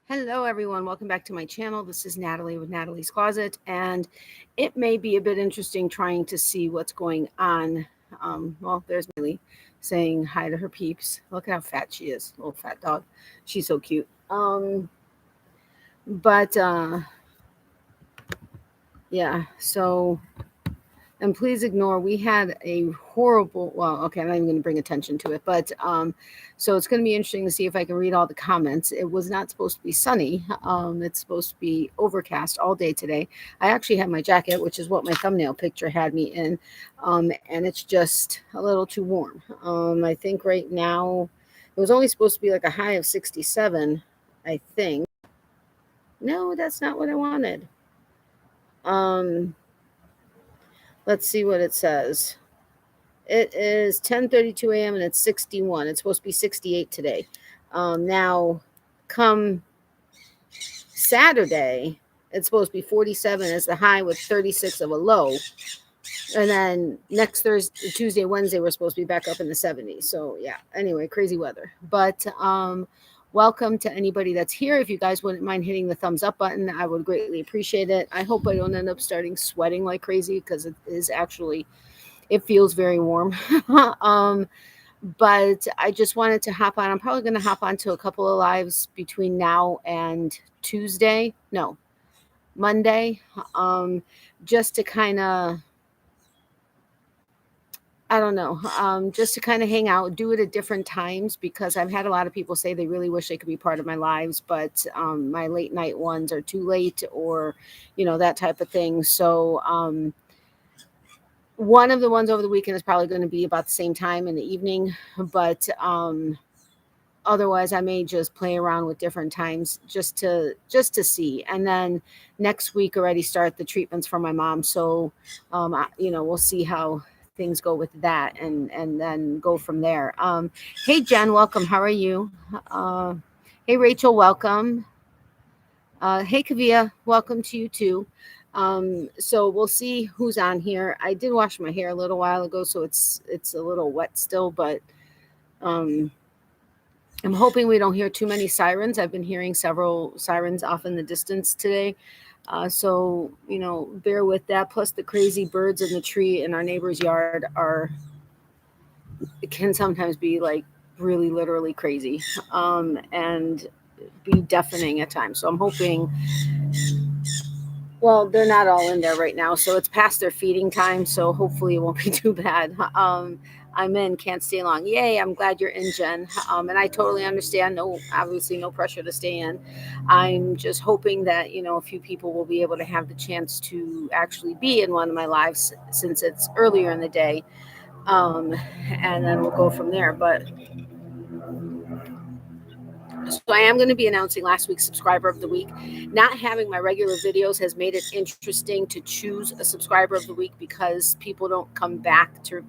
Hello, everyone. Welcome back to my channel. This is Natalie with Natalie's Closet, and it may be a bit interesting trying to see what's going on. Well, there's Miley saying hi to her peeps. Look at how fat she is, little fat dog. She's so cute. But yeah, so and please ignore, we had a horrible, well, okay, I'm not even going to bring attention to it, but so it's going to be interesting to see if I can read all the comments. It was not supposed to be sunny. It's supposed to be overcast all day today. I actually have my jacket, which is what my thumbnail picture had me in, and it's just a little too warm. I think right now it was only supposed to be like a high of 67, I think. No, that's not what I wanted. Let's see what it says. It is 10:32 a.m. and it's 61. It's supposed to be 68 today. Now, come Saturday, it's supposed to be 47 as the high with 36 of a low. And then next Thursday, Tuesday, Wednesday, we're supposed to be back up in the 70s. So yeah, anyway, crazy weather. But welcome to anybody that's here. If you guys wouldn't mind hitting the thumbs up button, I would greatly appreciate it. I hope I don't end up starting sweating like crazy because it is actually, it feels very warm. But I just wanted to hop on. I'm probably going to hop onto a couple of lives between now and Monday, just to kind of, I don't know, just to kind of hang out, do it at different times, because I've had a lot of people say they really wish they could be part of my lives, but my late night ones are too late, or, that type of thing. So one of the ones over the weekend is probably going to be about the same time in the evening, but otherwise I may just play around with different times just to see. And then next week already start the treatments for my mom. So we'll see how things go with that, and then go from there. Hey Jen, welcome. How are you? Hey Rachel, welcome. Hey Kavia, welcome to you too. So we'll see who's on here. I did wash my hair a little while ago, so it's a little wet still, but I'm hoping we don't hear too many sirens. I've been hearing several sirens off in the distance today. So, bear with that. Plus, the crazy birds in the tree in our neighbor's yard it can sometimes be like really literally crazy, and be deafening at times. So I'm hoping, well, they're not all in there right now, so it's past their feeding time. So hopefully it won't be too bad. I'm in, can't stay long. Yay, I'm glad you're in, Jen. And I totally understand. No, obviously, no pressure to stay in. I'm just hoping that, a few people will be able to have the chance to actually be in one of my lives since it's earlier in the day. And then we'll go from there. But so I am going to be announcing last week's subscriber of the week. Not having my regular videos has made it interesting to choose a subscriber of the week, because people don't come back to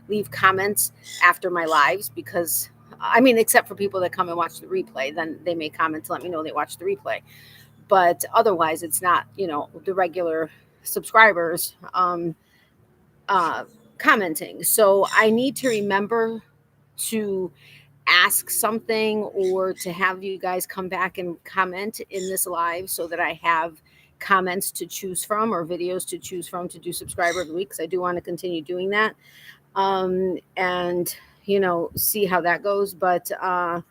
leave comments after my lives, because except for people that come and watch the replay, then they may comment to let me know they watched the replay. But otherwise, it's not, the regular subscribers commenting. So I need to remember to ask something, or to have you guys come back and comment in this live, so that I have comments to choose from, or videos to choose from, to do subscriber of the week, because I do want to continue doing that, and see how that goes. But hold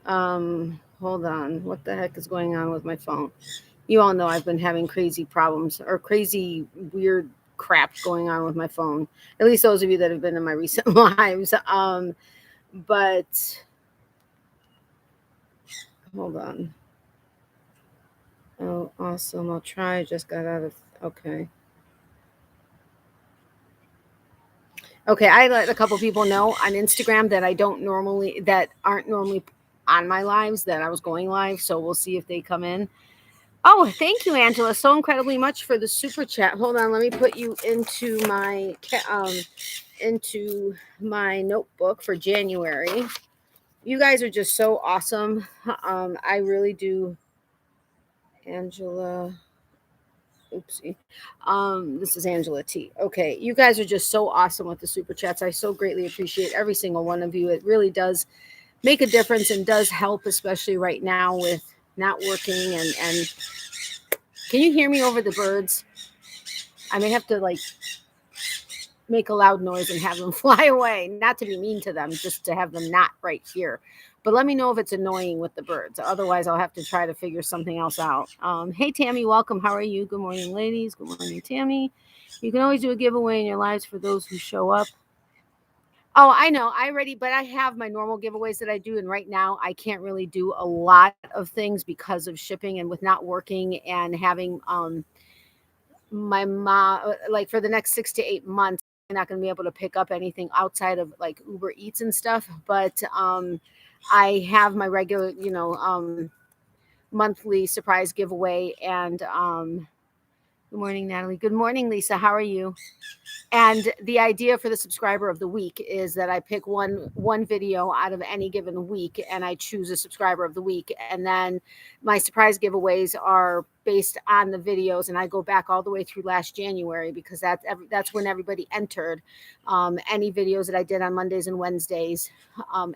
on, what the heck is going on with my phone? You all know I've been having crazy problems, or crazy weird crap going on with my phone. At least those of you that have been in my recent lives. But hold on. Oh, awesome. I'll try. I just got out of, okay. Okay, I let a couple people know on Instagram that that aren't normally on my lives, that I was going live. So we'll see if they come in. Oh, thank you, Angela, so incredibly much for the super chat. Hold on, let me put you into my notebook for January. You guys are just so awesome. I really do. Angela, Oopsie. This is Angela T. Okay, you guys are just so awesome with the super chats. I so greatly appreciate every single one of you. It really does make a difference and does help, especially right now with not working. And can you hear me over the birds? I may have to like make a loud noise and have them fly away. Not to be mean to them, just to have them not right here. But let me know if it's annoying with the birds. Otherwise, I'll have to try to figure something else out. Hey, Tammy, welcome. How are you? Good morning, ladies. Good morning, Tammy. You can always do a giveaway in your lives for those who show up. Oh, I know. But I have my normal giveaways that I do. And right now, I can't really do a lot of things because of shipping and with not working and having my mom, like for the next 6 to 8 months, I'm not going to be able to pick up anything outside of like Uber Eats and stuff. But I have my regular, monthly surprise giveaway. And good morning, Natalie. Good morning, Lisa. How are you? And the idea for the subscriber of the week is that I pick one video out of any given week and I choose a subscriber of the week. And then my surprise giveaways are based on the videos. And I go back all the way through last January because that's when everybody entered any videos that I did on Mondays and Wednesdays,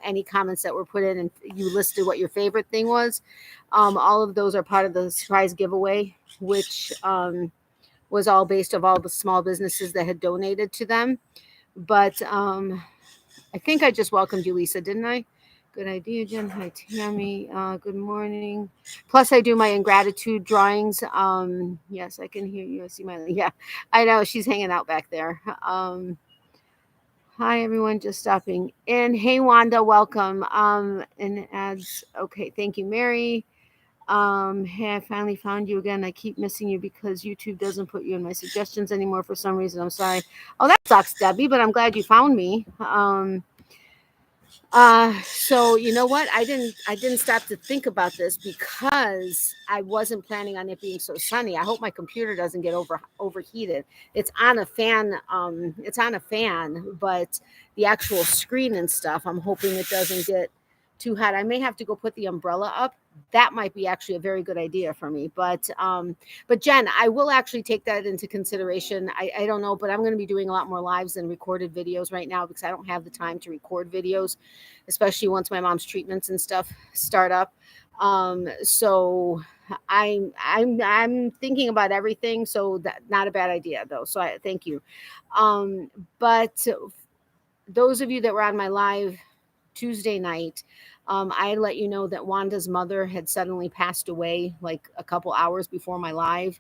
any comments that were put in and you listed what your favorite thing was. All of those are part of the surprise giveaway, which was all based of all the small businesses that had donated to them. But I think I just welcomed you, Lisa, didn't I? Good idea, Jen. Hi, Tammy. Good morning. Plus, I do my ingratitude drawings. Yes, I can hear you. I see my, yeah, I know she's hanging out back there. Hi, everyone. Just stopping in. Hey, Wanda, welcome. And ads. Okay, thank you, Mary. Hey, I finally found you again. I keep missing you because YouTube doesn't put you in my suggestions anymore for some reason. I'm sorry. Oh, that sucks, Debbie, but I'm glad you found me. So you know what? I didn't stop to think about this because I wasn't planning on it being so sunny. I hope my computer doesn't get overheated. It's on a fan, but the actual screen and stuff, I'm hoping it doesn't get too hot. I may have to go put the umbrella up. That might be actually a very good idea for me. But Jen, I will actually take that into consideration. I don't know, but I'm going to be doing a lot more lives than recorded videos right now because I don't have the time to record videos, especially once my mom's treatments and stuff start up. So I'm thinking about everything. So that not a bad idea though. So I thank you. But those of you that were on my live Tuesday night, I let you know that Wanda's mother had suddenly passed away like a couple hours before my live.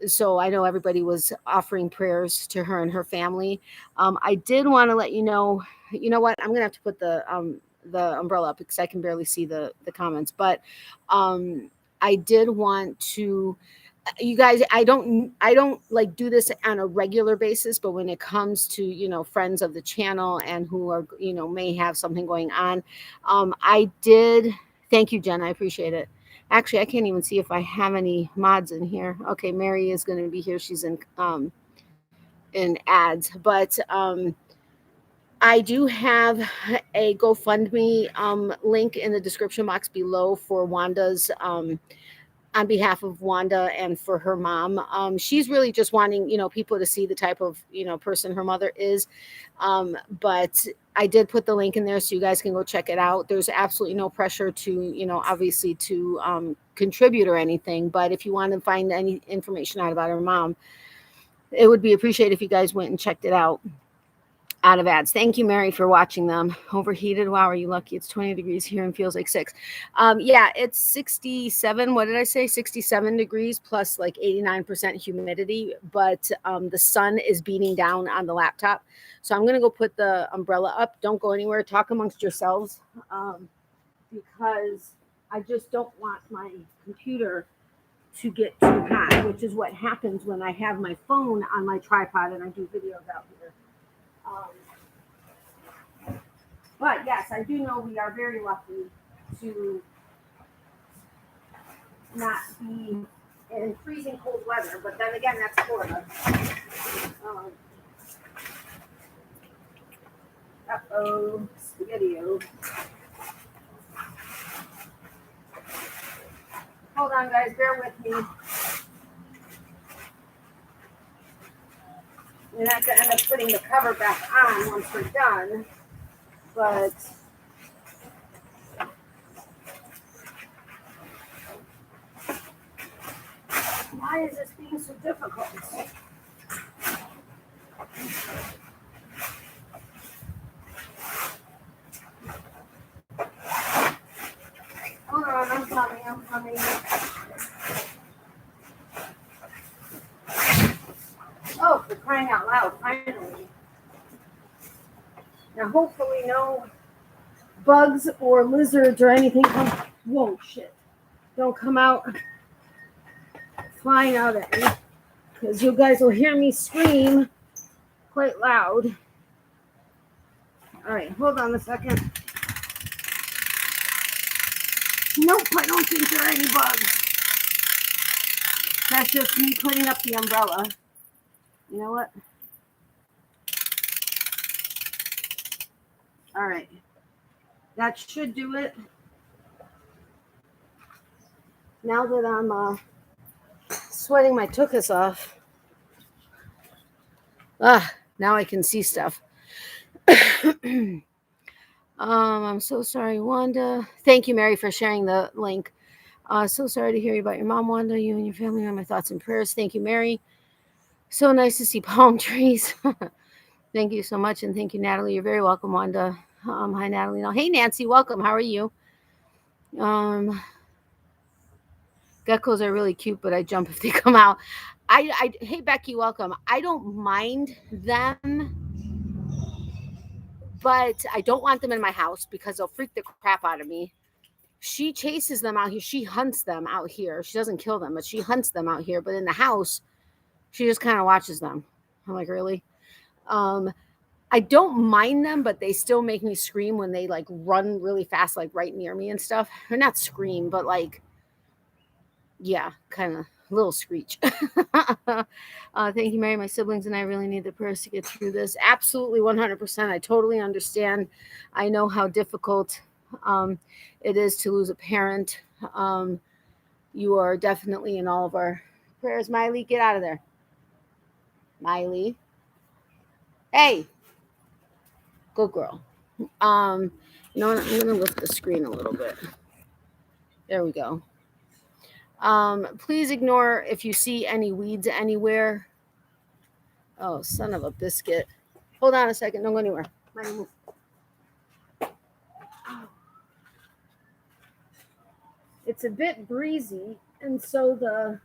So I know everybody was offering prayers to her and her family. I did want to let you know what? I'm going to have to put the umbrella up because I can barely see the comments, but I did want to, you guys, I don't like do this on a regular basis, but when it comes to friends of the channel and who are may have something going on, I did. Thank you, Jen. I appreciate it. Actually, I can't even see if I have any mods in here. Okay, Mary is going to be here. She's in ads, but I do have a GoFundMe link in the description box below for Wanda's on behalf of Wanda and for her mom. She's really just wanting, people to see the type of, person her mother is. But I did put the link in there so you guys can go check it out. There's absolutely no pressure to, obviously to contribute or anything. But if you want to find any information out about her mom, it would be appreciated if you guys went and checked it out. Out of ads. Thank you, Mary, for watching them. Overheated. Wow, are you lucky? It's 20 degrees here and feels like 6. Yeah, it's 67. What did I say? 67 degrees plus like 89% humidity. But the sun is beating down on the laptop. So I'm going to go put the umbrella up. Don't go anywhere. Talk amongst yourselves because I just don't want my computer to get too hot, which is what happens when I have my phone on my tripod and I do videos out here. But yes, I do know we are very lucky to not be in freezing cold weather. But then again, that's Florida. Uh-oh, spaghetti-o. Hold on, guys, bear with me. We're not going to end up putting the cover back on once we're done, but why is this being so difficult? Hold on, I'm coming. Oh, for crying out loud, finally. Now, hopefully no bugs or lizards or anything come. Whoa, shit. Don't come out flying out at me, because you guys will hear me scream quite loud. All right, hold on a second. Nope, I don't think there are any bugs. That's just me putting up the umbrella. You know what? All right. That should do it. Now that I'm sweating my tuchus off. Now I can see stuff. I'm so sorry, Wanda. Thank you, Mary, for sharing the link. So sorry to hear about your mom, Wanda. You and your family are my thoughts and prayers. Thank you, Mary. So nice to see palm trees. Thank you so much. And thank you, Natalie. You're very welcome, Wanda. Hi, Natalie. Now, hey, Nancy. Welcome. How are you? Geckos are really cute, but I jump if they come out. Hey, Becky, welcome. I don't mind them, but I don't want them in my house because they'll freak the crap out of me. She chases them out here. She hunts them out here. She doesn't kill them, but she hunts them out here. But in the house, she just kind of watches them. I'm like, really? I don't mind them, but they still make me scream when they like run really fast, like right near me and stuff. Or not scream, but like, yeah, kind of a little screech. Thank you, Mary. My siblings and I really need the prayers to get through this. Absolutely, 100%. I totally understand. I know how difficult it is to lose a parent. You are definitely in all of our prayers. Miley, get out of there. Miley. Hey. Good girl. You know what? I'm going to lift the screen a little bit. There we go. Please ignore if you see any weeds anywhere. Oh, son of a biscuit. Hold on a second. Don't go anywhere. It's a bit breezy, and so the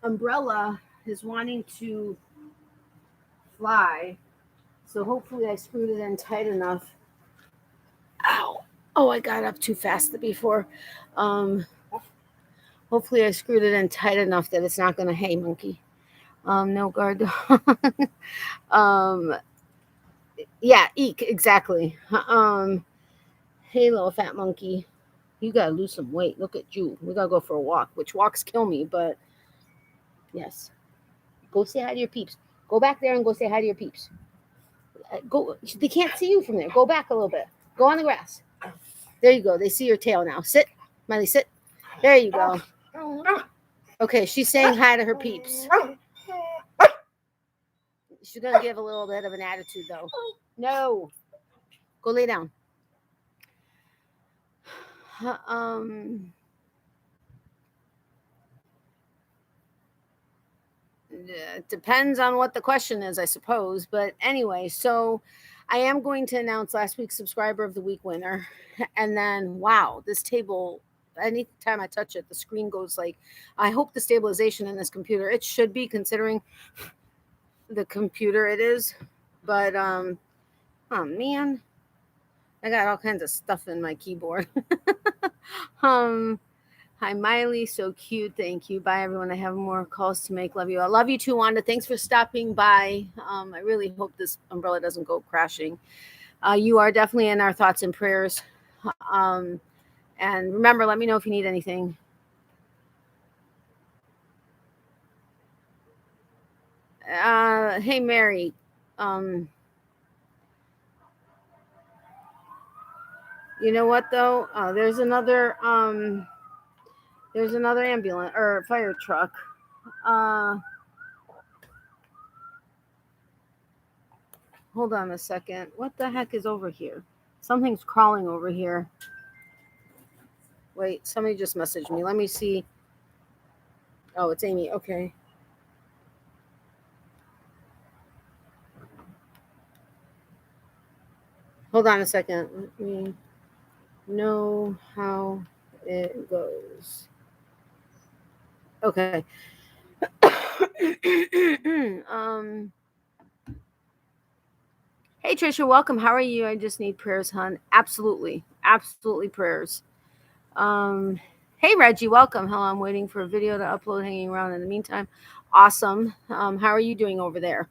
umbrella is wanting to fly. So hopefully I screwed it in tight enough. Ow. Oh, I got up too fast before. Hopefully I screwed it in tight enough that it's not going to, hey, monkey. No guard dog. Yeah, eek, exactly. Hey, little fat monkey. You got to lose some weight. Look at you. We got to go for a walk, which walks kill me, but yes. Go say hi to your peeps. Go back there and go say hi to your peeps. Go. They can't see you from there. Go back a little bit. Go on the grass. There you go. They see your tail now. Sit. Miley, sit. There you go. Okay, she's saying hi to her peeps. She's going to give a little bit of an attitude, though. No. Go lay down. It depends on what the question is, I suppose. But anyway, so I am going to announce last week's subscriber of the week winner. And then, wow, this table, anytime I touch it, the screen goes like, I hope the stabilization in this computer, it should be considering the computer it is. But, oh man, I got all kinds of stuff in my keyboard. Hi, Miley. So cute. Thank you. Bye, everyone. I have more calls to make. Love you. I love you too, Wanda. Thanks for stopping by. I really hope this umbrella doesn't go crashing. You are definitely in our thoughts and prayers. And remember, let me know if you need anything. Hey, Mary. You know what, though? There's another ambulance or fire truck. Hold on a second. What the heck is over here? Something's crawling over here. Wait, somebody just messaged me. Let me see. Oh, it's Amy. Okay. Hold on a second. Let me know how it goes. Okay. Hey Trisha, welcome. How are you? I just need prayers, hon. Absolutely. Absolutely prayers. Hey Reggie, welcome. Hello, I'm waiting for a video to upload, hanging around in the meantime. Awesome. How are you doing over there?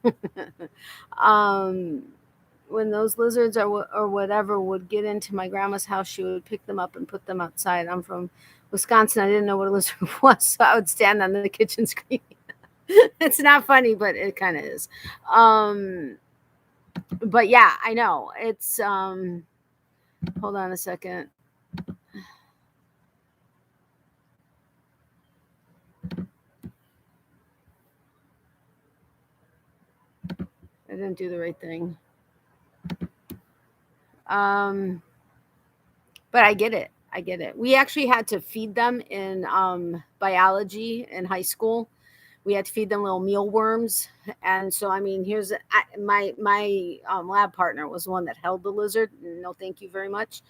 When those lizards or whatever would get into my grandma's house, she would pick them up and put them outside. I'm from Wisconsin. I didn't know what a lizard was, so I would stand on the kitchen screen. It's not funny, but it kind of is. But yeah, I know. It's hold on a second. I didn't do the right thing. But I get it. I get it. We actually had to feed them in biology in high school. We had to feed them little mealworms, and so I mean, here's my lab partner was the one that held the lizard. No, thank you very much.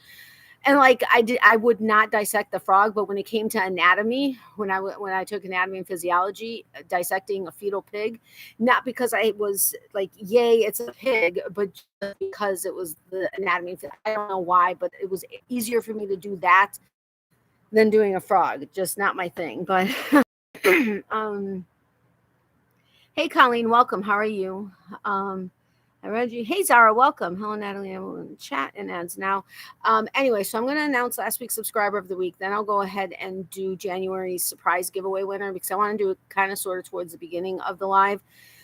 And like I would not dissect the frog, but when it came to anatomy, when I took anatomy and physiology, dissecting a fetal pig, not because I was like, yay, it's a pig, but just because it was the anatomy. I don't know why, but it was easier for me to do that than doing a frog. Just not my thing. But hey, Colleen, welcome. How are you? I read you. Hey, Zara, welcome. Hello, Natalie. I'm in chat and ads now. Anyway, so I'm going to announce last week's subscriber of the week. Then I'll go ahead and do January's surprise giveaway winner because I want to do it kind of sort of towards the beginning of the live.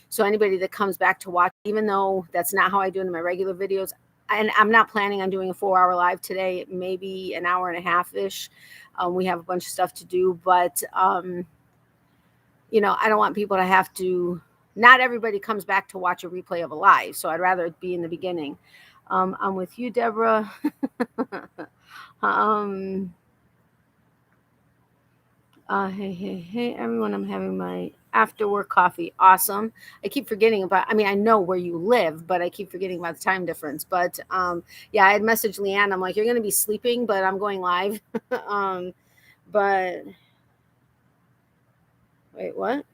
So anybody that comes back to watch, even though that's not how I do it in my regular videos, and I'm not planning on doing a 4-hour live today, maybe an hour and a half-ish. We have a bunch of stuff to do, but, you know, I don't want people to have to. Not everybody comes back to watch a replay of a live, so I'd rather it be in the beginning. I'm with you, Deborah. Hey, everyone, I'm having my after work coffee. Awesome. I keep forgetting about, I mean, I know where you live, but I keep forgetting about the time difference. But yeah, I had messaged Leanne. I'm like, you're going to be sleeping, but I'm going live. But wait, what?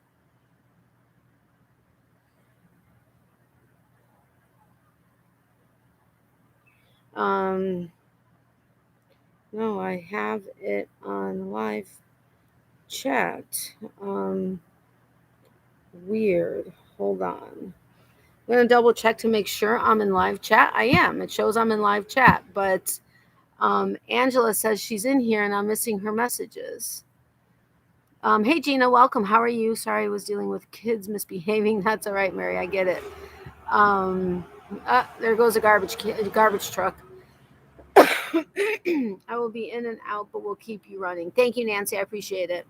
No, I have it on live chat. Weird. Hold on. I'm going to double check to make sure I'm in live chat. I am. It shows I'm in live chat, but Angela says she's in here and I'm missing her messages. Hey, Gina, welcome. How are you? Sorry, I was dealing with kids misbehaving. That's all right, Mary. I get it. There goes a garbage truck. I will be in and out, but we'll keep you running. Thank you, Nancy. I appreciate it.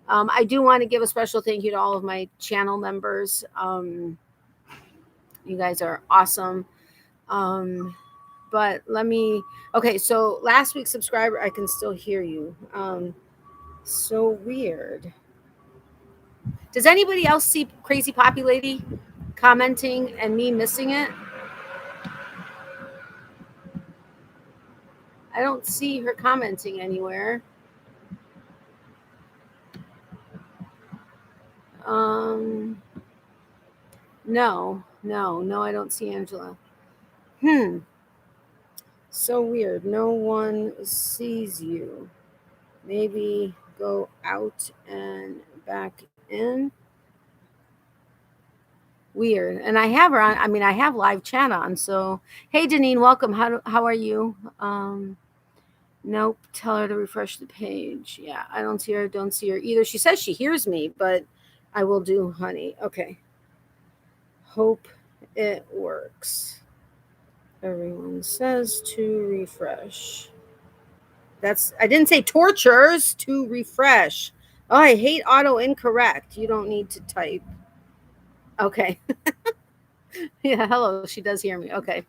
I do want to give a special thank you to all of my channel members. You guys are awesome. But let me, okay, so last week's subscriber, I can still hear you. So weird. Does anybody else see Crazy Poppy Lady commenting and me missing it? I don't see her commenting anywhere. No, I don't see Angela. So weird. No one sees you. Maybe go out and back in. Weird. And I have her on. I mean, I have live chat on. So, hey, Janine, welcome. How are you? Nope. Tell her to refresh the page. Yeah, I don't see her. Don't see her either. She says she hears me, but I will do, honey. Okay. Hope it works. Everyone says to refresh. I didn't say tortures, to refresh. Oh, I hate auto incorrect. You don't need to type. Okay. Yeah, hello. She does hear me. Okay.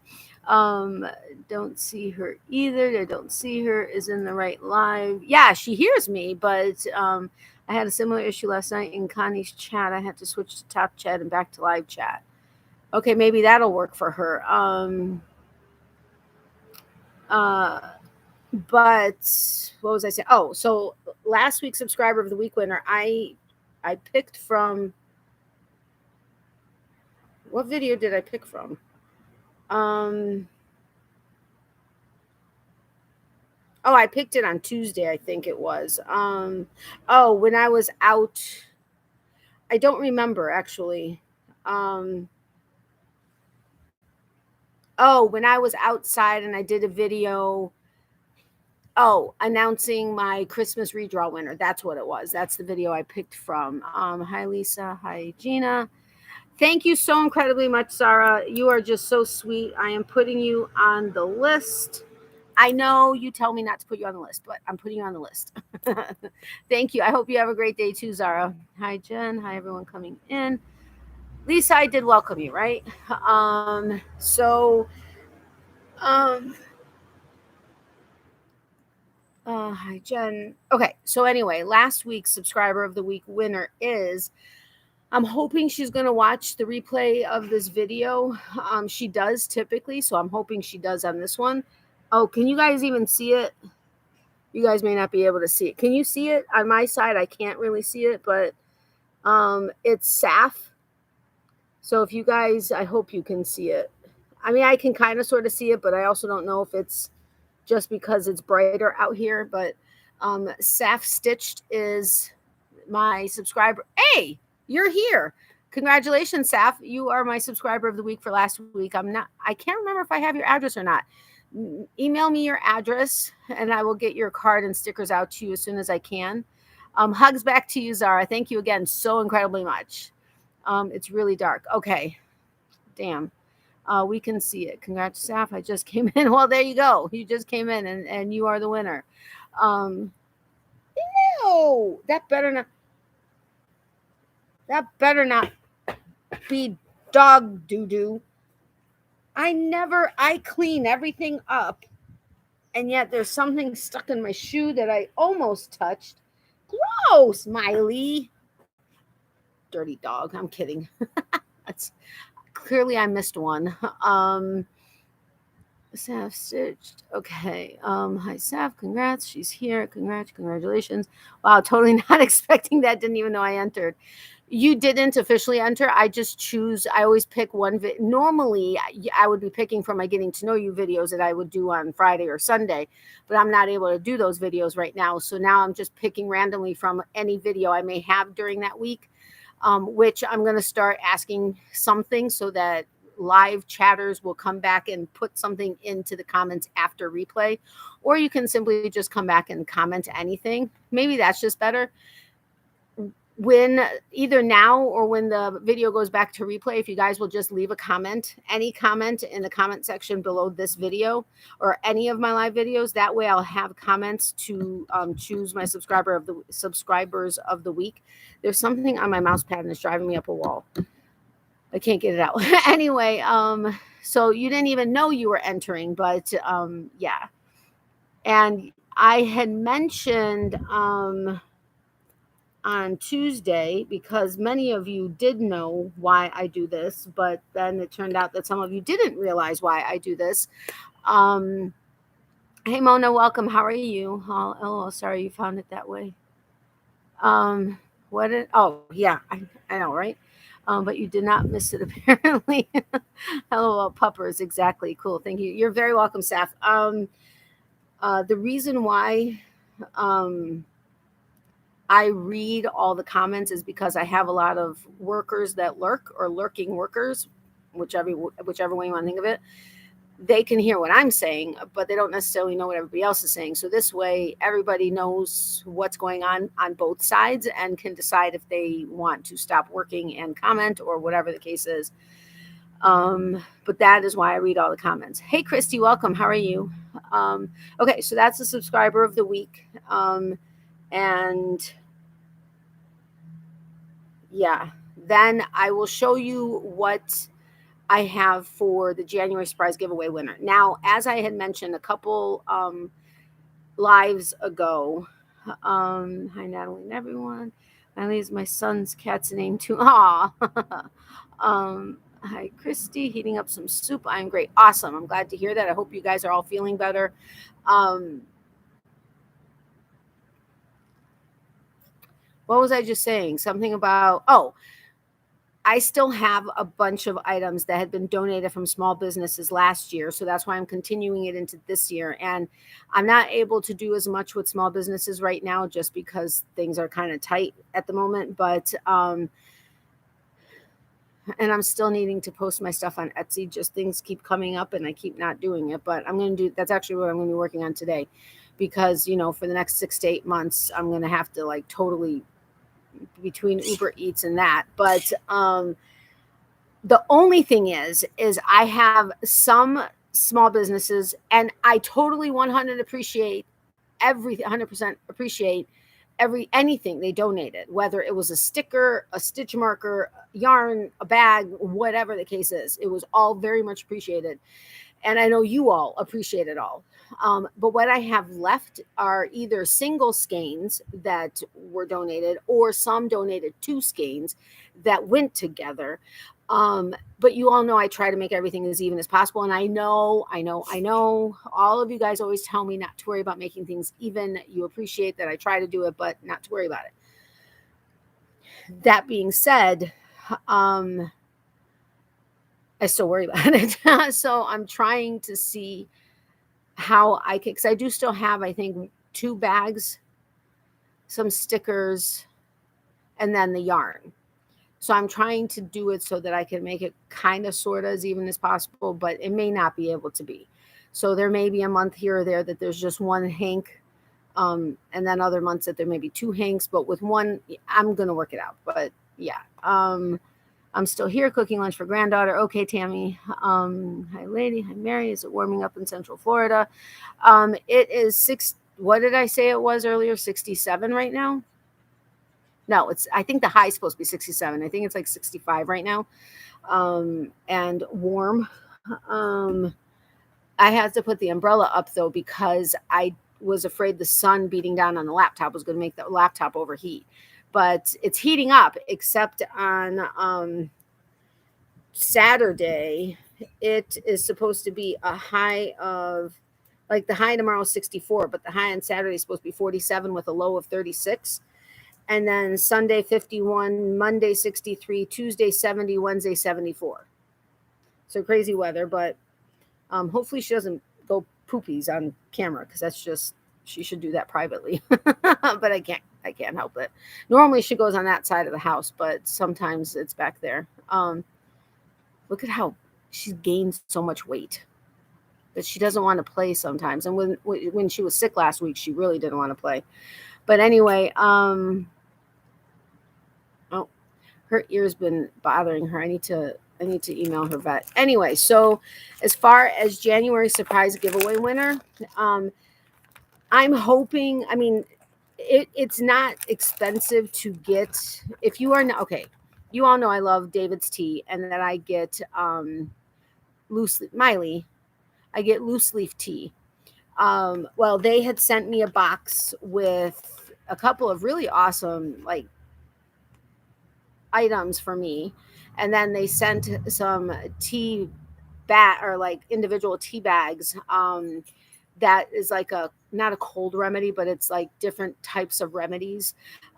Don't see her either. I don't see her. Is in the right live. Yeah, she hears me, but I had a similar issue last night in Connie's chat. I had to switch to top chat and back to live chat. Okay, maybe that'll work for her. Uh, but what was I saying? Oh, so last week's subscriber of the week winner, I picked from. What video did I pick from? Oh, I picked it on Tuesday, I think it was. When I was out, I don't remember actually. Um, when I was outside and I did a video. Oh, announcing my Christmas redraw winner. That's what it was. That's the video I picked from. Hi Lisa. Hi Gina. Thank you so incredibly much, Sarah. You are just so sweet. I am putting you on the list. I know you tell me not to put you on the list, but I'm putting you on the list. Thank you. I hope you have a great day too, Zara. Hi, Jen. Hi, everyone coming in. Lisa, I did welcome you, right? Um, hi, Jen. Okay, so anyway, last week's subscriber of the week winner is. I'm hoping she's going to watch the replay of this video. She does typically, so I'm hoping she does on this one. Oh, can you guys even see it? You guys may not be able to see it. Can you see it? On my side, I can't really see it, but it's Saf. So if you guys, I hope you can see it. I mean, I can kind of sort of see it, but I also don't know if it's just because it's brighter out here. But Saf Stitched is my subscriber. Hey, you're here. Congratulations, Saf. You are my subscriber of the week for last week. I can't remember if I have your address or not. Email me your address and I will get your card and stickers out to you as soon as I can. Hugs back to you, Zara. Thank you again so incredibly much. It's really dark. Okay. Damn. We can see it. Congrats, Saf. I just came in. Well, there you go. You just came in and you are the winner. No, that better not be dog doo-doo. I clean everything up, and yet there's something stuck in my shoe that I almost touched. Gross, Miley. Dirty dog. I'm kidding. That's clearly I missed one. Saf stitched. Okay. Hi Saf, congrats. She's here. Congratulations. Wow, totally not expecting that. Didn't even know I entered. You didn't officially enter. I just choose. I always pick one. Normally, I would be picking from my getting to know you videos that I would do on Friday or Sunday, but I'm not able to do those videos right now. So now I'm just picking randomly from any video I may have during that week, which I'm going to start asking something so that live chatters will come back and put something into the comments after replay, or you can simply just come back and comment anything. Maybe that's just better. When either now or when the video goes back to replay, if you guys will just leave a comment, any comment in the comment section below this video or any of my live videos, that way I'll have comments to choose my subscribers of the week. There's something on my mouse pad and it's driving me up a wall. I can't get it out. Anyway, so you didn't even know you were entering, but yeah. And I had mentioned on Tuesday, because many of you did know why I do this, but then it turned out that some of you didn't realize why I do this. Hey Mona, welcome. How are you? Oh, sorry you found it that way. Yeah, I know, right? But you did not miss it apparently. Hello, puppers. Exactly. Cool. Thank you. You're very welcome, Saf. The reason why I read all the comments is because I have a lot of workers that lurk, or lurking workers, whichever way you want to think of it. They can hear what I'm saying, but they don't necessarily know what everybody else is saying. So this way, everybody knows what's going on both sides and can decide if they want to stop working and comment or whatever the case is. But that is why I read all the comments. Hey, Christy, welcome. How are you? Okay, so that's the subscriber of the week. And yeah, then I will show you what I have for the January surprise giveaway winner. Now, as I had mentioned a couple lives ago, hi Natalie and everyone. Miley is my son's cat's name too. Aw. Hi Christy, heating up some soup. I'm great. Awesome. I'm glad to hear that. I hope you guys are all feeling better. What was I just saying? Something about, I still have a bunch of items that had been donated from small businesses last year. So that's why I'm continuing it into this year. And I'm not able to do as much with small businesses right now just because things are kind of tight at the moment. But, and I'm still needing to post my stuff on Etsy. Just things keep coming up and I keep not doing it. But I'm going to do, that's actually what I'm going to be working on today. Because, for the next 6 to 8 months, I'm going to have to like totally between Uber Eats and that. But the only thing is I have some small businesses, and I totally 100% appreciate anything they donated, whether it was a sticker, a stitch marker, yarn, a bag, whatever the case is. It was all very much appreciated. And I know you all appreciate it all. But what I have left are either single skeins that were donated or some donated 2 skeins that went together. But you all know I try to make everything as even as possible. And I know all of you guys always tell me not to worry about making things even. You appreciate that I try to do it, but not to worry about it. That being said, I still worry about it. So I'm trying to see how I can, because I do still have, I think, 2 bags, some stickers, and then the yarn. So I'm trying to do it so that I can make it kind of sort of as even as possible, but it may not be able to be. So there may be a month here or there that there's just 1 hank, and then other months that there may be 2 hanks, but with 1, I'm going to work it out. But yeah, I'm still here cooking lunch for granddaughter. Okay, Tammy. Hi, lady. Hi, Mary. Is it warming up in Central Florida? It is 6. What did I say it was earlier? 67 right now? No, I think the high is supposed to be 67. I think it's like 65 right now. And warm. I had to put the umbrella up though, because I was afraid the sun beating down on the laptop was going to make the laptop overheat. But it's heating up, except on Saturday, it is supposed to be a high of, like the high tomorrow is 64, but the high on Saturday is supposed to be 47 with a low of 36. And then Sunday 51, Monday 63, Tuesday 70, Wednesday 74. So crazy weather, but hopefully she doesn't go poopies on camera, because that's just, she should do that privately. But I can't help it. Normally she goes on that side of the house, but sometimes it's back there. Look at how she's gained so much weight, but she doesn't want to play sometimes. And when she was sick last week, she really didn't want to play. But anyway, her ear's been bothering her. I need to email her vet. Anyway, so as far as January surprise giveaway winner, I'm hoping, I mean, it's not expensive to get. If you are not, okay, you all know I love David's tea, and that I get loose leaf, Miley, I get loose leaf tea. Well, they had sent me a box with a couple of really awesome like items for me, and then they sent some tea or like individual tea bags. That is like not a cold remedy, but it's like different types of remedies.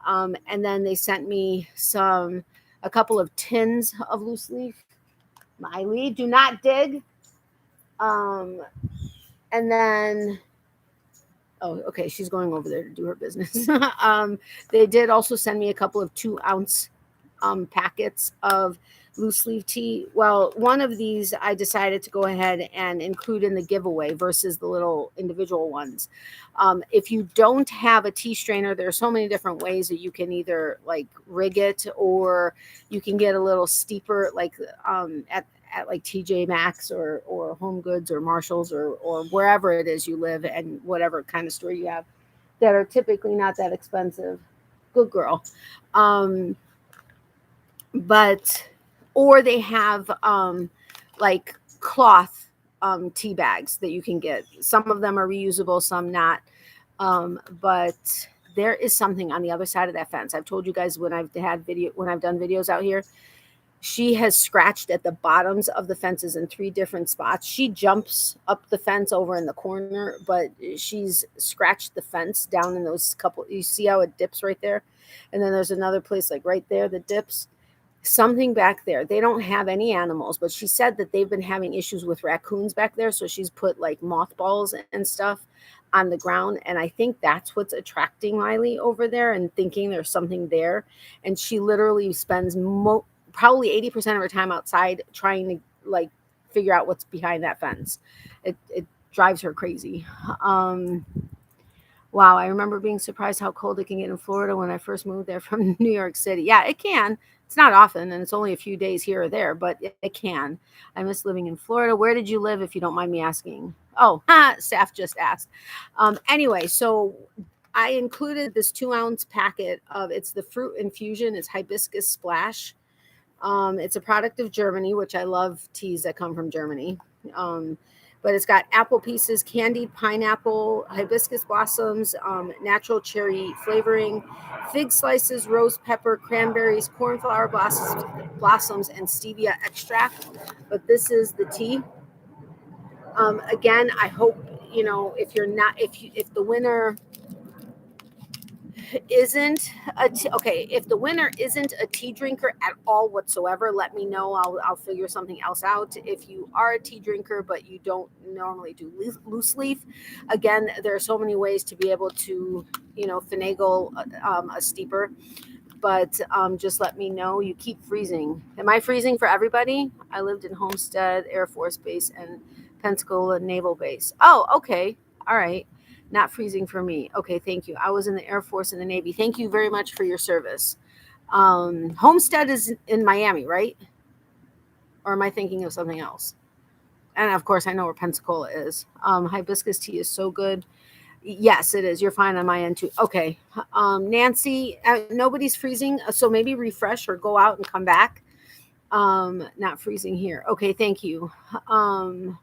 And then they sent me a couple of tins of loose leaf. Miley, do not dig. And then, oh, okay, she's going over there to do her business. They did also send me a couple of 2-ounce packets of loose leaf tea. Well, one of these I decided to go ahead and include in the giveaway versus the little individual ones. If you don't have a tea strainer, there are so many different ways that you can either like rig it, or you can get a little steeper, like at like TJ Maxx or Home Goods or Marshalls or wherever it is you live, and whatever kind of store you have, that are typically not that expensive. Good girl. But or they have like cloth tea bags that you can get. Some of them are reusable, some not. But there is something on the other side of that fence. I've told you guys when I've done videos out here, she has scratched at the bottoms of the fences in 3 different spots. She jumps up the fence over in the corner, but she's scratched the fence down in those couple. You see how it dips right there? And then there's another place like right there that dips. Something back there. They don't have any animals, but she said that they've been having issues with raccoons back there. So she's put like mothballs and stuff on the ground. And I think that's what's attracting Miley over there and thinking there's something there. And she literally spends probably 80% of her time outside trying to like figure out what's behind that fence. It drives her crazy. Wow, I remember being surprised how cold it can get in Florida when I first moved there from New York City. Yeah, it can. It's not often, and it's only a few days here or there, but it can. I miss living in Florida. Where did you live, if you don't mind me asking? Oh, Saf just asked. Anyway, so I included this 2-ounce packet of, it's the Fruit Infusion. It's Hibiscus Splash. It's a product of Germany, which I love teas that come from Germany. But it's got apple pieces, candied pineapple, hibiscus blossoms, natural cherry flavoring, fig slices, rose pepper, cranberries, cornflower blossoms, and stevia extract. But this is the tea. Again, I hope, if the winner isn't if the winner isn't a tea drinker at all whatsoever, let me know. I'll figure something else out. If you are a tea drinker but you don't normally do loose leaf, again, there are so many ways to be able to finagle a steeper, but just let me know. You keep freezing. Am I freezing for everybody? I lived in Homestead Air Force Base and Pensacola Naval Base. Oh, okay. All right. Not freezing for me. Okay, thank you. I was in the Air Force and the Navy. Thank you very much for your service. Homestead is in Miami, right? Or am I thinking of something else? And of course, I know where Pensacola is. Hibiscus tea is so good. Yes, it is. You're fine on my end too. Okay. Nancy, nobody's freezing, so maybe refresh or go out and come back. Not freezing here. Okay, thank you. But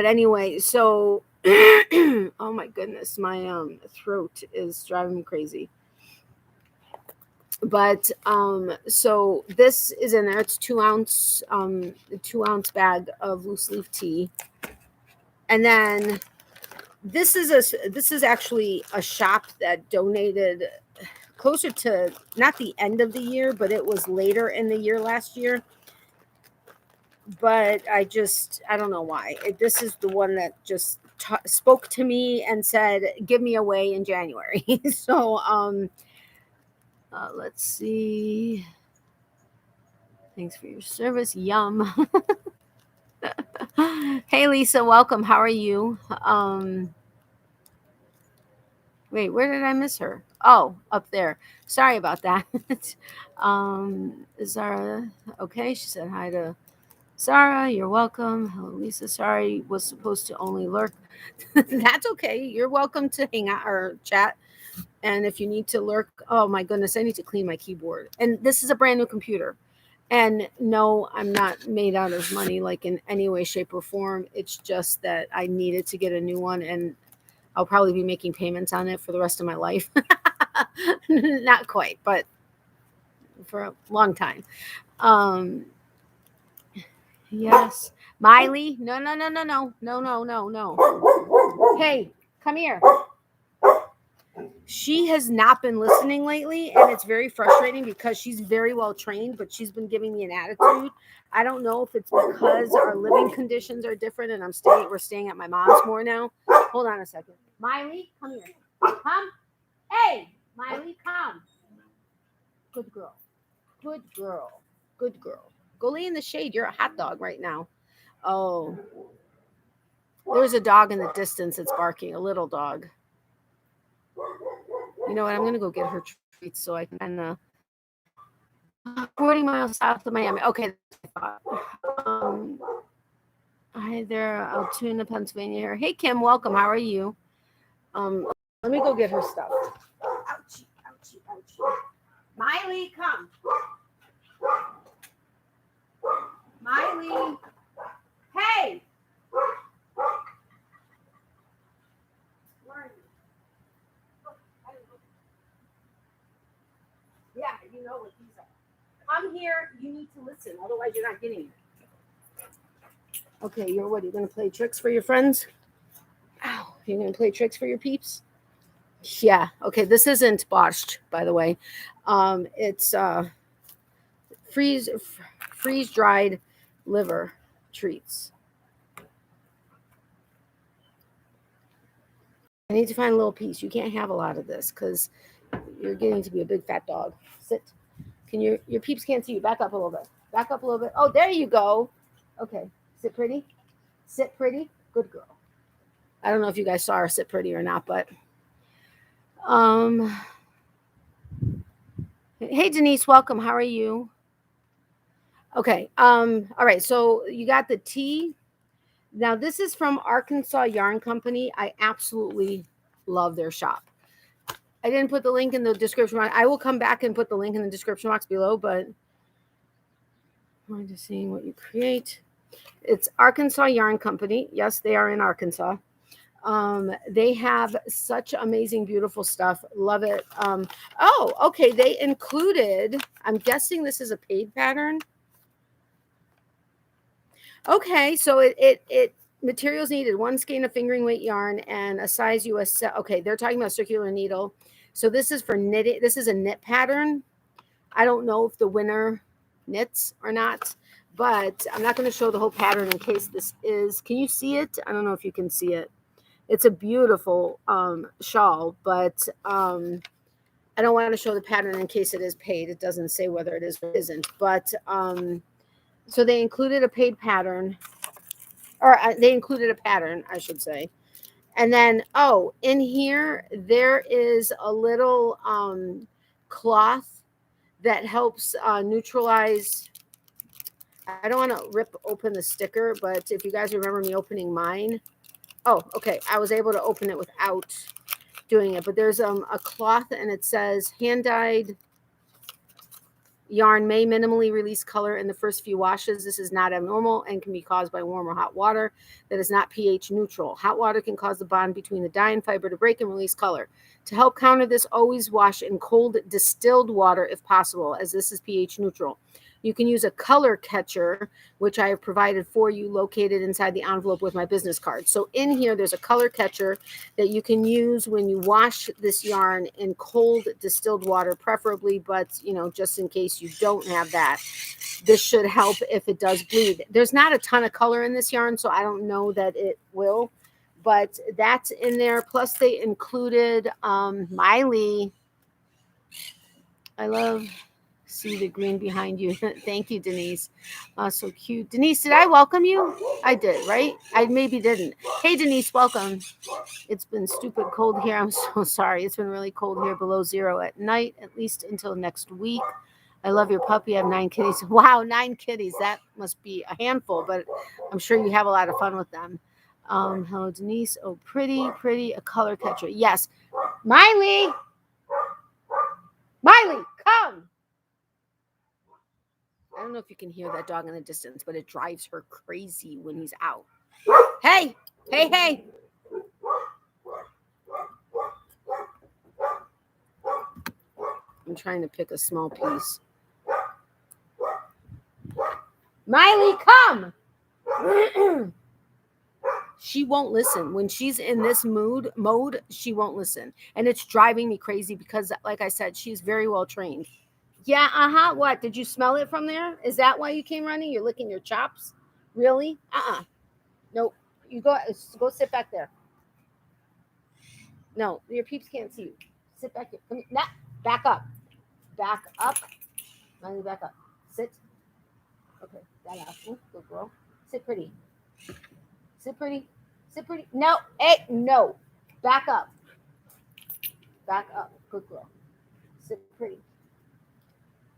anyway, so oh my goodness, my throat is driving me crazy. But so this is in there. It's 2-ounce bag of loose leaf tea. And then this is actually a shop that donated closer to not the end of the year, but it was later in the year last year. But I don't know why. This is the one that just spoke to me and said, give me away in January. So let's see. Thanks for your service. Yum. Hey, Lisa, welcome. How are you? Wait, where did I miss her? Oh, up there. Sorry about that. Zara, okay, she said hi to Sarah, you're welcome. Hello, Lisa. Sorry, was supposed to only lurk. That's okay. You're welcome to hang out or chat. And if you need to lurk, oh my goodness, I need to clean my keyboard. And this is a brand new computer. And no, I'm not made out of money, like in any way, shape, or form. It's just that I needed to get a new one, and I'll probably be making payments on it for the rest of my life. Not quite, but for a long time. Yes. Miley. No. Hey, come here. She has not been listening lately, and it's very frustrating because she's very well trained, but she's been giving me an attitude. I don't know if it's because our living conditions are different and we're staying at my mom's more now. Hold on a second. Miley, come here. Come. Hey, Miley, come. Good girl. Good girl. Good girl. Go lay in the shade. You're a hot dog right now. Oh, there's a dog in the distance that's barking, a little dog. You know what? I'm going to go get her treats so I can kind of 40 miles south of Miami. Okay. Hi there, Altoona, Pennsylvania here. Hey, Kim, welcome. How are you? Let me go get her stuff. Ouchie, ouchie, ouchie. Miley, come. Miley. Hey. Yeah, you know what these are. I'm here. You need to listen. Otherwise, you're not getting it. Okay, you're what? You're going to play tricks for your friends? Ow. You're going to play tricks for your peeps? Yeah. Okay, this isn't botched, by the way. It's freeze dried liver treats. I need to find a little piece. You can't have a lot of this because you're getting to be a big fat dog. Sit. Can your peeps can't see you. Back up a little bit. Back up a little bit. Oh, there you go. Okay. Sit pretty. Sit pretty. Good girl. I don't know if you guys saw her sit pretty or not, but hey Denise, welcome. How are you? Okay. All right. So you got the tea. Now this is from Arkansas Yarn Company. I absolutely love their shop. I didn't put the link in the description box. I will come back and put the link in the description box below, but I'm just seeing what you create. It's Arkansas Yarn Company. Yes, they are in Arkansas. They have such amazing, beautiful stuff. Love it. Oh, okay. They included, I'm guessing this is a paid pattern. Okay, so it materials needed: 1 skein of fingering weight yarn and a size US. Okay, they're talking about circular needle. So this is for knitting. This is a knit pattern. I don't know if the winner knits or not, but I'm not going to show the whole pattern in case this is. Can you see it? I don't know if you can see it. It's a beautiful shawl, but I don't want to show the pattern in case it is paid. It doesn't say whether it is or isn't, but so they included a paid pattern, or they included a pattern, I should say. And then, oh, in here, there is a little cloth that helps neutralize. I don't want to rip open the sticker, but if you guys remember me opening mine. Oh, okay. I was able to open it without doing it. But there's a cloth and it says hand-dyed yarn may minimally release color in the first few washes. This is not abnormal and can be caused by warm or hot water that is not pH neutral. Hot water can cause the bond between the dye and fiber to break and release color. To help counter this, always wash in cold distilled water if possible, as this is pH neutral. You can use a color catcher, which I have provided for you, located inside the envelope with my business card. So in here, there's a color catcher that you can use when you wash this yarn in cold distilled water, preferably, but just in case you don't have that, this should help if it does bleed. There's not a ton of color in this yarn, so I don't know that it will, but that's in there. Plus they included Miley. I love see the green behind you. Thank you, Denise. So cute. Denise, did I welcome you? I did, right? I maybe didn't. Hey, Denise, welcome. It's been stupid cold here. I'm so sorry. It's been really cold here, below 0 at night, at least until next week. I love your puppy. I have 9 kitties. Wow, 9 kitties. That must be a handful, but I'm sure you have a lot of fun with them. Hello, Denise. Oh, pretty, a color catcher. Yes. Miley, come. I don't know if you can hear that dog in the distance, but it drives her crazy when he's out. Hey. I'm trying to pick a small piece. Miley, come. She won't listen. When she's in this mode, she won't listen. And it's driving me crazy because, like I said, she's very well trained. Yeah, what? Did you smell it from there? Is that why you came running? You're licking your chops? Really? Nope. You go sit back there. No, your peeps can't see you. Sit back here. Come here. Nah, back up. Back up. Miley, back up. Sit. Okay, that apple. Good girl. Sit pretty. Sit pretty. No. Hey, no. Back up. Good girl. Sit pretty.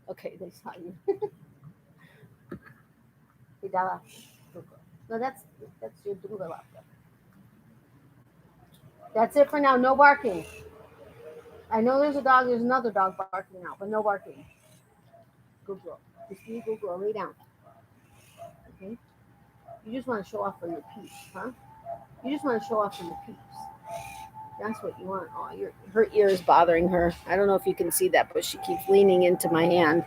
Okay, they saw you. Hey, Dala. Good girl. No, that's your doodle. That's it for now. No barking. I know there's another dog barking now, but no barking. Good girl. Just be a good girl. Lay down. Okay. You just want to show off for your peeps, huh? You just want to show off for your peeps. That's what you want. Oh, her ear is bothering her. I don't know if you can see that, but she keeps leaning into my hand.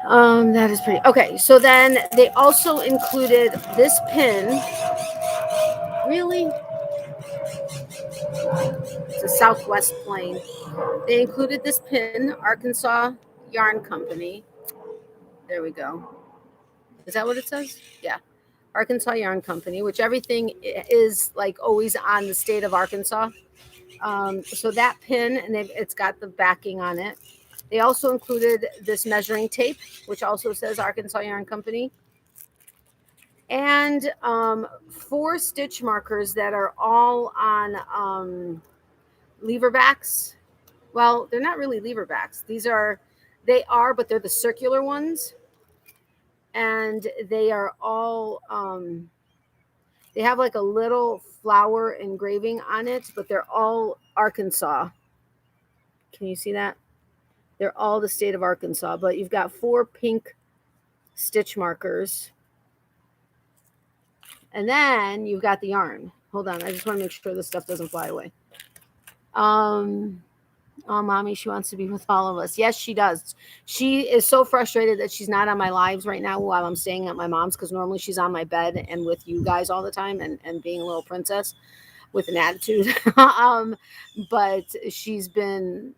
That is pretty. Okay, so then they also included this pin. Really? It's a Southwest plane. They included this pin, Arkansas Yarn Company. There we go. Is that what it says? Yeah. Arkansas Yarn Company, which everything is like always on the state of Arkansas. So that pin, and it's got the backing on it. They also included this measuring tape, which also says Arkansas Yarn Company. And 4 stitch markers that are all on lever backs. Well, they're not really lever backs. They are, but they're the circular ones. And they are all, they have like a little flower engraving on it, but they're all Arkansas. Can you see that? They're all the state of Arkansas, but you've got 4 pink stitch markers. And then you've got the yarn. Hold on. I just want to make sure this stuff doesn't fly away. Oh, mommy, she wants to be with all of us. Yes, she does. She is so frustrated that she's not on my lives right now while I'm staying at my mom's, because normally she's on my bed and with you guys all the time and being a little princess with an attitude. But she's been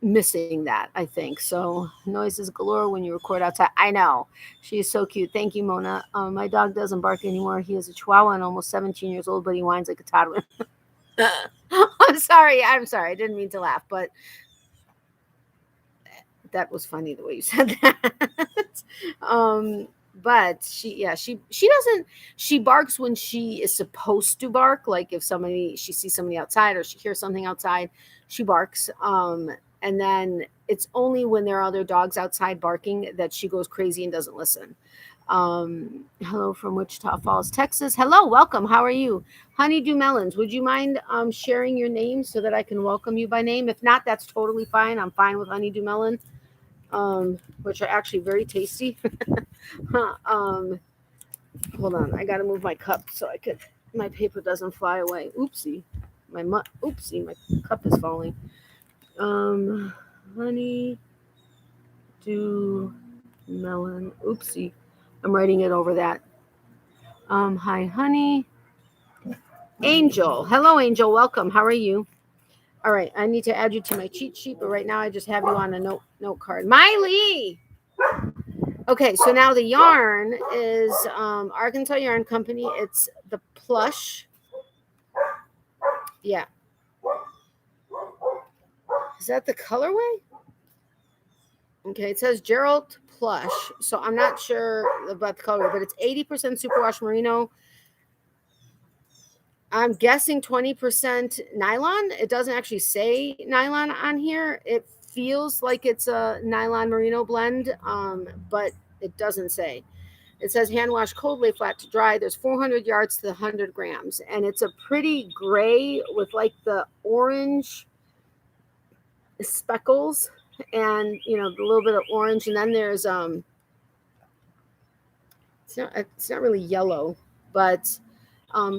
missing that, I think. So noises galore when you record outside. I know. She is so cute. Thank you, Mona. My dog doesn't bark anymore. He is a Chihuahua and almost 17 years old, but he whines like a toddler. I'm sorry. I didn't mean to laugh, but that was funny the way you said that. But she barks when she is supposed to bark. Like if she sees somebody outside or she hears something outside, she barks. And then it's only when there are other dogs outside barking that she goes crazy and doesn't listen. Hello from Wichita Falls, Texas. Hello, welcome. How are you? Honeydew Melons, would you mind sharing your name so that I can welcome you by name? If not, that's totally fine. I'm fine with Honeydew Melon, which are actually very tasty. Hold on, I gotta move my cup so my paper doesn't fly away. Oopsie, my cup is falling. Honeydew Melon. Oopsie. I'm writing it over that. Hi, honey. Angel. Hello, Angel. Welcome. How are you? All right. I need to add you to my cheat sheet, but right now I just have you on a note card. Miley. Okay, so now the yarn is Arkansas Yarn Company. It's the plush. Yeah. Is that the colorway? Okay, it says Gerald Plush. So I'm not sure about the color, but it's 80% superwash merino. I'm guessing 20% nylon. It doesn't actually say nylon on here. It feels like it's a nylon merino blend, but it doesn't say. It says hand wash, cold, lay flat to dry. There's 400 yards to 100 grams. And it's a pretty gray with like the orange speckles and, a little bit of orange. And then there's, it's not really yellow, but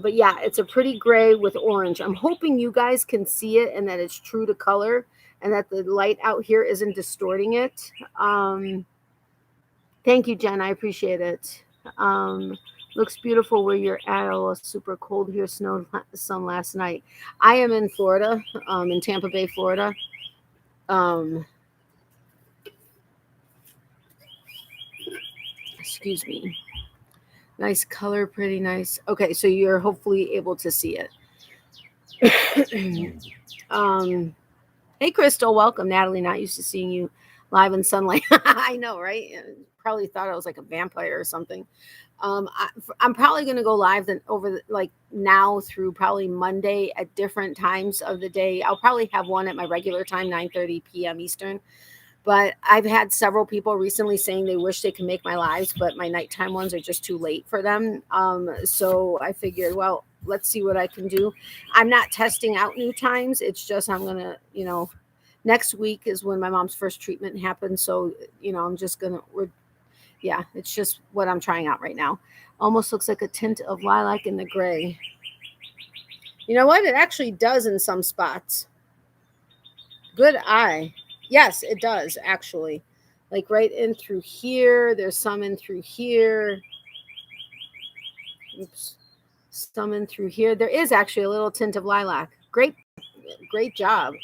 yeah, it's a pretty gray with orange. I'm hoping you guys can see it and that it's true to color and that the light out here isn't distorting it. Thank you, Jen. I appreciate it. Looks beautiful where you're at. Oh, it's super cold here. Snowed some last night. I am in Florida, in Tampa Bay, Florida. Excuse me. Nice color, pretty nice. Okay, so you're hopefully able to see it. Hey, Crystal, welcome. Natalie, not used to seeing you live in sunlight. I know, right? Probably thought I was like a vampire or something. I'm probably going to go live now through probably Monday at different times of the day. I'll probably have one at my regular time, 9:30 p.m. Eastern. But I've had several people recently saying they wish they could make my lives, but my nighttime ones are just too late for them. So I figured, well, let's see what I can do. I'm not testing out new times. It's just I'm going to, next week is when my mom's first treatment happens. So, I'm just going to, yeah, it's just what I'm trying out right now. Almost looks like a tint of lilac in the gray. You know what? It actually does in some spots. Good eye. Yes, it does actually. Like right in through here. There's some in through here. Oops. Some in through here. There is actually a little tint of lilac. Great job.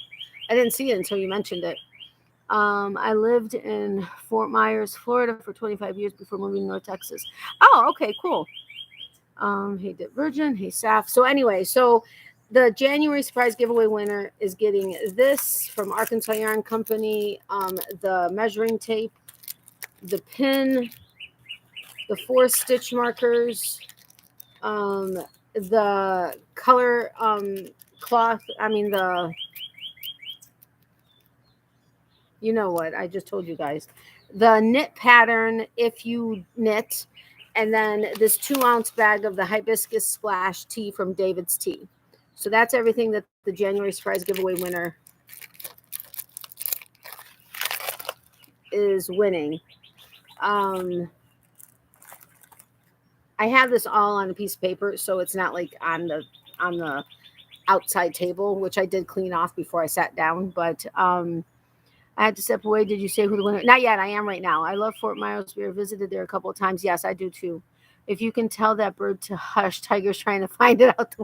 I didn't see it until you mentioned it. I lived in Fort Myers, Florida for 25 years before moving to North Texas. Oh, okay, cool. Hey, Dip Virgin. Hey, Saf. So anyway, so the January surprise giveaway winner is getting this from Arkansas Yarn Company, the measuring tape, the pin, the 4 stitch markers, the color cloth. I mean, you know what? I just told you guys. The knit pattern, if you knit, and then this 2-ounce bag of the hibiscus splash tea from David's Tea. So that's everything that the January surprise giveaway winner is winning. I have this all on a piece of paper, so it's not like on the outside table, which I did clean off before I sat down. But I had to step away. Did you say who the winner? Not yet. I am right now. I love Fort Myers. We were visited there a couple of times. Yes, I do too. If you can tell that bird to hush, Tiger's trying to find it out.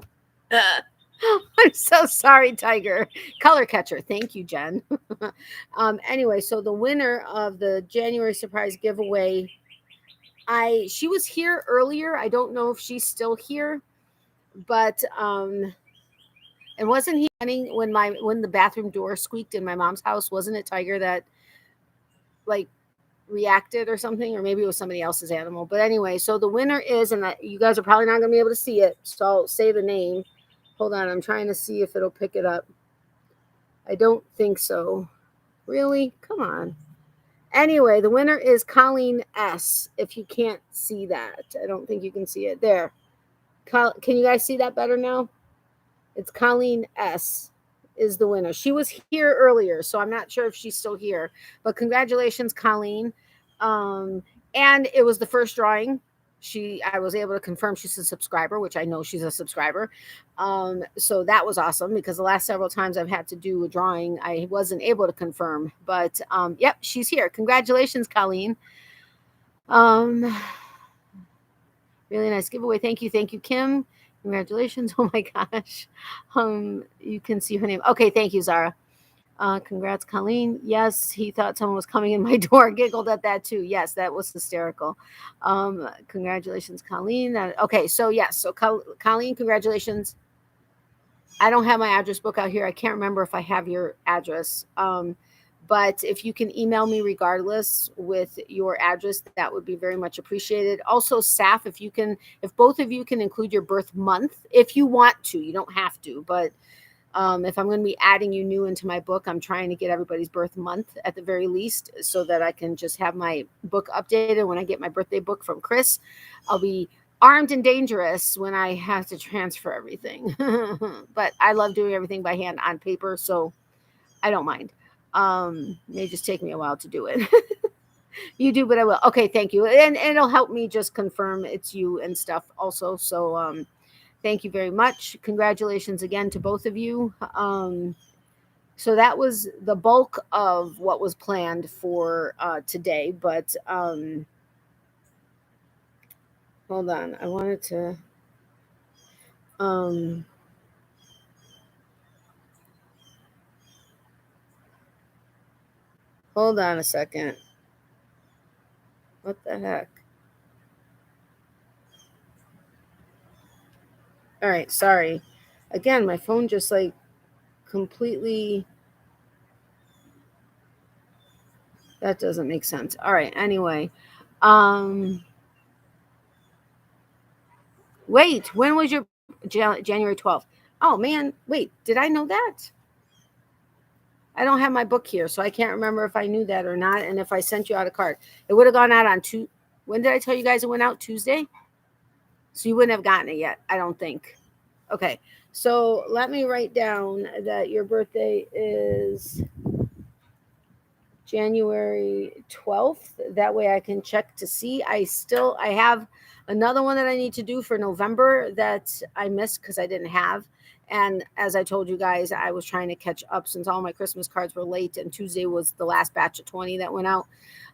I'm so sorry, Tiger. Color catcher. Thank you, Jen. Anyway, so the winner of the January surprise giveaway, she was here earlier. I don't know if she's still here, but and wasn't he running when the bathroom door squeaked in my mom's house? Wasn't it Tiger that like reacted or something, or maybe it was somebody else's animal? But anyway, so the winner is, and you guys are probably not going to be able to see it, so I'll say the name. Hold on, I'm trying to see if it'll pick it up. I don't think so. Really? Come on. Anyway, the winner is Colleen S. If you can't see that, I don't think you can see it. There. Can you guys see that better now? It's Colleen S. is the winner. She was here earlier, so I'm not sure if she's still here. But congratulations, Colleen. And it was the first drawing. I was able to confirm she's a subscriber, which I know she's a subscriber. So that was awesome, because the last several times I've had to do a drawing, I wasn't able to confirm. But yep, she's here. Congratulations, Colleen. Really nice giveaway. Thank you, Kim. Congratulations. Oh my gosh. You can see her name. Okay, thank you, Zara. Congrats, Colleen. Yes, he thought someone was coming in my door. Giggled at that too. Yes, that was hysterical. Congratulations, Colleen. Okay, so yes, so Colleen, congratulations. I don't have my address book out here. I can't remember if I have your address. But if you can email me regardless with your address, that would be very much appreciated. Also, Saf, if both of you can include your birth month, if you want to, you don't have to, but if I'm going to be adding you new into my book, I'm trying to get everybody's birth month at the very least, so that I can just have my book updated. When I get my birthday book from Chris, I'll be armed and dangerous when I have to transfer everything. But I love doing everything by hand on paper, so I don't mind. May just take me a while to do it. You do, but I will. Okay, thank you. And it'll help me just confirm it's you and stuff also. So thank you very much. Congratulations again to both of you. So that was the bulk of what was planned for today. But hold on. I wanted to hold on a second. What the heck? All right, sorry. Again, my phone just like completely. That doesn't make sense. All right, anyway. Wait, when was your January 12th? Oh man, wait, did I know that? I don't have my book here, so I can't remember if I knew that or not, and if I sent you out a card. It would have gone out on when did I tell you guys it went out? Tuesday? So you wouldn't have gotten it yet, I don't think. Okay, so let me write down that your birthday is January 12th. That way I can check to see. I have another one that I need to do for November that I missed because I didn't have. And as I told you guys, I was trying to catch up since all my Christmas cards were late, and Tuesday was the last batch of 20 that went out.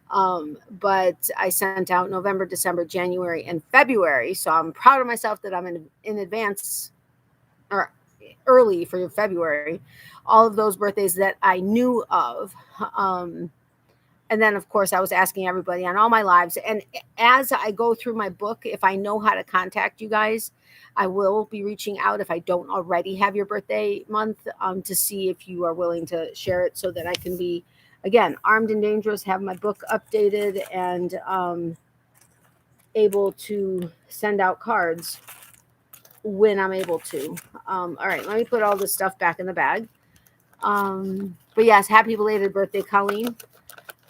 But I sent out November, December, January, and February. So I'm proud of myself that I'm in advance or early for February, all of those birthdays that I knew of. And then, of course, I was asking everybody on all my lives. And as I go through my book, if I know how to contact you guys, I will be reaching out if I don't already have your birthday month to see if you are willing to share it so that I can be, again, armed and dangerous, have my book updated, and able to send out cards when I'm able to. All right, let me put all this stuff back in the bag. But yes, happy belated birthday, Colleen.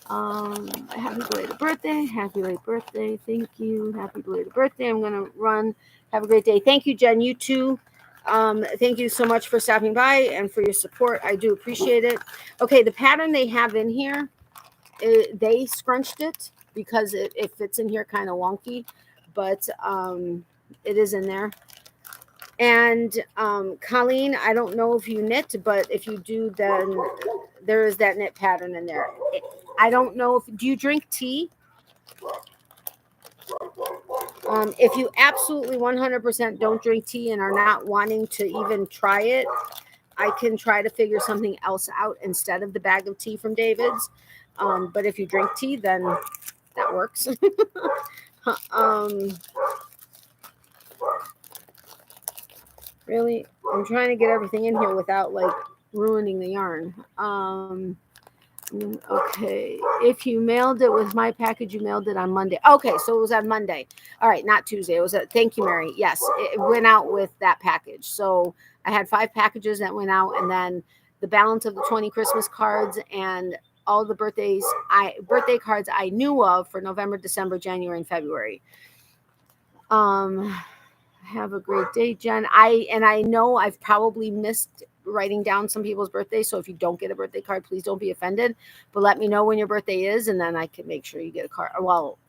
Happy belated birthday. Happy belated birthday. Thank you. Happy belated birthday. I'm going to run. Have a great day. Thank you, Jen. You too. Thank you so much for stopping by and for your support. I do appreciate it. Okay, the pattern they have in here, they scrunched it because it fits in here kind of wonky, but it is in there. And Colleen, I don't know if you knit, but if you do, then there is that knit pattern in there. I don't know if, do you drink tea? If you absolutely 100% don't drink tea and are not wanting to even try it, I can try to figure something else out instead of the bag of tea from David's. But if you drink tea, then that works. Really, I'm trying to get everything in here without like ruining the yarn. Okay, if you mailed it with my package, you mailed it on Monday. Okay, so it was on Monday. All right, not Tuesday. It was thank you, Mary. Yes, it went out with that package. So I had 5 packages that went out, and then the balance of the 20 Christmas cards and all the birthday cards I knew of for November, December, January, and February. Have a great day, Jen. I know I've probably missed writing down some people's birthdays. So if you don't get a birthday card, please don't be offended. But let me know when your birthday is, and then I can make sure you get a card. Well,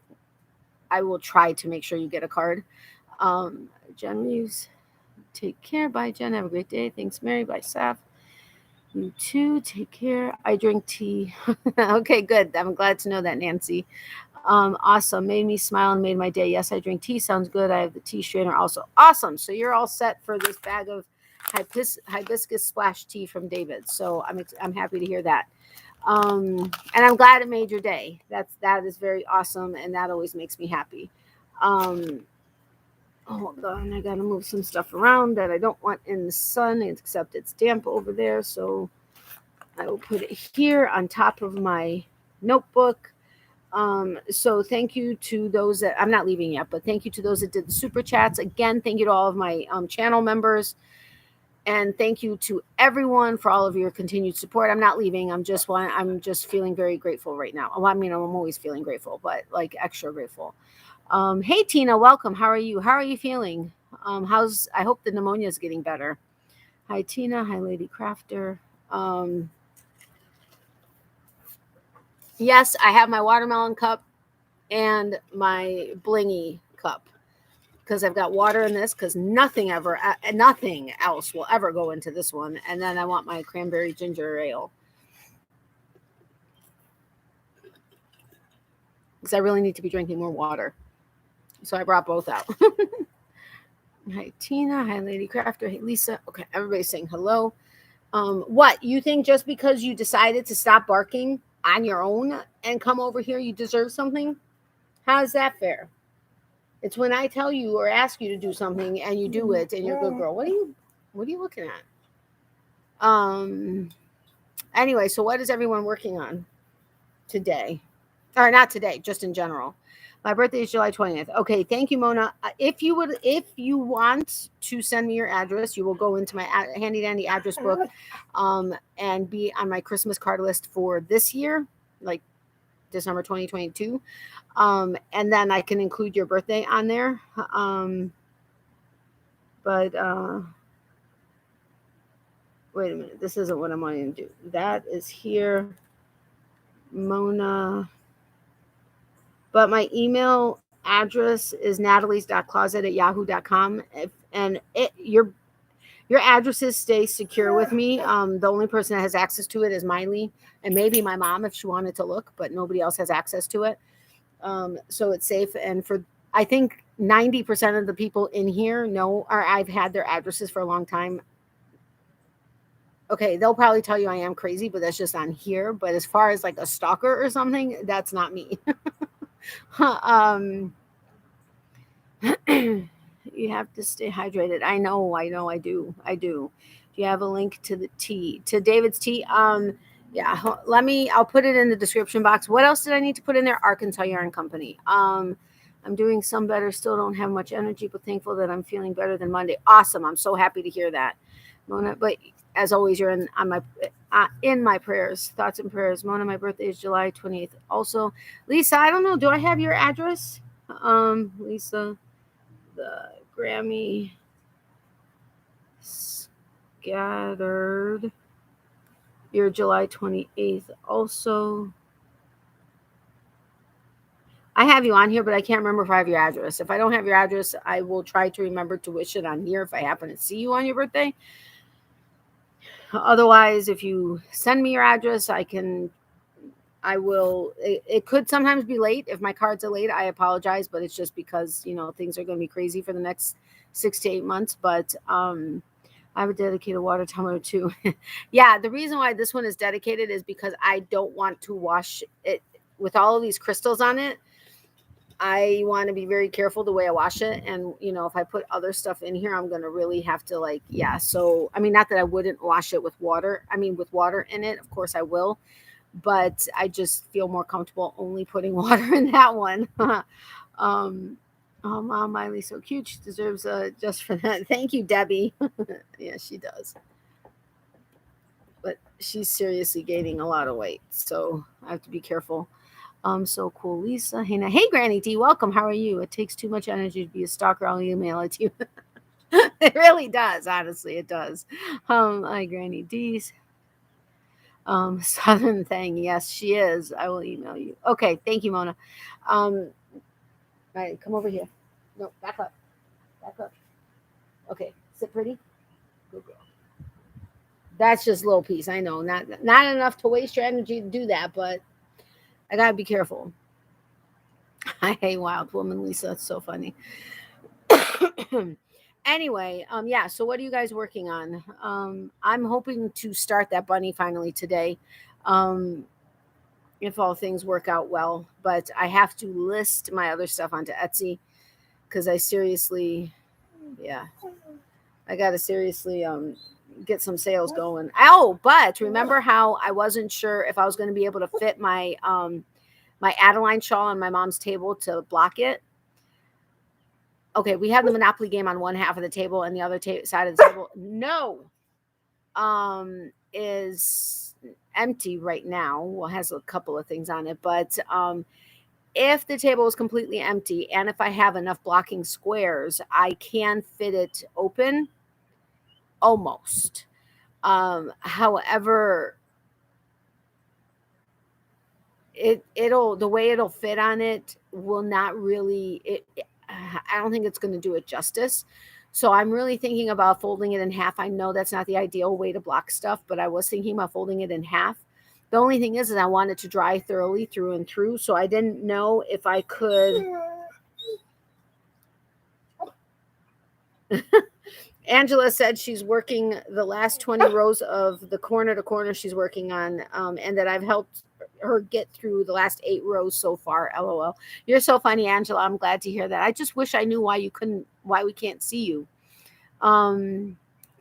I will try to make sure you get a card. Jen Reeves, take care. Bye, Jen. Have a great day. Thanks, Mary. Bye, Saf. You too. Take care. I drink tea. Okay, good. I'm glad to know that, Nancy. Awesome. Made me smile and made my day. Yes, I drink tea. Sounds good. I have the tea strainer also. Awesome. So you're all set for this bag of hibiscus splash tea from David. So I'm happy to hear that. And I'm glad it made your day. That is very awesome, and that always makes me happy. Hold on, I gotta move some stuff around that I don't want in the sun, except it's damp over there. So I will put it here on top of my notebook. So thank you to those that I'm not leaving yet, but thank you to those that did the super chats. Again, thank you to all of my channel members, and thank you to everyone for all of your continued support. I'm not leaving. I'm just feeling very grateful right now. Well, I mean, I'm always feeling grateful, but like extra grateful. Hey Tina, welcome. How are you? How are you feeling? I hope the pneumonia is getting better. Hi Tina. Hi Lady Crafter. Yes, I have my watermelon cup and my blingy cup because I've got water in this because nothing else will ever go into this one. And then I want my cranberry ginger ale because I really need to be drinking more water. So I brought both out. Hi Tina. Hi Lady Crafter. Hey Lisa. Okay, everybody's saying hello. What, you think just because you decided to stop barking on your own and come over here, you deserve something? How is that fair? It's when I tell you or ask you to do something and you do it and you're a good girl. What are you looking at? Anyway, so what is everyone working on today? Or not today, just in general. My birthday is July 20th. Okay, thank you, Mona. If you want to send me your address, you will go into my handy dandy address book and be on my Christmas card list for this year, like December 2022. And then I can include your birthday on there. But wait a minute, this isn't what I'm wanting to do. That is here. Mona. But my email address is natalies.closet@yahoo.com. Your addresses stay secure with me. The only person that has access to it is Miley and maybe my mom if she wanted to look, but nobody else has access to it. So it's safe. And I think 90% of the people in here know, or I've had their addresses for a long time. Okay, they'll probably tell you I am crazy, but that's just on here. But as far as like a stalker or something, that's not me. You have to stay hydrated. I know, I do. Do you have a link to the tea, to David's tea? Yeah, I'll put it in the description box. What else did I need to put in there? Arkansas Yarn Company. I'm doing some better. Still don't have much energy, but thankful that I'm feeling better than Monday. Awesome. I'm so happy to hear that, Mona. But as always, you're in my prayers, thoughts and prayers. Mona, my birthday is July 28th. Also, Lisa, I don't know. Do I have your address? Lisa, the Grammy scattered. You're July 28th. Also, I have you on here, but I can't remember if I have your address. If I don't have your address, I will try to remember to wish it on here if I happen to see you on your birthday. Otherwise, if you send me your address, I will. It could sometimes be late. If my cards are late, I apologize, but it's just because, things are going to be crazy for the next 6 to 8 months. But I have a dedicated water tumbler too. Yeah, the reason why this one is dedicated is because I don't want to wash it with all of these crystals on it. I want to be very careful the way I wash it. And, if I put other stuff in here, I'm going to really have to So, not that I wouldn't wash it with water. With water in it, of course I will. But I just feel more comfortable only putting water in that one. Oh, Mom, Miley's so cute. She deserves just for that. Thank you, Debbie. Yeah, she does. But she's seriously gaining a lot of weight. So I have to be careful. So cool. Lisa, hey, now, hey, Granny D, welcome. How are you? It takes too much energy to be a stalker. I'll email it to you. It really does. Honestly, it does. Hi, Granny D's. Southern thing. Yes, she is. I will email you. Okay. Thank you, Mona. All right, come over here. No, back up. Back up. Okay. Sit pretty. Good girl. That's just a little piece. I know. Not enough to waste your energy to do that, but I gotta be careful. I hate Wild Woman, Lisa. That's so funny. Anyway, yeah. So what are you guys working on? I'm hoping to start that bunny finally today. If all things work out well, but I have to list my other stuff onto Etsy because I gotta seriously get some sales going. Oh, but remember how I wasn't sure if I was going to be able to fit my my Adeline shawl on my mom's table to block it. Okay, we have the Monopoly game on one half of the table, and the other side of the table is empty right now. Well, it has a couple of things on it, but if the table is completely empty and if I have enough blocking squares, I can fit it open almost. However, the way it'll fit on it will not really, I don't think it's going to do it justice. So I'm really thinking about folding it in half. I know that's not the ideal way to block stuff, but I was thinking about folding it in half. The only thing is I want it to dry thoroughly through and through. So I didn't know if I could. Angela said she's working the last 20 rows of the corner to corner she's working on, and that I've helped her get through the last 8 rows so far. LOL. You're so funny, Angela. I'm glad to hear that. I just wish I knew why we can't see you.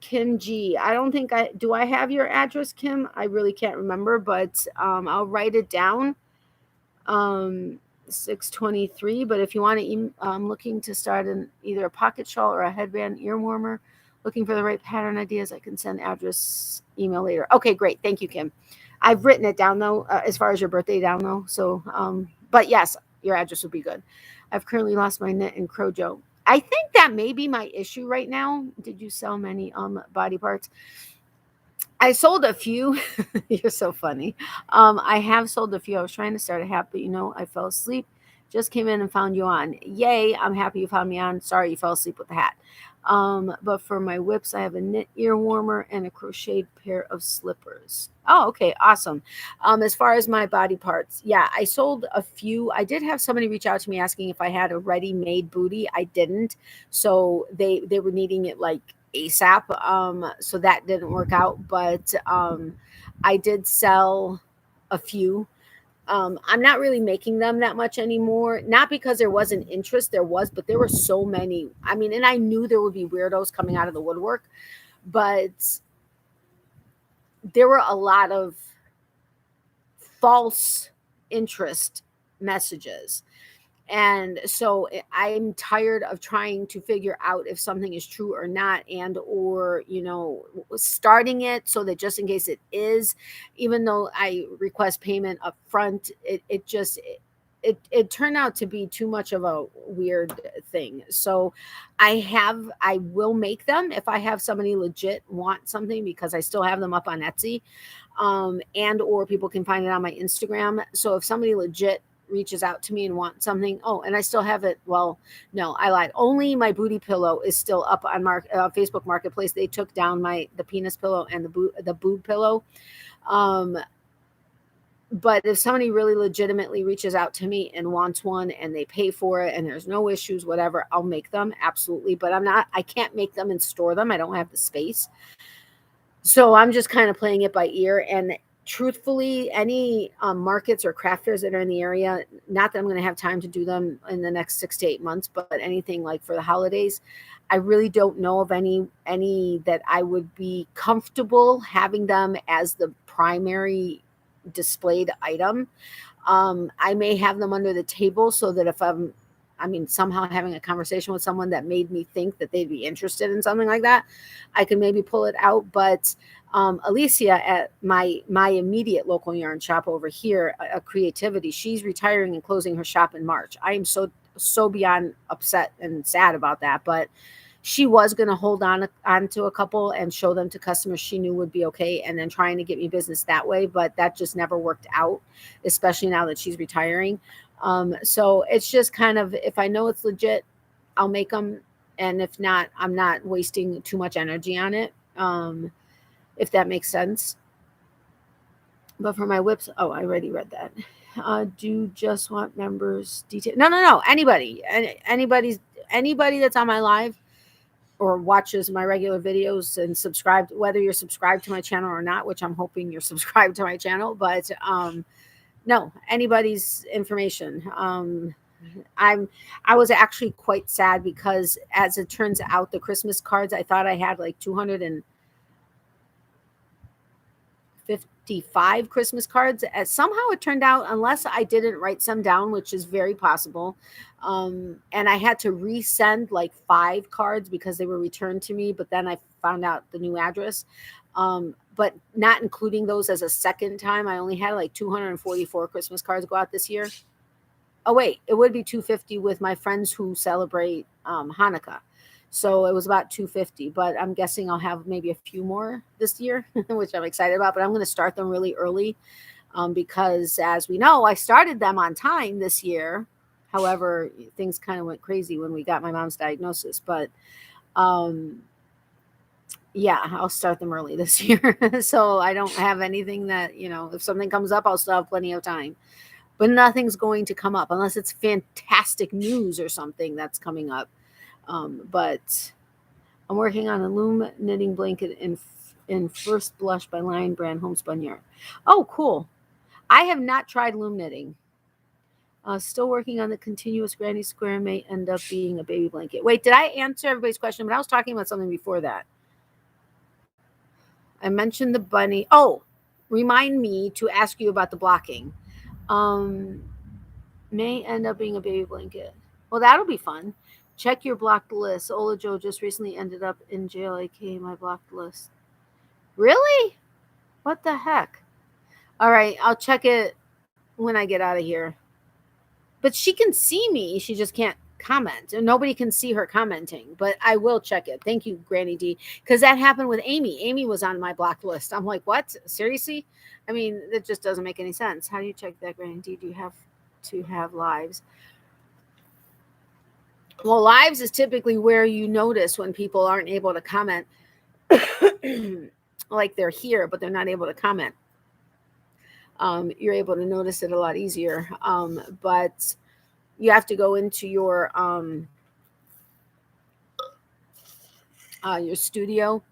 Kim G. I don't think do I have your address, Kim? I really can't remember, but I'll write it down. 623. But if you want to, I'm looking to start either a pocket shawl or a headband ear warmer. Looking for the right pattern ideas. I can send address email later. Okay, great. Thank you, Kim. I've written it down though, as far as your birthday down though. So, but yes, your address would be good. I've currently lost my knit in Crojo. I think that may be my issue right now. Did you sell many body parts? I sold a few. You're so funny. I have sold a few. I was trying to start a hat, but I fell asleep. Just came in and found you on. Yay! I'm happy you found me on. Sorry you fell asleep with the hat. But for my whips, I have a knit ear warmer and a crocheted pair of slippers. Oh, okay, awesome. As far as my body parts, yeah, I sold a few. I did have somebody reach out to me asking if I had a ready-made booty. I didn't, so they were needing it like ASAP. So that didn't work out, but I did sell a few. I'm not really making them that much anymore. Not because there wasn't interest, there was, but there were so many. I mean, and I knew there would be weirdos coming out of the woodwork, but there were a lot of false interest messages. And so I'm tired of trying to figure out if something is true or not, and or starting it so that just in case it is, even though I request payment up front, it turned out to be too much of a weird thing. So I will make them if I have somebody legit want something, because I still have them up on Etsy, and or people can find it on my Instagram. So if somebody legit reaches out to me and wants something, and I still have it. Well, no, I lied. Only my booty pillow is still up on Facebook Marketplace. They took down the penis pillow and the boob pillow. But if somebody really legitimately reaches out to me and wants one and they pay for it and there's no issues, whatever, I'll make them. Absolutely. But I can't make them and store them. I don't have the space. So I'm just kind of playing it by ear. And truthfully, any markets or craft fairs that are in the area, not that I'm going to have time to do them in the next 6 to 8 months, but anything like for the holidays, I really don't know of any that I would be comfortable having them as the primary displayed item. I may have them under the table so that if somehow having a conversation with someone that made me think that they'd be interested in something like that, I can maybe pull it out. But Alicia at my immediate local yarn shop over here, a Creativity, she's retiring and closing her shop in March. I am so beyond upset and sad about that, but she was going to hold on to a couple and show them to customers she knew would be okay, and then trying to get me business that way. But that just never worked out, especially now that she's retiring. So it's just kind of, if I know it's legit, I'll make them. And if not, I'm not wasting too much energy on it. If that makes sense. But for my whips, I already read that. Do you just want members detail? No. Anybody that's on my live or watches my regular videos and subscribed, whether you're subscribed to my channel or not, which I'm hoping you're subscribed to my channel, but no, anybody's information. I was actually quite sad because, as it turns out, the Christmas cards, I thought I had like 255 Christmas cards. Somehow it turned out, unless I didn't write some down, which is very possible, and I had to resend like 5 cards because they were returned to me, but then I found out the new address. But not including those as a second time, I only had like 244 Christmas cards go out this year. Oh, wait, it would be 250 with my friends who celebrate Hanukkah. So it was about 250, but I'm guessing I'll have maybe a few more this year, which I'm excited about. But I'm going to start them really early because, as we know, I started them on time this year. However, things kind of went crazy when we got my mom's diagnosis. But yeah, I'll start them early this year. So I don't have anything that, if something comes up, I'll still have plenty of time. But nothing's going to come up unless it's fantastic news or something that's coming up. But I'm working on a loom knitting blanket in First Blush by Lion Brand Homespun Yarn. Oh, cool. I have not tried loom knitting. Still working on the continuous granny square, may end up being a baby blanket. Wait, did I answer everybody's question? But I was talking about something before that. I mentioned the bunny. Oh, remind me to ask you about the blocking. May end up being a baby blanket. Well, that'll be fun. Check your blocked list. Ola Joe just recently ended up in jail. aka my blocked list. Really? What the heck? All right, I'll check it when I get out of here. But she can see me. She just can't comment, and nobody can see her commenting, but I will check it. Thank you, Granny D, because that happened with Amy. Amy was on my blocked list. I'm like, what? Seriously? I mean, it just doesn't make any sense. How do you check that, Granny D? Do you have to have lives? Well, lives is typically where you notice when people aren't able to comment, like they're here, but they're not able to comment. You're able to notice it a lot easier. But you have to go into your studio.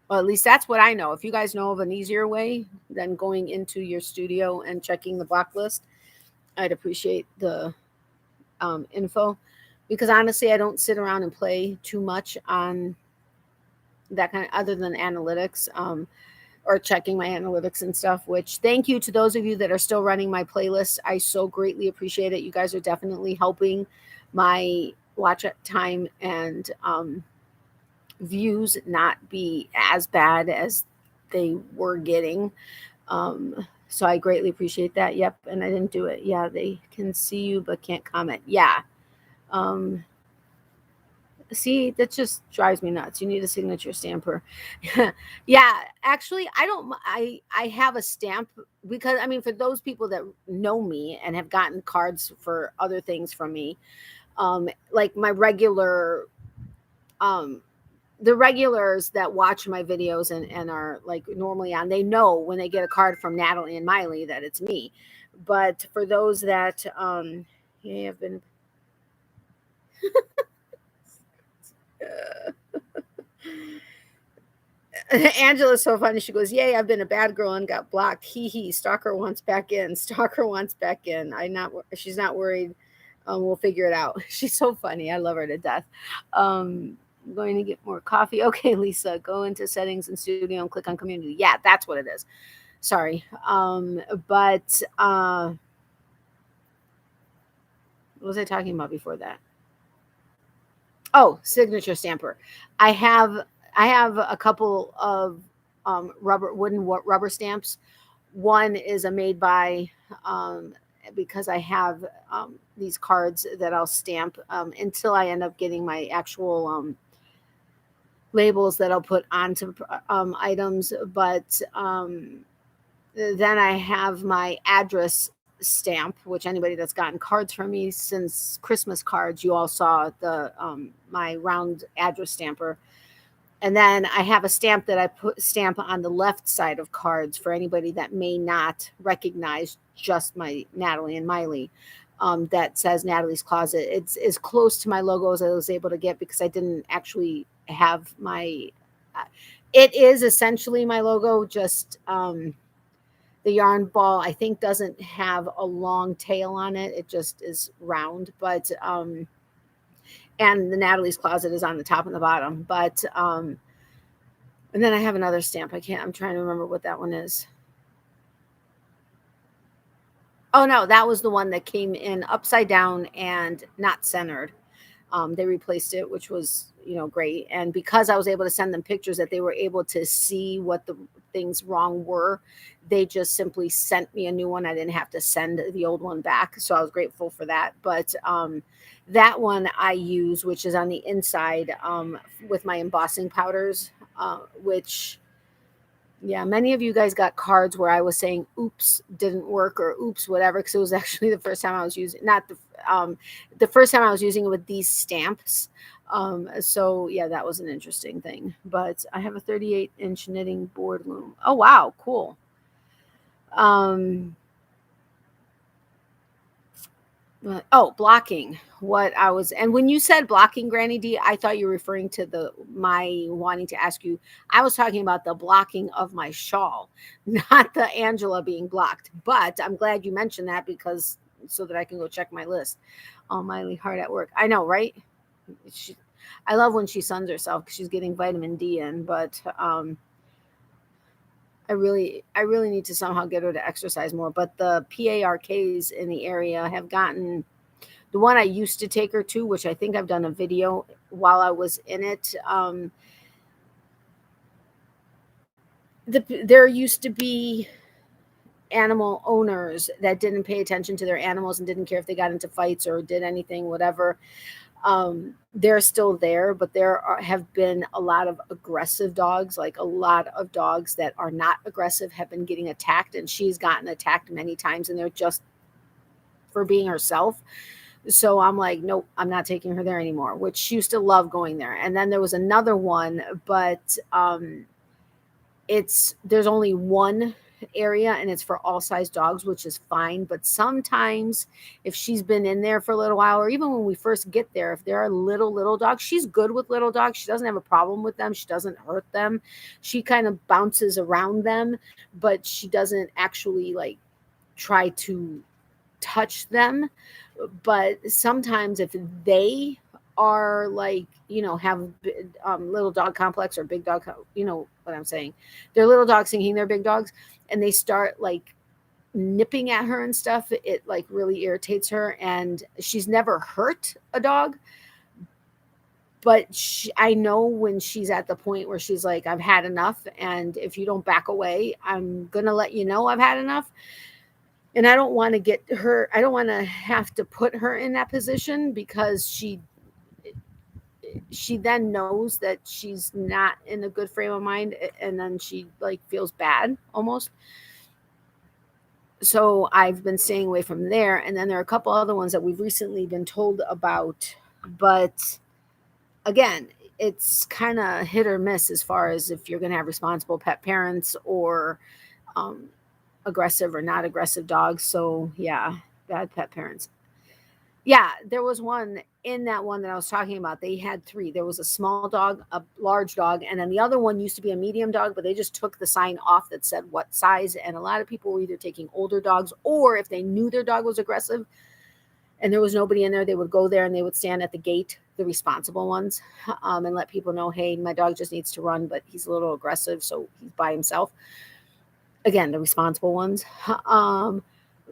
Well, at least that's what I know. If you guys know of an easier way than going into your studio and checking the block list, I'd appreciate the info, because honestly, I don't sit around and play too much on that kind of, other than analytics, or checking my analytics and stuff, which thank you to those of you that are still running my playlist. I so greatly appreciate it. You guys are definitely helping my watch time and views not be as bad as they were getting. So I greatly appreciate that. Yep. And I didn't do it. Yeah. They can see you, but can't comment. Yeah. See, that just drives me nuts. You need a signature stamper. Yeah, actually, I have a stamp, because I mean, for those people that know me and have gotten cards for other things from me, like my regular, the regulars that watch my videos and are like normally on, they know when they get a card from Natalie and Miley that it's me. But for those that yeah, have been Angela's so funny. She goes, "Yay, I've been a bad girl and got blocked. Hee hee. Stalker wants back in. Stalker wants back in. She's not worried. We'll figure it out." She's so funny. I love her to death. I'm going to get more coffee. Okay, Lisa, go into settings and studio and click on community. Yeah, that's what it is. Sorry. But what was I talking about before that? Oh, signature stamper. I have a couple of wooden rubber stamps. One is a made by, because I have these cards that I'll stamp until I end up getting my actual labels that I'll put onto items. But then I have my address stamp, which anybody that's gotten cards from me since Christmas cards, you all saw the my round address stamper. And then I have a stamp that I stamp on the left side of cards for anybody that may not recognize just my Natalie and Miley. That says Natalie's Closet. It's as close to my logo as I was able to get, because I didn't actually have my. It is essentially my logo, just the yarn ball, I think, doesn't have a long tail on it. It just is round, but and the Natalie's Closet is on the top and the bottom. But and then I have another stamp. I'm trying to remember what that one is. Oh no, that was the one that came in upside down and not centered. They replaced it, which was, great. And because I was able to send them pictures that they were able to see what the things wrong were, they just simply sent me a new one. I didn't have to send the old one back. So I was grateful for that. But that one I use, which is on the inside, with my embossing powders, which, yeah, many of you guys got cards where I was saying oops, didn't work, or oops, whatever, because it was actually the first time I was using, not the first time I was using it with these stamps. So yeah, that was an interesting thing. But I have a 38-inch knitting board loom. Oh wow, cool. Blocking. And when you said blocking, Granny D, I thought you were referring to my wanting to ask you. I was talking about the blocking of my shawl, not the Angela being blocked. But I'm glad you mentioned that, because so that I can go check my list. Oh, Miley, hard at work. I know, right? I love when she suns herself because she's getting vitamin D in, but I really need to somehow get her to exercise more. But the PARKs in the area have gotten the one I used to take her to, which I think I've done a video while I was in it. There used to be animal owners that didn't pay attention to their animals and didn't care if they got into fights or did anything, whatever. They're still there, but have been a lot of aggressive dogs. Like a lot of dogs that are not aggressive have been getting attacked, and she's gotten attacked many times, and they're just for being herself. So I'm like, nope, I'm not taking her there anymore, which she used to love going there. And then there was another one, but there's only one area and it's for all size dogs, which is fine. But sometimes if she's been in there for a little while, or even when we first get there, if there are little dogs, she's good with little dogs. She doesn't have a problem with them. She doesn't hurt them. She kind of bounces around them, but she doesn't actually like try to touch them. But sometimes if they are like, have little dog complex or big dog, you know what I'm saying, they're little dogs thinking they're big dogs, and they start like nipping at her and stuff, it like really irritates her. And she's never hurt a dog, but I know when she's at the point where she's like, I've had enough, and if you don't back away, I'm gonna let you know I've had enough. And I don't want to get her, I don't want to have to put her in that position, because she then knows that she's not in a good frame of mind, and then she like feels bad almost. So I've been staying away from there. And then there are a couple other ones that we've recently been told about, but again, it's kind of hit or miss as far as if you're going to have responsible pet parents or aggressive or not aggressive dogs. So yeah, bad pet parents. Yeah, there was one in that one that I was talking about. They had 3. There was a small dog, a large dog, and then the other one used to be a medium dog, but they just took the sign off that said what size. And a lot of people were either taking older dogs, or if they knew their dog was aggressive and there was nobody in there, they would go there and they would stand at the gate, the responsible ones, and let people know, hey, my dog just needs to run, but he's a little aggressive, so he's by himself. Again, the responsible ones.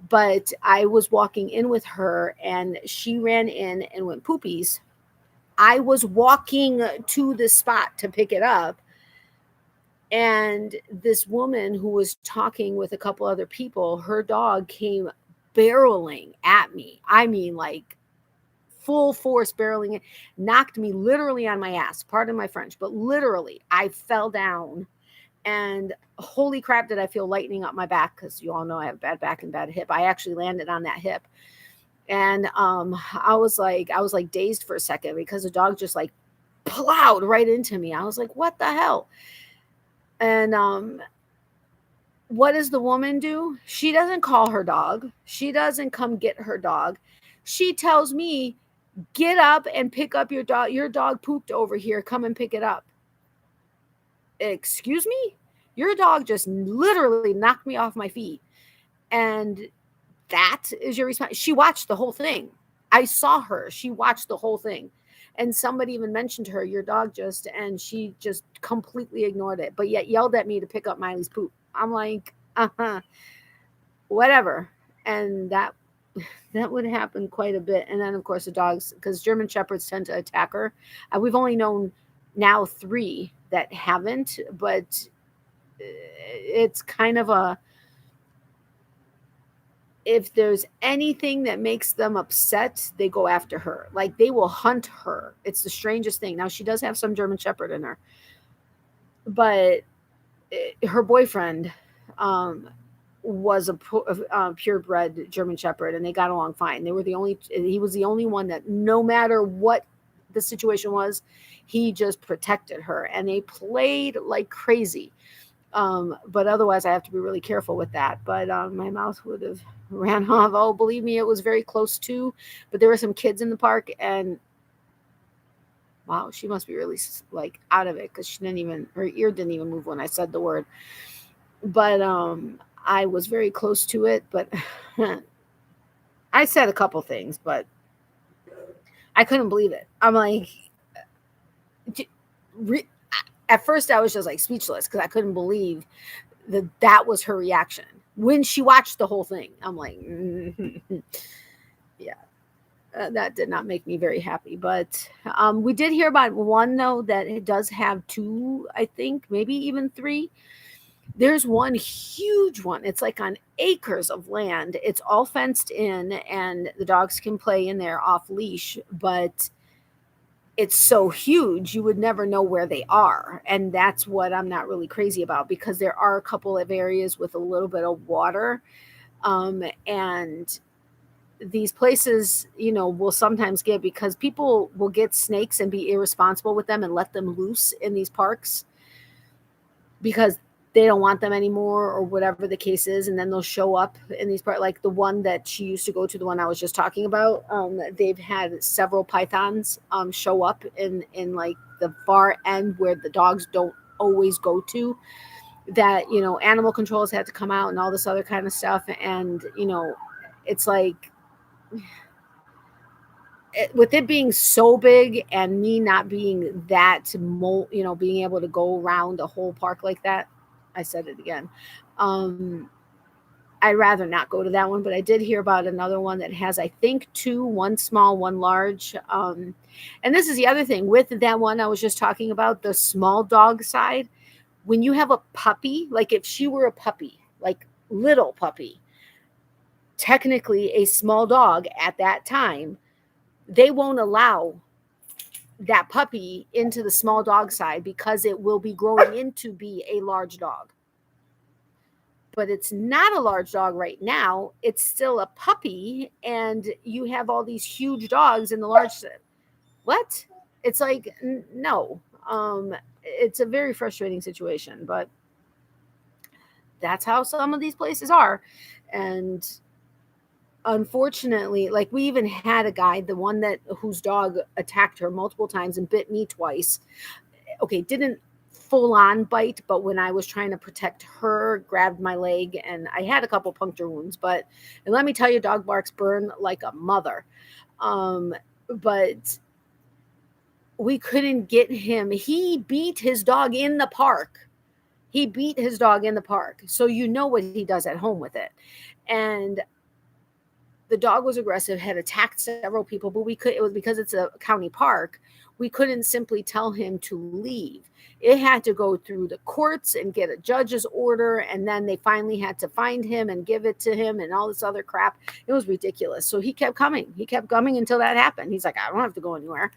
But I was walking in with her and she ran in and went poopies. I was walking to the spot to pick it up, and this woman who was talking with a couple other people, her dog came barreling at me. I mean, like full force barreling, knocked me literally on my ass. Pardon my French, but literally I fell down. And holy crap, did I feel lightening up my back, because you all know I have bad back and bad hip. I actually landed on that hip. And I was like dazed for a second, because the dog just like plowed right into me. I was like, what the hell? And what does the woman do? She doesn't call her dog. She doesn't come get her dog. She tells me, get up and pick up your dog. Your dog pooped over here. Come and pick it up. Excuse me? Your dog just literally knocked me off my feet. And that is your response. She watched the whole thing. I saw her. She watched the whole thing. And somebody even mentioned to her, your dog just, and she just completely ignored it, but yet yelled at me to pick up Miley's poop. I'm like, whatever. And that would happen quite a bit. And then of course the dogs, because German Shepherds tend to attack her. We've only known now 3 that haven't, but it's kind of if there's anything that makes them upset, they go after her. Like they will hunt her. It's the strangest thing. Now she does have some German Shepherd in her, but her boyfriend was a purebred German Shepherd, and they got along fine. He was the only one that, no matter what the situation was, he just protected her, and they played like crazy. But otherwise I have to be really careful with that. But my mouth would have ran off. Oh, believe me, it was very close to, but there were some kids in the park, and wow, she must be really like out of it, because her ear didn't even move when I said the word. But I was very close to it, but I said a couple things, but I couldn't believe it. I'm like, at first I was just like speechless, because I couldn't believe that was her reaction when she watched the whole thing. I'm like, yeah, that did not make me very happy. But we did hear about one, though, that it does have 2, I think, maybe even 3. There's one huge one. It's like on acres of land. It's all fenced in, and the dogs can play in there off leash, but it's so huge, you would never know where they are. And that's what I'm not really crazy about, because there are a couple of areas with a little bit of water. And these places, will sometimes get, because people will get snakes and be irresponsible with them and let them loose in these parks because they don't want them anymore or whatever the case is. And then they'll show up in these parts, like the one that she used to go to, the one I was just talking about. They've had several pythons show up in like the far end where the dogs don't always go to, that, animal controls had to come out and all this other kind of stuff. And, it's like, with it being so big and me not being that, being able to go around a whole park like that, I said it again. I'd rather not go to that one, but I did hear about another one that has, I think, two, one small, one large. And this is the other thing with that one I was just talking about, the small dog side. When you have a puppy, like if she were a puppy, like little puppy, technically a small dog at that time, they won't allow that puppy into the small dog side because it will be growing into be a large dog. But it's not a large dog right now. It's still a puppy, and you have all these huge dogs in the large. What? It's like, no. It's a very frustrating situation, but that's how some of these places are. And unfortunately, like we even had a guy, the one whose dog attacked her multiple times and bit me twice. Okay, didn't full on bite, but when I was trying to protect her, grabbed my leg, and I had a couple puncture wounds. But and let me tell you, dog barks burn like a mother. But we couldn't get him. He beat his dog in the park. So you know what he does at home with it. And the dog was aggressive, had attacked several people, but it was because it's a county park. We couldn't simply tell him to leave. It had to go through the courts and get a judge's order. And then they finally had to find him and give it to him and all this other crap. It was ridiculous. So he kept coming. Until that happened. He's like, I don't have to go anywhere.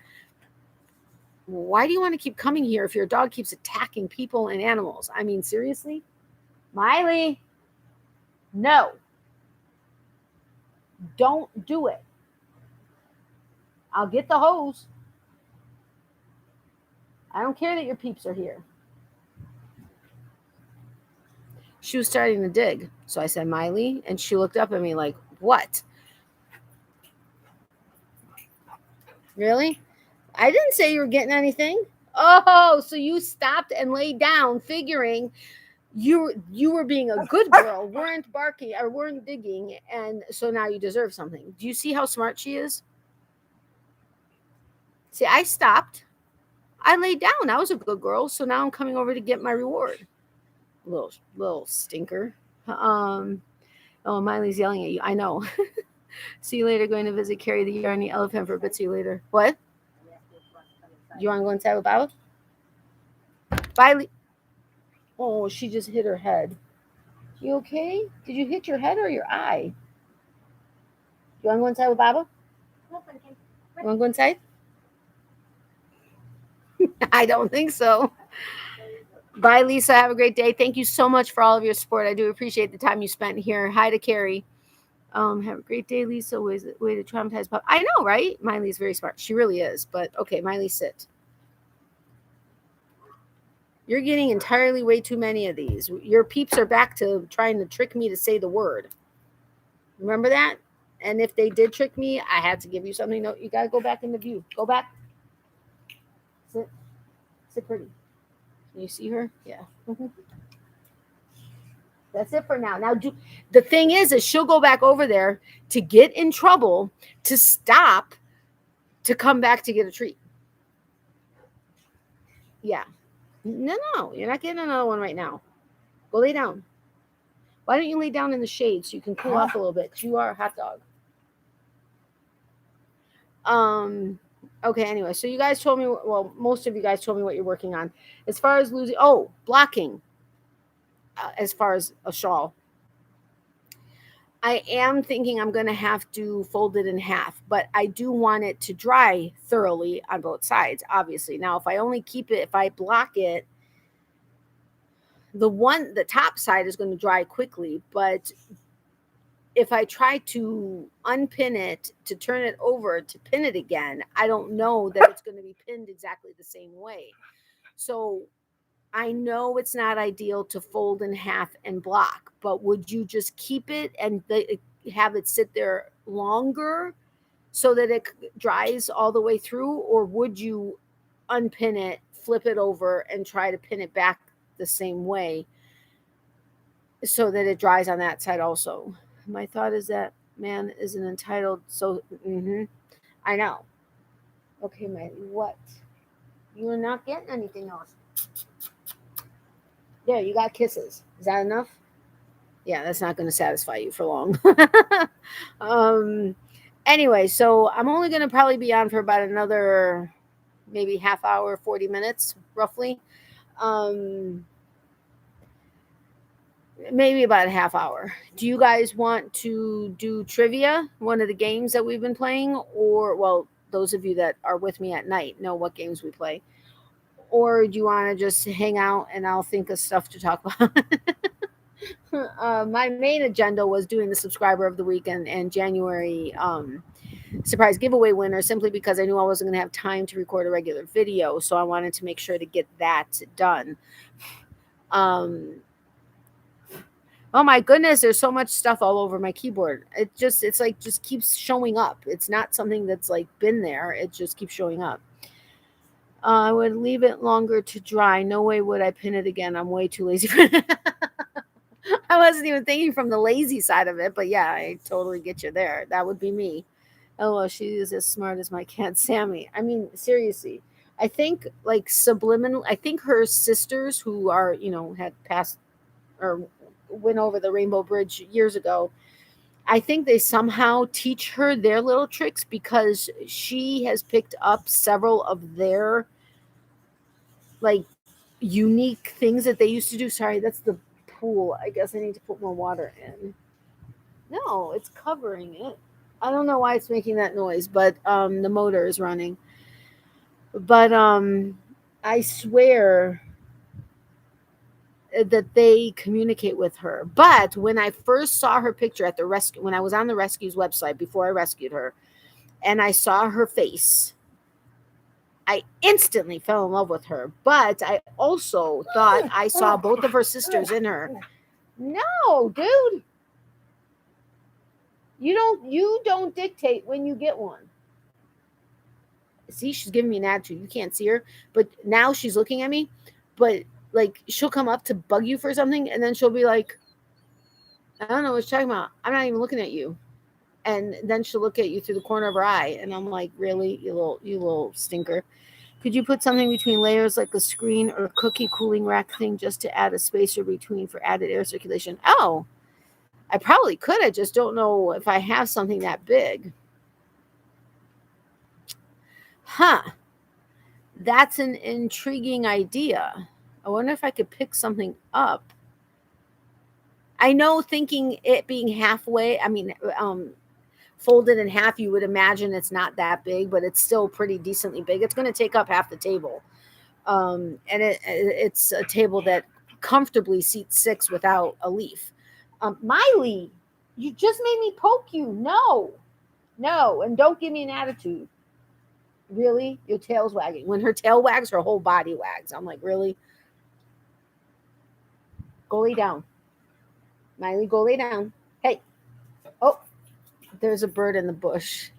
Why do you want to keep coming here if your dog keeps attacking people and animals? I mean, seriously? Miley, no. Don't do it. I'll get the hose. I don't care that your peeps are here. She was starting to dig. So I said, Miley, and she looked up at me like, what? Really? I didn't say you were getting anything. Oh, so you stopped and laid down figuring you were being a good girl, weren't barking or weren't digging, and so now you deserve something. Do you see how smart she is? See, I stopped. I laid down. I was a good girl, so now I'm coming over to get my reward. Little stinker. Oh, Miley's yelling at you. I know. See you later. Going to visit Carrie the Yarny Elephant for a bit. See you later. What? You want to go inside with Baba? Bye. Oh, she just hit her head. You okay? Did you hit your head or your eye? You want to go inside with Baba? You want to go inside? I don't think so. Bye, Lisa. Have a great day. Thank you so much for all of your support. I do appreciate the time you spent here. Hi to Carrie. Have a great day, Lisa. Way to traumatize Pop. I know, right? Miley's very smart. She really is. But okay, Miley, sit. You're getting entirely way too many of these. Your peeps are back to trying to trick me to say the word. Remember that? And if they did trick me, I had to give you something. No, you got to go back in the view. Go back. Sit. Sit pretty. Can you see her? Yeah. That's it for now. Now, the thing is she'll go back over there to get in trouble, to stop, to come back to get a treat. Yeah. No, you're not getting another one right now. Go lay down. Why don't you lay down in the shade so you can cool off a little bit? Because you are a hot dog. Okay, anyway, so you guys told me, well, most of you guys told me what you're working on. As far as blocking, as far as a shawl. I am thinking I'm going to have to fold it in half, but I do want it to dry thoroughly on both sides, obviously. Now, if I only keep it, if I block it, the top side is going to dry quickly, but if I try to unpin it, to turn it over, to pin it again, I don't know that it's going to be pinned exactly the same way. So I know it's not ideal to fold in half and block, but would you just keep it and have it sit there longer so that it dries all the way through? Or would you unpin it, flip it over, and try to pin it back the same way so that it dries on that side also? My thought is that man isn't entitled. So, I know. Okay, what? You are not getting anything else. There, you got kisses. Is that enough? Yeah, that's not going to satisfy you for long. Anyway, so I'm only going to probably be on for about another maybe half hour, 40 minutes, roughly. Maybe about a half hour. Do you guys want to do trivia, one of the games that we've been playing? Or, well, those of you that are with me at night know what games we play. Or do you want to just hang out and I'll think of stuff to talk about? My main agenda was doing the subscriber of the week and January surprise giveaway winner, simply because I knew I wasn't going to have time to record a regular video. So I wanted to make sure to get that done. Oh my goodness, there's so much stuff all over my keyboard. It's like just keeps showing up. It's not something that's like been there. It just keeps showing up. I would leave it longer to dry. No way would I pin it again. I'm way too lazy for it. I wasn't even thinking from the lazy side of it, but yeah, I totally get you there. That would be me. Oh, well, she is as smart as my cat Sammy. I mean, seriously. I think like subliminal. I think her sisters, who are, had passed or went over the Rainbow Bridge years ago, I think they somehow teach her their little tricks because she has picked up several of their like unique things that they used to do. Sorry, that's the pool. I guess I need to put more water in. No, it's covering it. I don't know why it's making that noise, but the motor is running. But I swear that they communicate with her. But when I first saw her picture at the rescue, when I was on the rescue's website before I rescued her, and I saw her face, I instantly fell in love with her. But I also thought I saw both of her sisters in her. No, dude. You don't dictate when you get one. See, she's giving me an attitude. You can't see her, but now she's looking at me. But like, she'll come up to bug you for something, and then she'll be like, I don't know what you're talking about. I'm not even looking at you. And then she'll look at you through the corner of her eye, and I'm like, really, you little stinker. Could you put something between layers like a screen or cookie cooling rack thing just to add a spacer between for added air circulation? Oh, I probably could. I just don't know if I have something that big. Huh. That's an intriguing idea. I wonder if I could pick something up. I know, thinking it being halfway, folded in half, you would imagine it's not that big, but it's still pretty decently big. It's going to take up half the table. And it's a table that comfortably seats 6 without a leaf. Miley, you just made me poke you. No, and don't give me an attitude. Really? Your tail's wagging. When her tail wags, her whole body wags. I'm like, really? Go lay down. Miley, go lay down. Hey. Oh, there's a bird in the bush.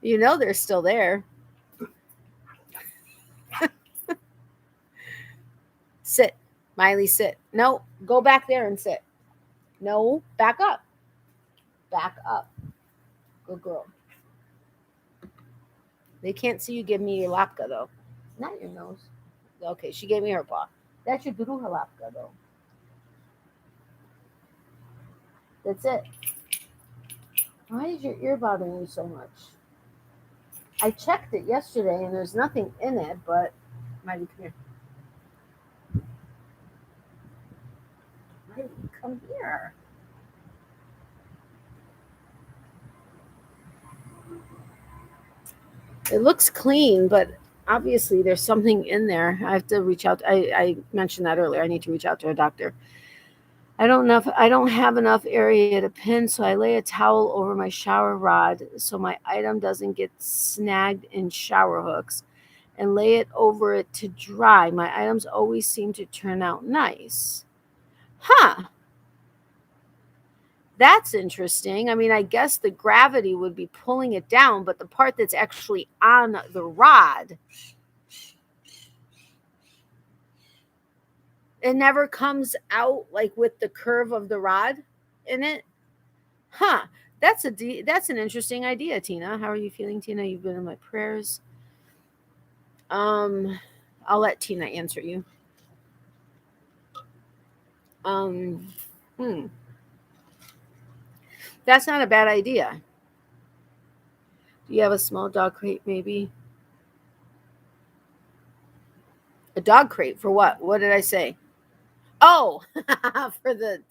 They're still there. Sit. Miley, sit. No, go back there and sit. No, back up. Back up. Good girl. They can't see you give me your lapka, though. Not your nose. Okay, she gave me her paw. That should do her lapka, though. That's it. Why is your ear bothering you so much? I checked it yesterday, and there's nothing in it, but Miley, come here. Come here. It looks clean, but obviously there's something in there. I have to reach out. I mentioned that earlier. I need to reach out to a doctor. I don't have enough area to pin, so I lay a towel over my shower rod so my item doesn't get snagged in shower hooks and lay it over it to dry. My items always seem to turn out nice. Huh. That's interesting. I mean, I guess the gravity would be pulling it down, but the part that's actually on the rod, it never comes out like with the curve of the rod in it. Huh. That's an interesting idea, Tina. How are you feeling, Tina? You've been in my prayers. Um, I'll let Tina answer you. Um, hmm. That's not a bad idea. Do you have a small dog crate, maybe? A dog crate for what? What did I say? Oh, for the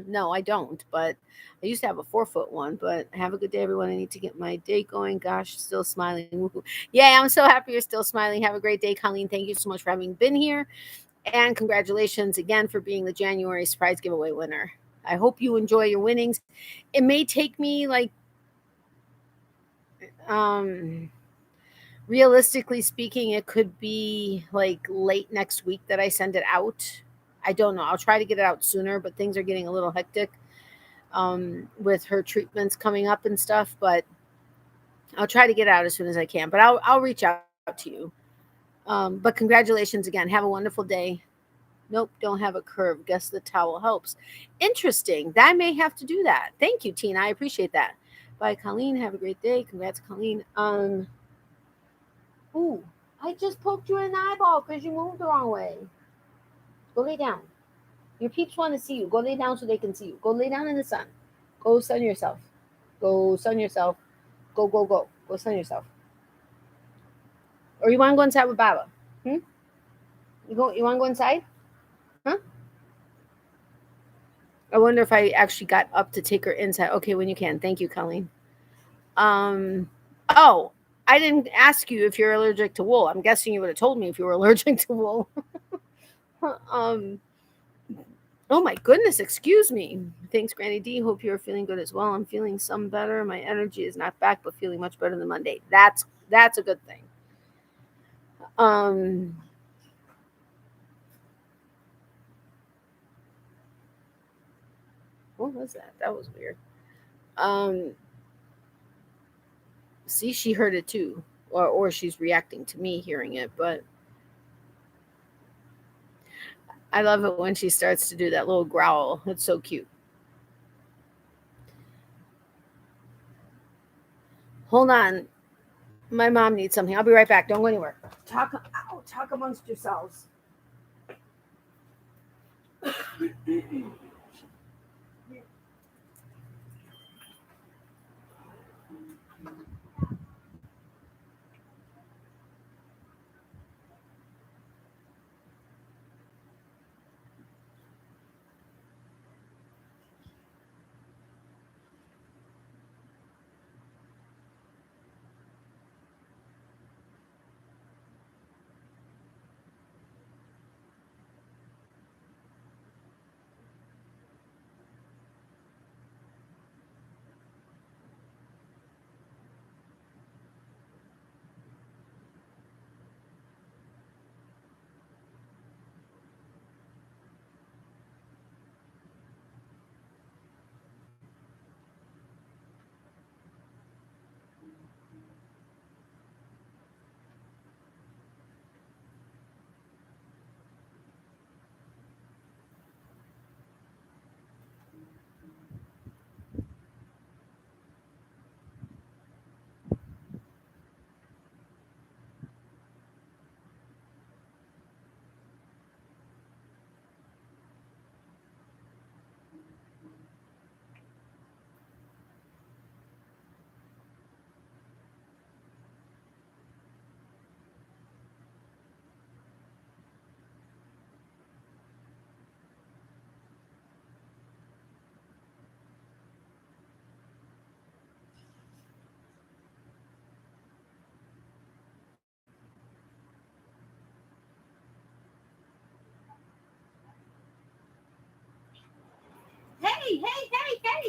no, I don't, but I used to have a 4-foot one. But have a good day, everyone. I need to get my day going. Gosh, still smiling. Woohoo. Yeah, I'm so happy you're still smiling. Have a great day, Colleen. Thank you so much for having been here. And congratulations again for being the January surprise giveaway winner. I hope you enjoy your winnings. It may take me like um realistically speaking, it could be like late next week that I send it out. I don't know. I'll try to get it out sooner, but things are getting a little hectic with her treatments coming up and stuff. But I'll try to get it out as soon as I can. But I'll reach out to you. But congratulations again. Have a wonderful day. Nope, don't have a curve. Guess the towel helps. Interesting. That may have to do that. Thank you, Tina. I appreciate that. Bye, Colleen. Have a great day. Congrats, Colleen. Ooh, I just poked you in the eyeball because you moved the wrong way. Go lay down. Your peeps want to see you. Go lay down so they can see you. Go lay down in the sun. Go sun yourself. Go sun yourself. Go, go, go. Go sun yourself. Or you want to go inside with Baba? Hmm? You want to go inside? Huh? I wonder if I actually got up to take her inside. Okay, when you can. Thank you, Colleen. Oh, I didn't ask you if you're allergic to wool. I'm guessing you would have told me if you were allergic to wool. um, oh my goodness, excuse me. Thanks, Granny D. Hope you're feeling good as well. I'm feeling some better. My energy is not back, but feeling much better than Monday. That's a good thing. Um, what was that? That was weird. Um, see, she heard it too, or she's reacting to me hearing it. But I love it when she starts to do that little growl. It's so cute. Hold on. My mom needs something. I'll be right back. Don't go anywhere. Talk amongst yourselves.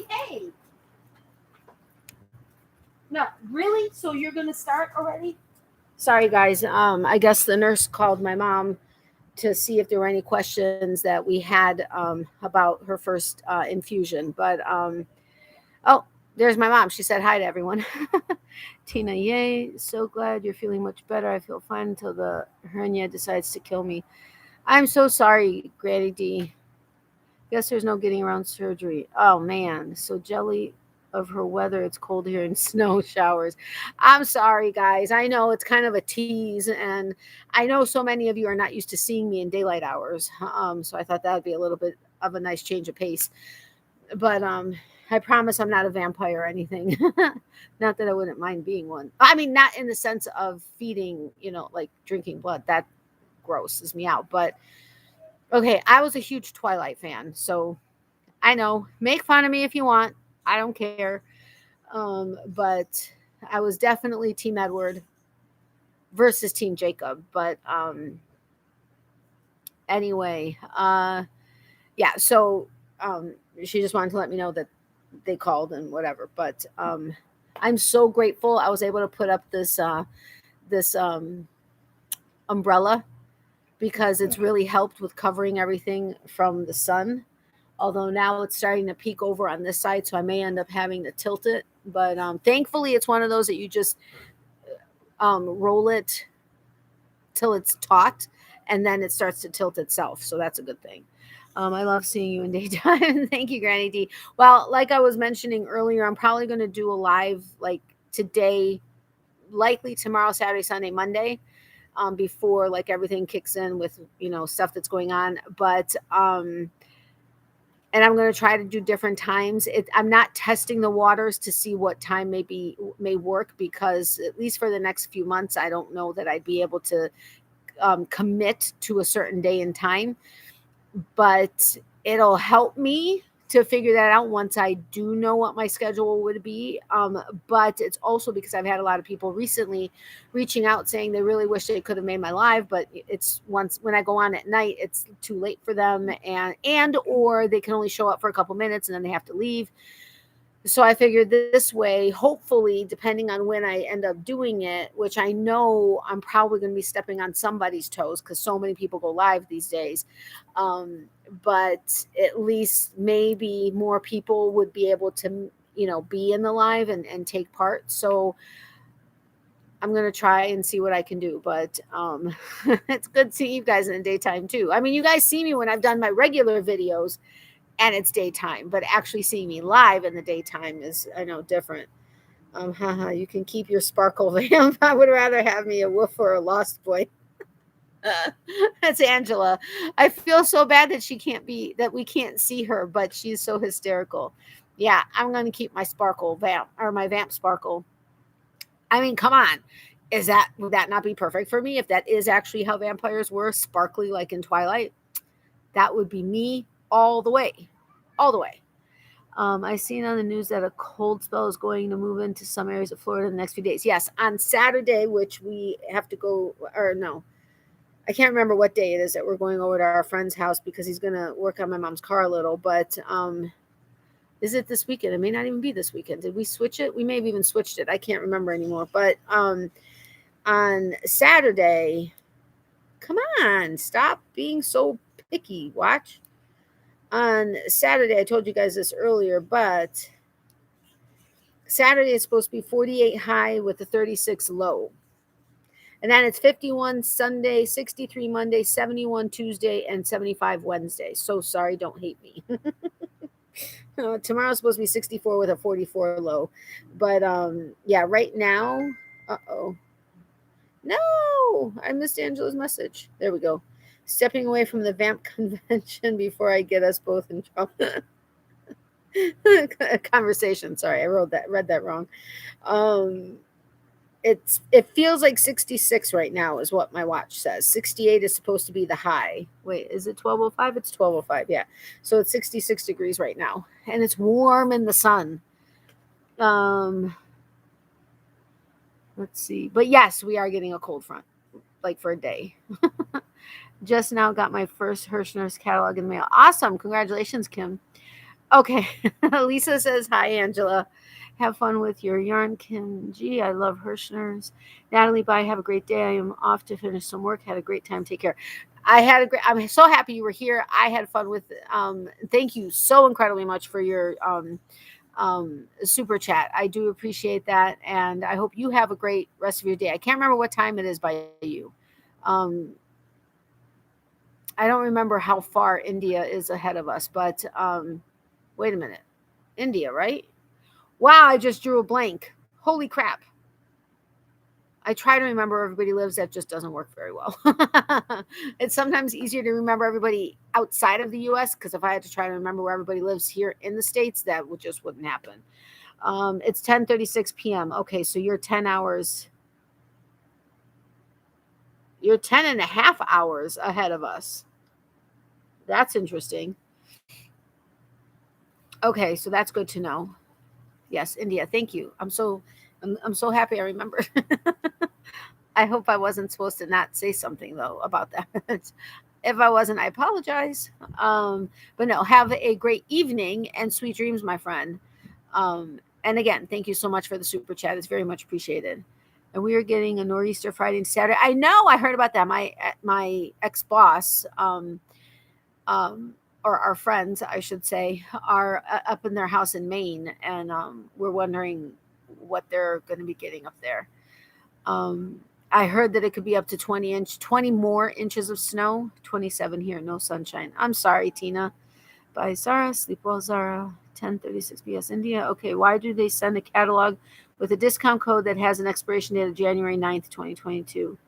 hey. No, really? So you're going to start already? Sorry, guys. I guess the nurse called my mom to see if there were any questions that we had about her first infusion. But, oh, there's my mom. She said hi to everyone. Tina, yay. So glad you're feeling much better. I feel fine until the hernia decides to kill me. I'm so sorry, Granny D. Guess there's no getting around surgery. Oh, man. So jelly of her weather. It's cold here and snow showers. I'm sorry, guys. I know it's kind of a tease, and I know so many of you are not used to seeing me in daylight hours. So I thought that would be a little bit of a nice change of pace. But I promise I'm not a vampire or anything. Not that I wouldn't mind being one. I mean, not in the sense of feeding, like drinking blood. That grosses me out. But okay, I was a huge Twilight fan, so I know. Make fun of me if you want. I don't care. But I was definitely Team Edward versus Team Jacob. But anyway, yeah. So she just wanted to let me know that they called and whatever. But I'm so grateful I was able to put up this umbrella, because it's really helped with covering everything from the sun. Although now it's starting to peek over on this side, so I may end up having to tilt it. But thankfully, it's one of those that you just roll it till it's taut, and then it starts to tilt itself. So that's a good thing. I love seeing you in daytime. Thank you, Granny D. Well, like I was mentioning earlier, I'm probably going to do a live like today, likely tomorrow, Saturday, Sunday, Monday, before like everything kicks in with stuff that's going on. But and I'm going to try to do different times. I'm not testing the waters to see what time may work, because at least for the next few months, I don't know that I'd be able to commit to a certain day and time. But it'll help me to figure that out once I do know what my schedule would be. But it's also because I've had a lot of people recently reaching out saying they really wish they could have made my live, but it's when I go on at night, it's too late for them, or they can only show up for a couple minutes and then they have to leave. So I figured this way, hopefully, depending on when I end up doing it, which I know I'm probably going to be stepping on somebody's toes because so many people go live these days. But at least maybe more people would be able to, be in the live and take part. So I'm going to try and see what I can do. But it's good seeing you guys in the daytime too. I mean, you guys see me when I've done my regular videos and it's daytime, but actually seeing me live in the daytime is, I know, different. You can keep your sparkle vamp. I would rather have me a wolf or a lost boy. That's Angela. I feel so bad that we can't see her, but she's so hysterical. Yeah, I'm going to keep my sparkle vamp, or my vamp sparkle. I mean, come on. Would that not be perfect for me if that is actually how vampires were, sparkly like in Twilight? That would be me all the way. All the way. I seen on the news that a cold spell is going to move into some areas of Florida in the next few days. Yes, on Saturday, which we have to go, or no, I can't remember what day it is that we're going over to our friend's house because he's going to work on my mom's car a little. But is it this weekend? It may not even be this weekend. Did we switch it? We may have even switched it. I can't remember anymore. But on Saturday, come on, stop being so picky. Watch. On Saturday, I told you guys this earlier, but Saturday is supposed to be 48 high with a 36 low. And then it's 51 Sunday, 63 Monday, 71 Tuesday, and 75 Wednesday. So sorry, don't hate me. Tomorrow's supposed to be 64 with a 44 low. But yeah, right now, no, I missed Angela's message. There we go. Stepping away from the vamp convention before I get us both in trouble. Conversation. Sorry, I read that wrong. It feels like 66 right now is what my watch says. 68 is supposed to be the high. Wait, is it 12:05? It's 12:05. Yeah. So it's 66 degrees right now, and it's warm in the sun. Let's see. But yes, we are getting a cold front, like for a day. Just now got my first Hirschner's catalog in the mail. Awesome. Congratulations, Kim. Okay. Lisa says, hi, Angela. Have fun with your yarn, Kim G. I love Hirschner's. Natalie, bye. Have a great day. I am off to finish some work. Had a great time. Take care. I'm so happy you were here. I had fun with, thank you so incredibly much for your, super chat. I do appreciate that. And I hope you have a great rest of your day. I can't remember what time it is by you. I don't remember how far India is ahead of us, but, wait a minute. India, right? Wow, I just drew a blank. Holy crap. I try to remember where everybody lives. That just doesn't work very well. It's sometimes easier to remember everybody outside of the US, because if I had to try to remember where everybody lives here in the States, that just wouldn't happen. It's 10:36 p.m. Okay, so you're 10 hours. You're 10 and a half hours ahead of us. That's interesting. Okay, so that's good to know. Yes, India. Thank you. I'm so happy I remember. I hope I wasn't supposed to not say something though about that. If I wasn't, I apologize. But no, have a great evening and sweet dreams, my friend. And again, thank you so much for the super chat. It's very much appreciated. And we are getting a nor'easter Friday and Saturday. I know, I heard about that. My ex boss, or our friends, I should say, are up in their house in Maine, and we're wondering what they're going to be getting up there. I heard that it could be up to 20 more inches of snow. 27 here, no sunshine. I'm sorry, Tina. Bye, Zara. Sleep well, Zara. 10:36 PS India. Okay, why do they send a catalog with a discount code that has an expiration date of January 9th, 2022?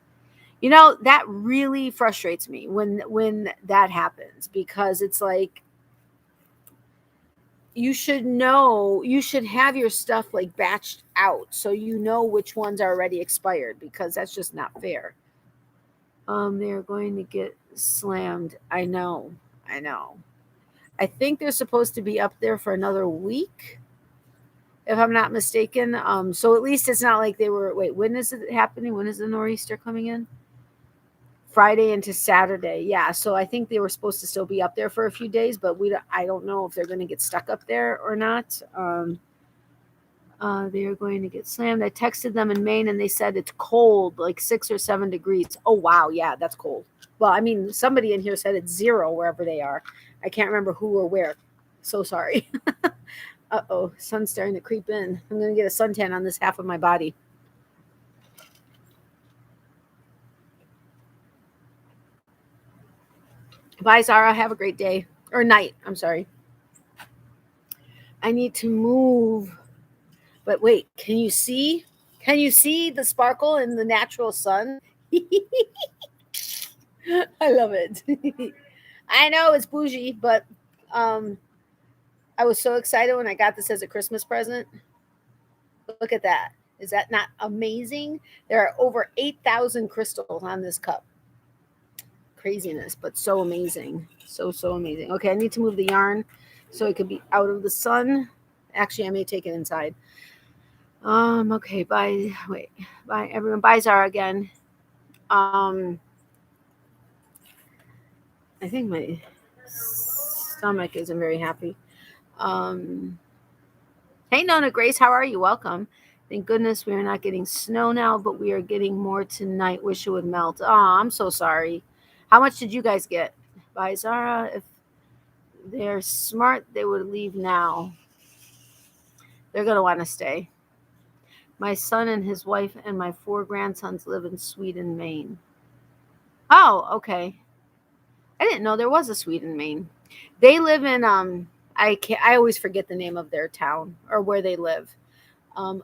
You know, that really frustrates me when that happens, because it's like, you should know, you should have your stuff like batched out so you know which ones are already expired, because that's just not fair. They're going to get slammed. I know. I think they're supposed to be up there for another week, if I'm not mistaken. So at least it's not like they were. Wait, when is it happening? When is the nor'easter coming in? Friday into Saturday. Yeah, so I think they were supposed to still be up there for a few days, but I don't know if they're going to get stuck up there or not. They are going to get slammed. I texted them in Maine and they said it's cold, like 6 or 7 degrees. Oh, wow. Yeah, that's cold. Well, I mean, somebody in here said it's 0 wherever they are. I can't remember who or where. So sorry. Uh-oh, sun's starting to creep in. I'm going to get a suntan on this half of my body. Bye, Zara. Have a great day. Or night. I'm sorry. I need to move. But wait, can you see? Can you see the sparkle in the natural sun? I love it. I know it's bougie, but I was so excited when I got this as a Christmas present. Look at that. Is that not amazing? There are over 8,000 crystals on this cup. Craziness, but so amazing. So amazing. Okay, I need to move the yarn so it could be out of the sun. Actually, I may take it inside. Okay, bye. Wait, bye everyone. Bye, Zara again. I think my stomach isn't very happy. Hey, Nona Grace, how are you? Welcome. Thank goodness we are not getting snow now, but we are getting more tonight. Wish it would melt. Oh, I'm so sorry. How much did you guys get? Bye, Zara. If they're smart, they would leave now. They're going to want to stay. My son and his wife and my 4 grandsons live in Sweden, Maine. Oh, okay. I didn't know there was a Sweden, Maine. They live in I always forget the name of their town or where they live.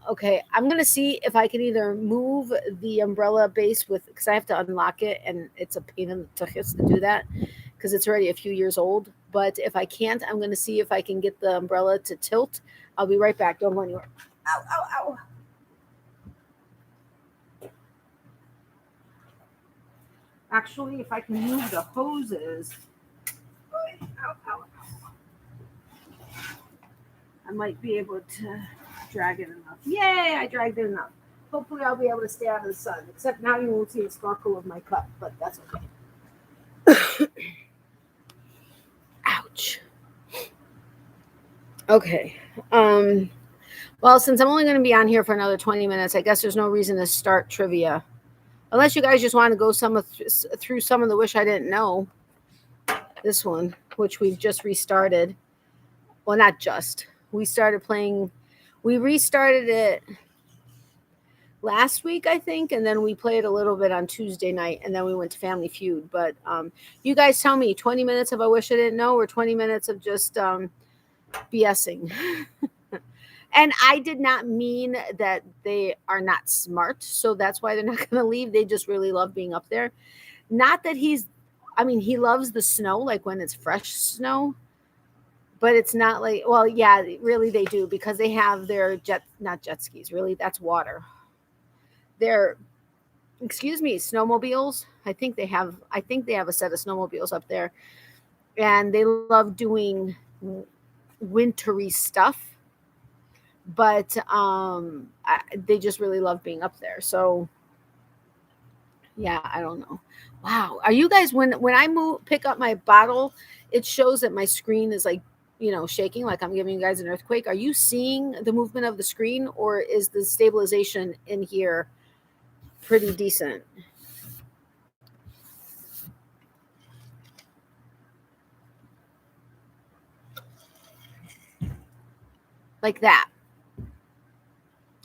Okay, I'm gonna see if I can either move the umbrella base because I have to unlock it, and it's a pain in the tuchus to do that because it's already a few years old. But if I can't, I'm gonna see if I can get the umbrella to tilt. I'll be right back. Don't go anywhere. Ow, ow, ow. Actually, if I can move the hoses, I might be able to drag it enough. Yay, I dragged it enough. Hopefully I'll be able to stay out of the sun, except now you won't see the sparkle of my cup, but that's okay. Ouch. Okay. Well, since I'm only going to be on here for another 20 minutes, I guess there's no reason to start trivia. Unless you guys just want to go through some of the Wish I Didn't Know. This one, which we've just restarted. Well, not just. We restarted it last week, I think, and then we played a little bit on Tuesday night, and then we went to Family Feud. But you guys tell me, 20 minutes of I Wish I Didn't Know or 20 minutes of just BSing? And I did not mean that they are not smart, so that's why they're not going to leave. They just really love being up there. Not that he loves the snow, like when it's fresh snow, but it's not like, well, yeah, really they do, because they have their not jet skis, really, that's water. Their, snowmobiles. I think they have a set of snowmobiles up there, and they love doing wintry stuff. But they just really love being up there. So yeah, I don't know. Wow, are you guys, when I pick up my bottle, it shows that my screen is like, shaking, like I'm giving you guys an earthquake. Are you seeing the movement of the screen, or is the stabilization in here pretty decent? Like that.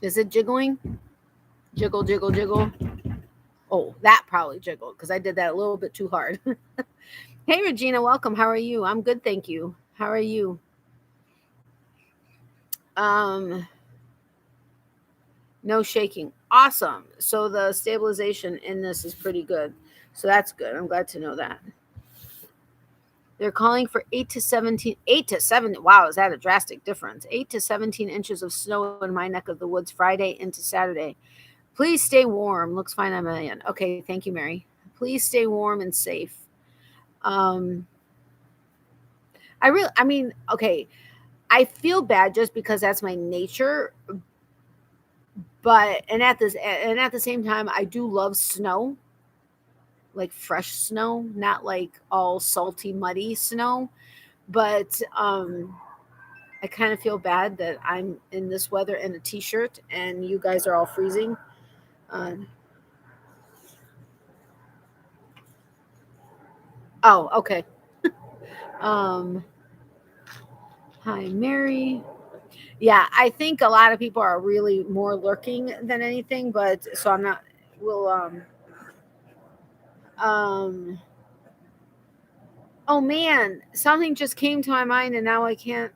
Is it jiggling? Jiggle, jiggle, jiggle. Oh, that probably jiggled because I did that a little bit too hard. Hey, Regina, welcome. How are you? I'm good, thank you. How are you? No shaking. Awesome. So the stabilization in this is pretty good. So that's good. I'm glad to know that. They're calling for 8 to 17. Wow, is that a drastic difference? 8 to 17 inches of snow in my neck of the woods Friday into Saturday. Please stay warm. Looks fine on my end. Okay, thank you, Mary. Please stay warm and safe. Okay, I feel bad just because that's my nature, but at the same time, I do love snow, like fresh snow, not like all salty, muddy snow. But I kind of feel bad that I'm in this weather in a t-shirt and you guys are all freezing. Oh, okay. Hi, Mary. Yeah, I think a lot of people are really more lurking than anything, but so I'm not. We'll Oh man, something just came to my mind and now I can't.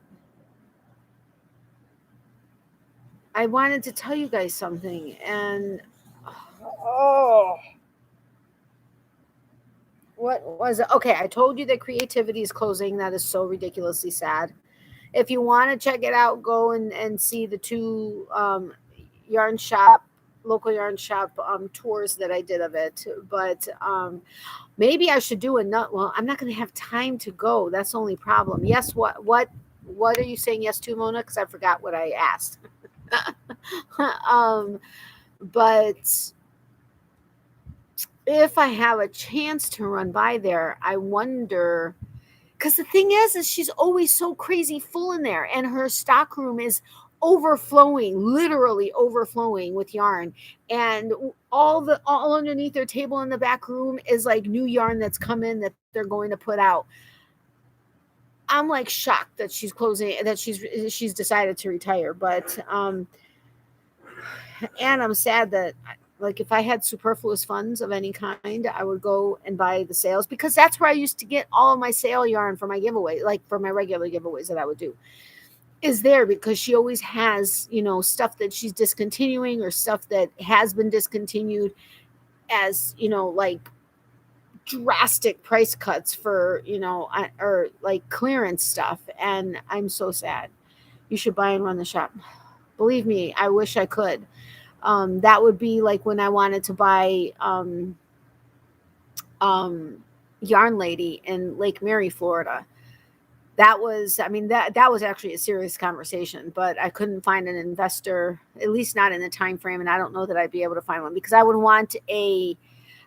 I wanted to tell you guys something and what was it? Okay, I told you that creativity is closing. That is so ridiculously sad. If you want to check it out, go and see the two local yarn shop tours that I did of it. But maybe I should do another. Well, I'm not going to have time to go. That's the only problem. Yes, what are you saying yes to, Mona? Because I forgot what I asked. But if I have a chance to run by there, I wonder, because the thing is she's always so crazy full in there, and her stock room is overflowing, literally overflowing with yarn, and all underneath their table in the back room is like new yarn that's come in that they're going to put out. I'm like shocked that she's closing, that she's decided to retire. But and I'm sad that, like, if I had superfluous funds of any kind, I would go and buy the sales, because that's where I used to get all of my sale yarn for my giveaway, like for my regular giveaways that I would do, is there, because she always has, stuff that she's discontinuing or stuff that has been discontinued as, like drastic price cuts for, or like clearance stuff. And I'm so sad. You should buy and run the shop. Believe me, I wish I could. That would be like when I wanted to buy Yarn Lady in Lake Mary, Florida. That was, that was actually a serious conversation, but I couldn't find an investor, at least not in the time frame, and I don't know that I'd be able to find one, because I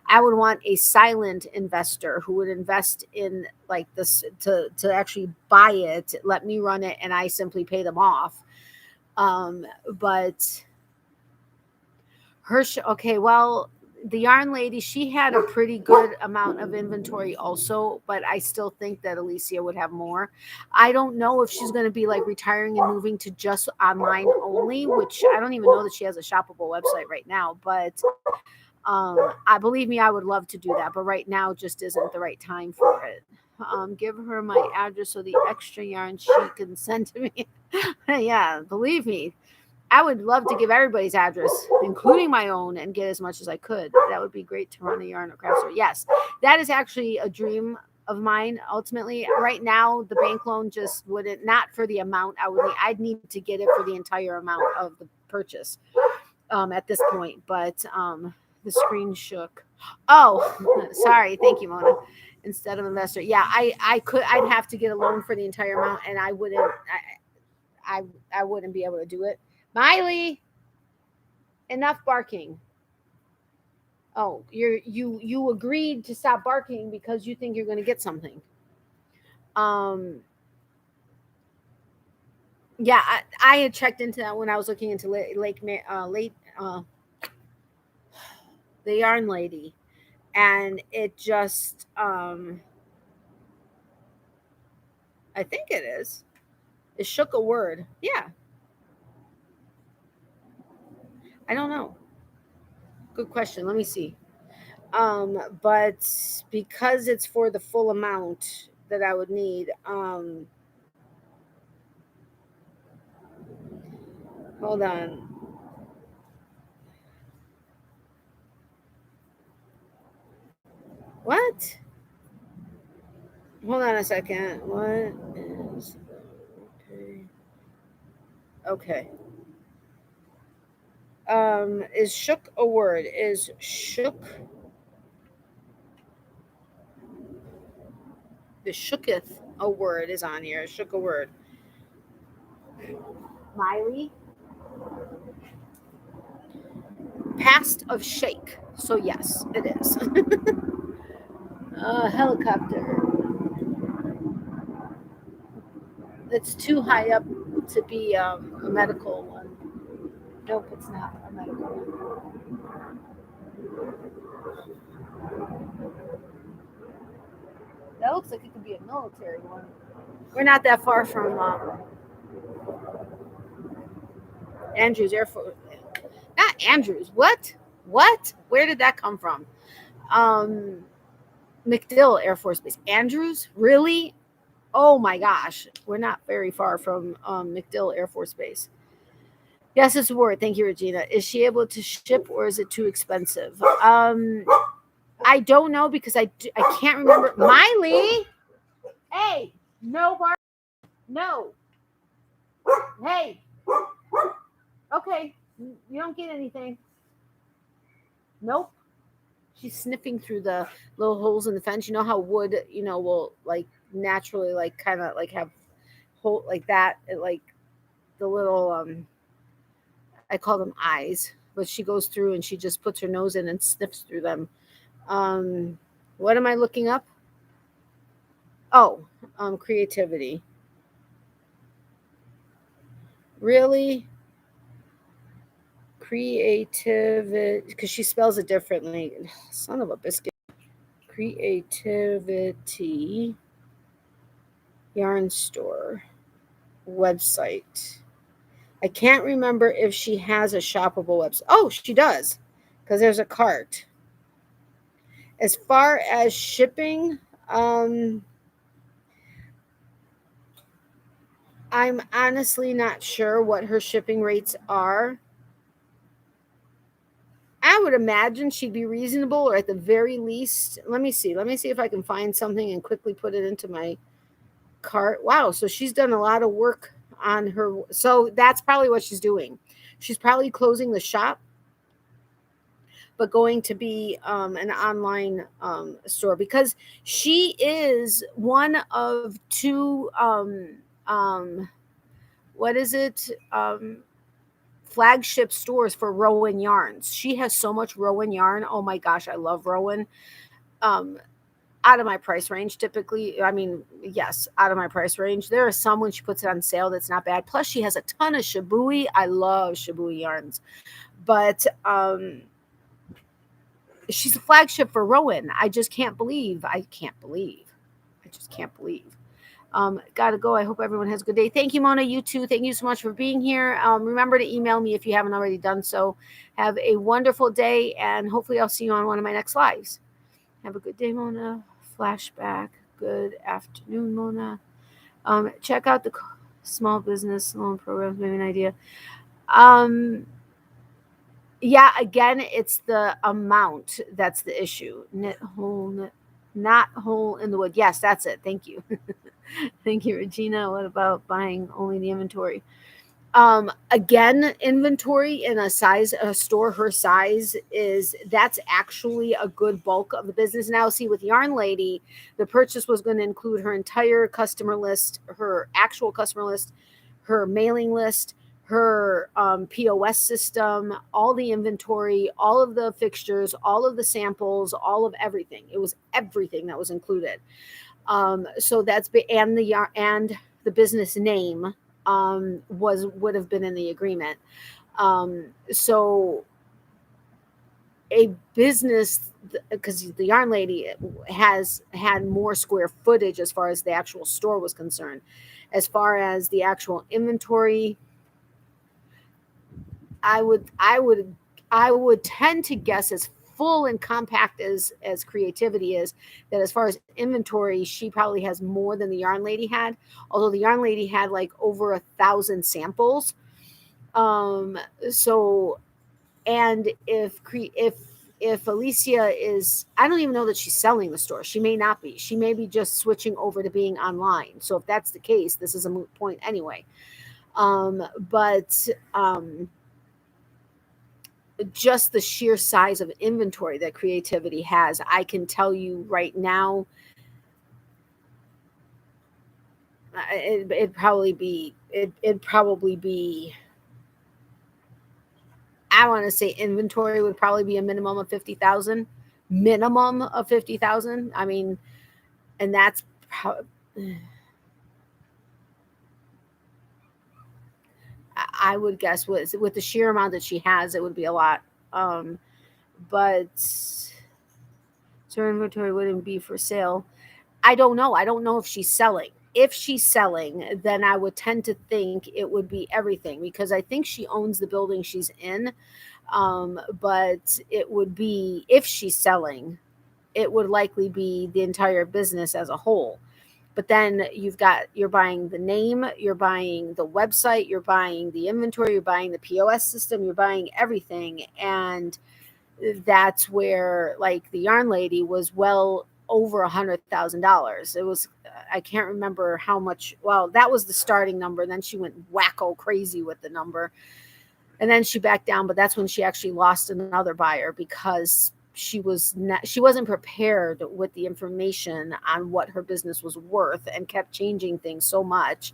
I would want a silent investor who would invest in like this to actually buy it, let me run it, and I simply pay them off. But okay, well, the yarn lady, she had a pretty good amount of inventory also, but I still think that Alicia would have more. I don't know if she's going to be like retiring and moving to just online only, which I don't even know that she has a shoppable website right now, but I believe me, I would love to do that, but right now just isn't the right time for it. Give her my address so the extra yarn she can send to me. Yeah, believe me, I would love to give everybody's address, including my own, and get as much as I could. That would be great to run a yarn or craft store. Yes, that is actually a dream of mine. Ultimately, right now, the bank loan just wouldn't, not for the amount I would need. I'd need to get it for the entire amount of the purchase at this point. But the screen shook. Oh, sorry. Thank you, Mona. Instead of investor, yeah, I'd have to get a loan for the entire amount, and I wouldn't be able to do it. Miley, enough barking. Oh, you agreed to stop barking because you think you're going to get something. Yeah, I had checked into that when I was looking into the yarn lady, and it just I think it is. It shook a word. Yeah. I don't know. Good question. Let me see. But because it's for the full amount that I would need, hold on. What? Hold on a second. What is okay? Okay. Is shook a word? Is shook the shooketh a word is on here. Shook a word. Miley. Past of shake. So yes, it is. Helicopter. It's too high up to be a medical one. Nope, it's not a medical one. That looks like it could be a military one. We're not that far from Andrews Air Force. Not Andrews. What? What? Where did that come from? MacDill Air Force Base. Andrews? Really? Oh my gosh. We're not very far from MacDill Air Force Base. Yes, it's a word. Thank you, Regina. Is she able to ship or is it too expensive? I don't know because I can't remember. Miley! Hey! No, Bart. No. Hey! Okay. You don't get anything. Nope. She's sniffing through the little holes in the fence. You know how wood, will like naturally like kind of like have hole like that, like the little I call them eyes, but she goes through and she just puts her nose in and sniffs through them. What am I looking up? Oh, creativity. Really? Creativity, because she spells it differently. Son of a biscuit. Creativity yarn store website. I can't remember if she has a shoppable website. Oh, she does, because there's a cart. As far as shipping, I'm honestly not sure what her shipping rates are. I would imagine she'd be reasonable, or at the very least, let me see if I can find something and quickly put it into my cart. Wow, so she's done a lot of work on her. So that's probably what she's doing. She's probably closing the shop, but going to be an online store, because she is one of two what is it, flagship stores for Rowan yarns. She has so much Rowan yarn. Oh my gosh, I love Rowan. Out of my price range typically. I mean, yes, out of my price range. There are some when she puts it on sale that's not bad. Plus she has a ton of Shibui. I love Shibui yarns. But she's a flagship for Rowan. I just can't believe. I just can't believe. Gotta go. I hope everyone has a good day. Thank you, Mona. You too. Thank you so much for being here. Remember to email me if you haven't already done so. Have a wonderful day, and hopefully I'll see you on one of my next lives. Have a good day, Mona. Flashback. Good afternoon, Mona. Check out the small business loan programs. Maybe an idea. Yeah, again, it's the amount that's the issue. Not hole in the wood. Yes, that's it. Thank you. Thank you, Regina. What about buying only the inventory? Again, inventory in a store her size that's actually a good bulk of the business. Now, see, with Yarn Lady, the purchase was going to include her entire customer list, her actual customer list, her mailing list, her POS system, all the inventory, all of the fixtures, all of the samples, all of everything. It was everything that was included. So that's and the business name would have been in the agreement. So a business, because the Yarn Lady has had more square footage as far as the actual store was concerned. As far as the actual inventory, I would tend to guess, as full and compact as creativity is, that as far as inventory, she probably has more than the Yarn Lady had. Although the Yarn Lady had like over 1,000 samples. So, and if Alicia is, I don't even know that she's selling the store. She may not be. She may be just switching over to being online. So if that's the case, this is a moot point anyway. Just the sheer size of inventory that creativity has, I can tell you right now, it'd probably be, I want to say inventory would probably be a minimum of 50,000, I mean, and that's I would guess with the sheer amount that she has, it would be a lot. But her inventory wouldn't be for sale. I don't know. I don't know if she's selling. If she's selling, then I would tend to think it would be everything, because I think she owns the building she's in. But it would be, if she's selling, it would likely be the entire business as a whole. But then you're buying the name, you're buying the website, you're buying the inventory, you're buying the POS system, you're buying everything. And that's where, like, the Yarn Lady was well over $100,000. It was, I can't remember how much. Well, that was the starting number. Then she went wacko crazy with the number, and then she backed down. But that's when she actually lost another buyer, because she wasn't prepared with the information on what her business was worth, and kept changing things so much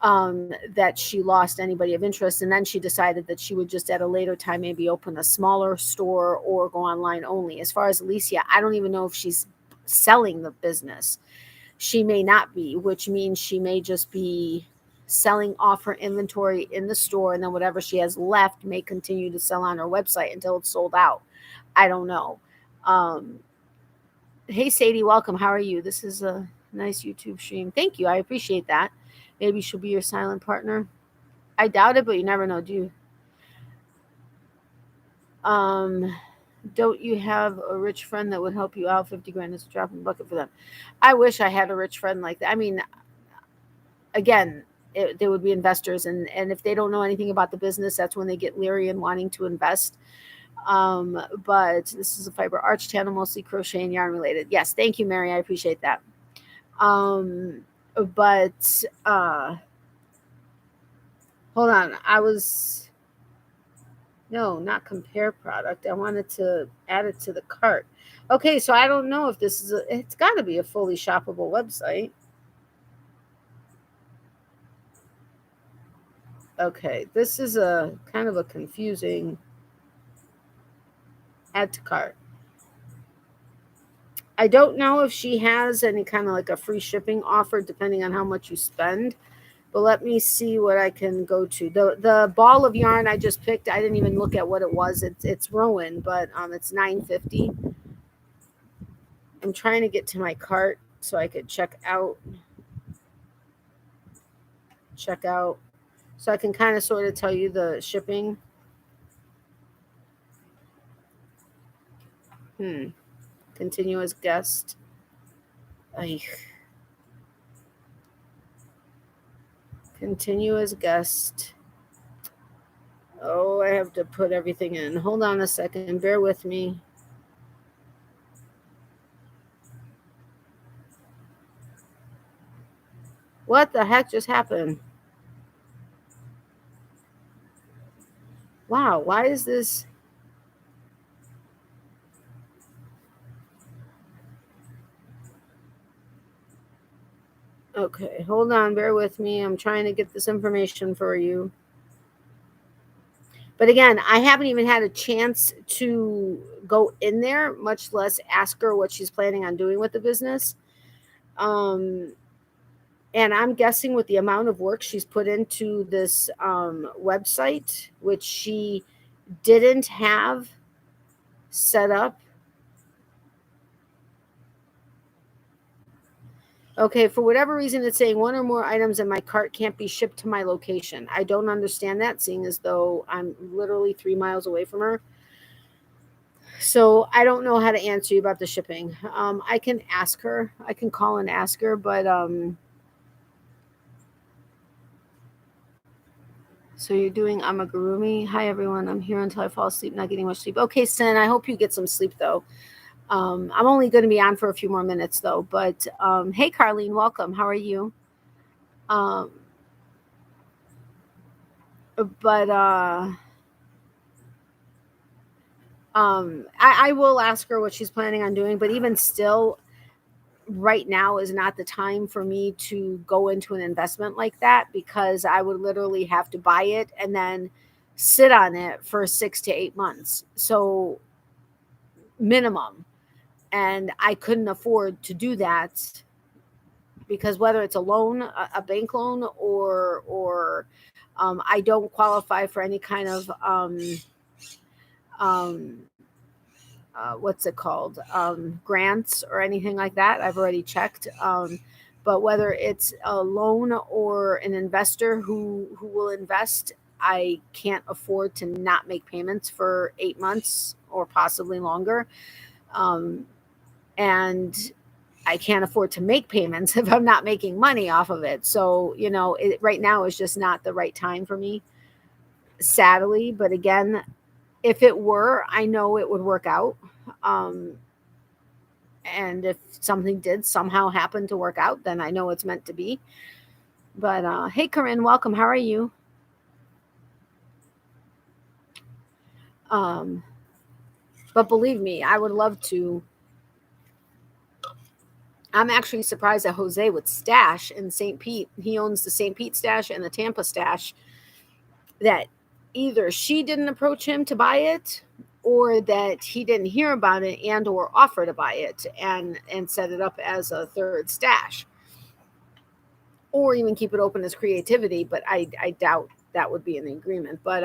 that she lost anybody of interest. And then she decided that she would just at a later time maybe open a smaller store or go online only. As far as Alicia, I don't even know if she's selling the business. She may not be, which means she may just be selling off her inventory in the store, and then whatever she has left may continue to sell on her website until it's sold out. I don't know. Hey, Sadie, welcome. How are you? This is a nice YouTube stream. Thank you. I appreciate that. Maybe she'll be your silent partner. I doubt it, but you never know, do you? Don't you have a rich friend that would help you out? 50 grand is a drop in the bucket for them. I wish I had a rich friend like that. I mean, again, they would be investors, and if they don't know anything about the business, that's when they get leery and wanting to invest. But this is a fiber arch channel, mostly crochet and yarn related. Yes, thank you, Mary. I appreciate that. But hold on. No, not compare product. I wanted to add it to the cart. Okay, so I don't know if this is it's got to be a fully shoppable website. Okay, this is a kind of a confusing add to cart. I don't know if she has any kind of like a free shipping offer depending on how much you spend. But let me see what I can go to. The ball of yarn I just picked, I didn't even look at what it was. It's Rowan, but it's $9.50. I'm trying to get to my cart so I could check out. So I can kind of sort of tell you the shipping. Continue as guest. Continue as guest. Oh, I have to put everything in. Hold on a second. Bear with me. What the heck just happened? Wow, why is this? Okay, hold on. Bear with me. I'm trying to get this information for you. But again, I haven't even had a chance to go in there, much less ask her what she's planning on doing with the business. And I'm guessing with the amount of work she's put into this website, which she didn't have set up. Okay, for whatever reason, it's saying one or more items in my cart can't be shipped to my location. I don't understand that, seeing as though I'm literally 3 miles away from her. So I don't know how to answer you about the shipping. I can ask her. I can call and ask her, but so you're doing amigurumi. Hi everyone. I'm here until I fall asleep, not getting much sleep. Okay, Sen, I hope you get some sleep though. I'm only going to be on for a few more minutes though. But hey Carlene, welcome. How are you? But I will ask her what she's planning on doing, but even still, right now is not the time for me to go into an investment like that, because I would literally have to buy it and then sit on it for 6 to 8 months. So minimum. And I couldn't afford to do that, because whether it's a loan, a bank loan, or I don't qualify for any kind of what's it called, grants or anything like that. I've already checked. But whether it's a loan or an investor who will invest, I can't afford to not make payments for 8 months or possibly longer. And I can't afford to make payments if I'm not making money off of it. So, right now is just not the right time for me, sadly. But again, if it were, I know it would work out. And if something did somehow happen to work out, then I know it's meant to be. But hey, Corinne, welcome. How are you? But believe me, I would love to. I'm actually surprised that Jose would stash in St. Pete. He owns the St. Pete stash and the Tampa stash. That either she didn't approach him to buy it, or that he didn't hear about it and or offer to buy it and set it up as a third stash, or even keep it open as creativity. But I doubt that would be an agreement. But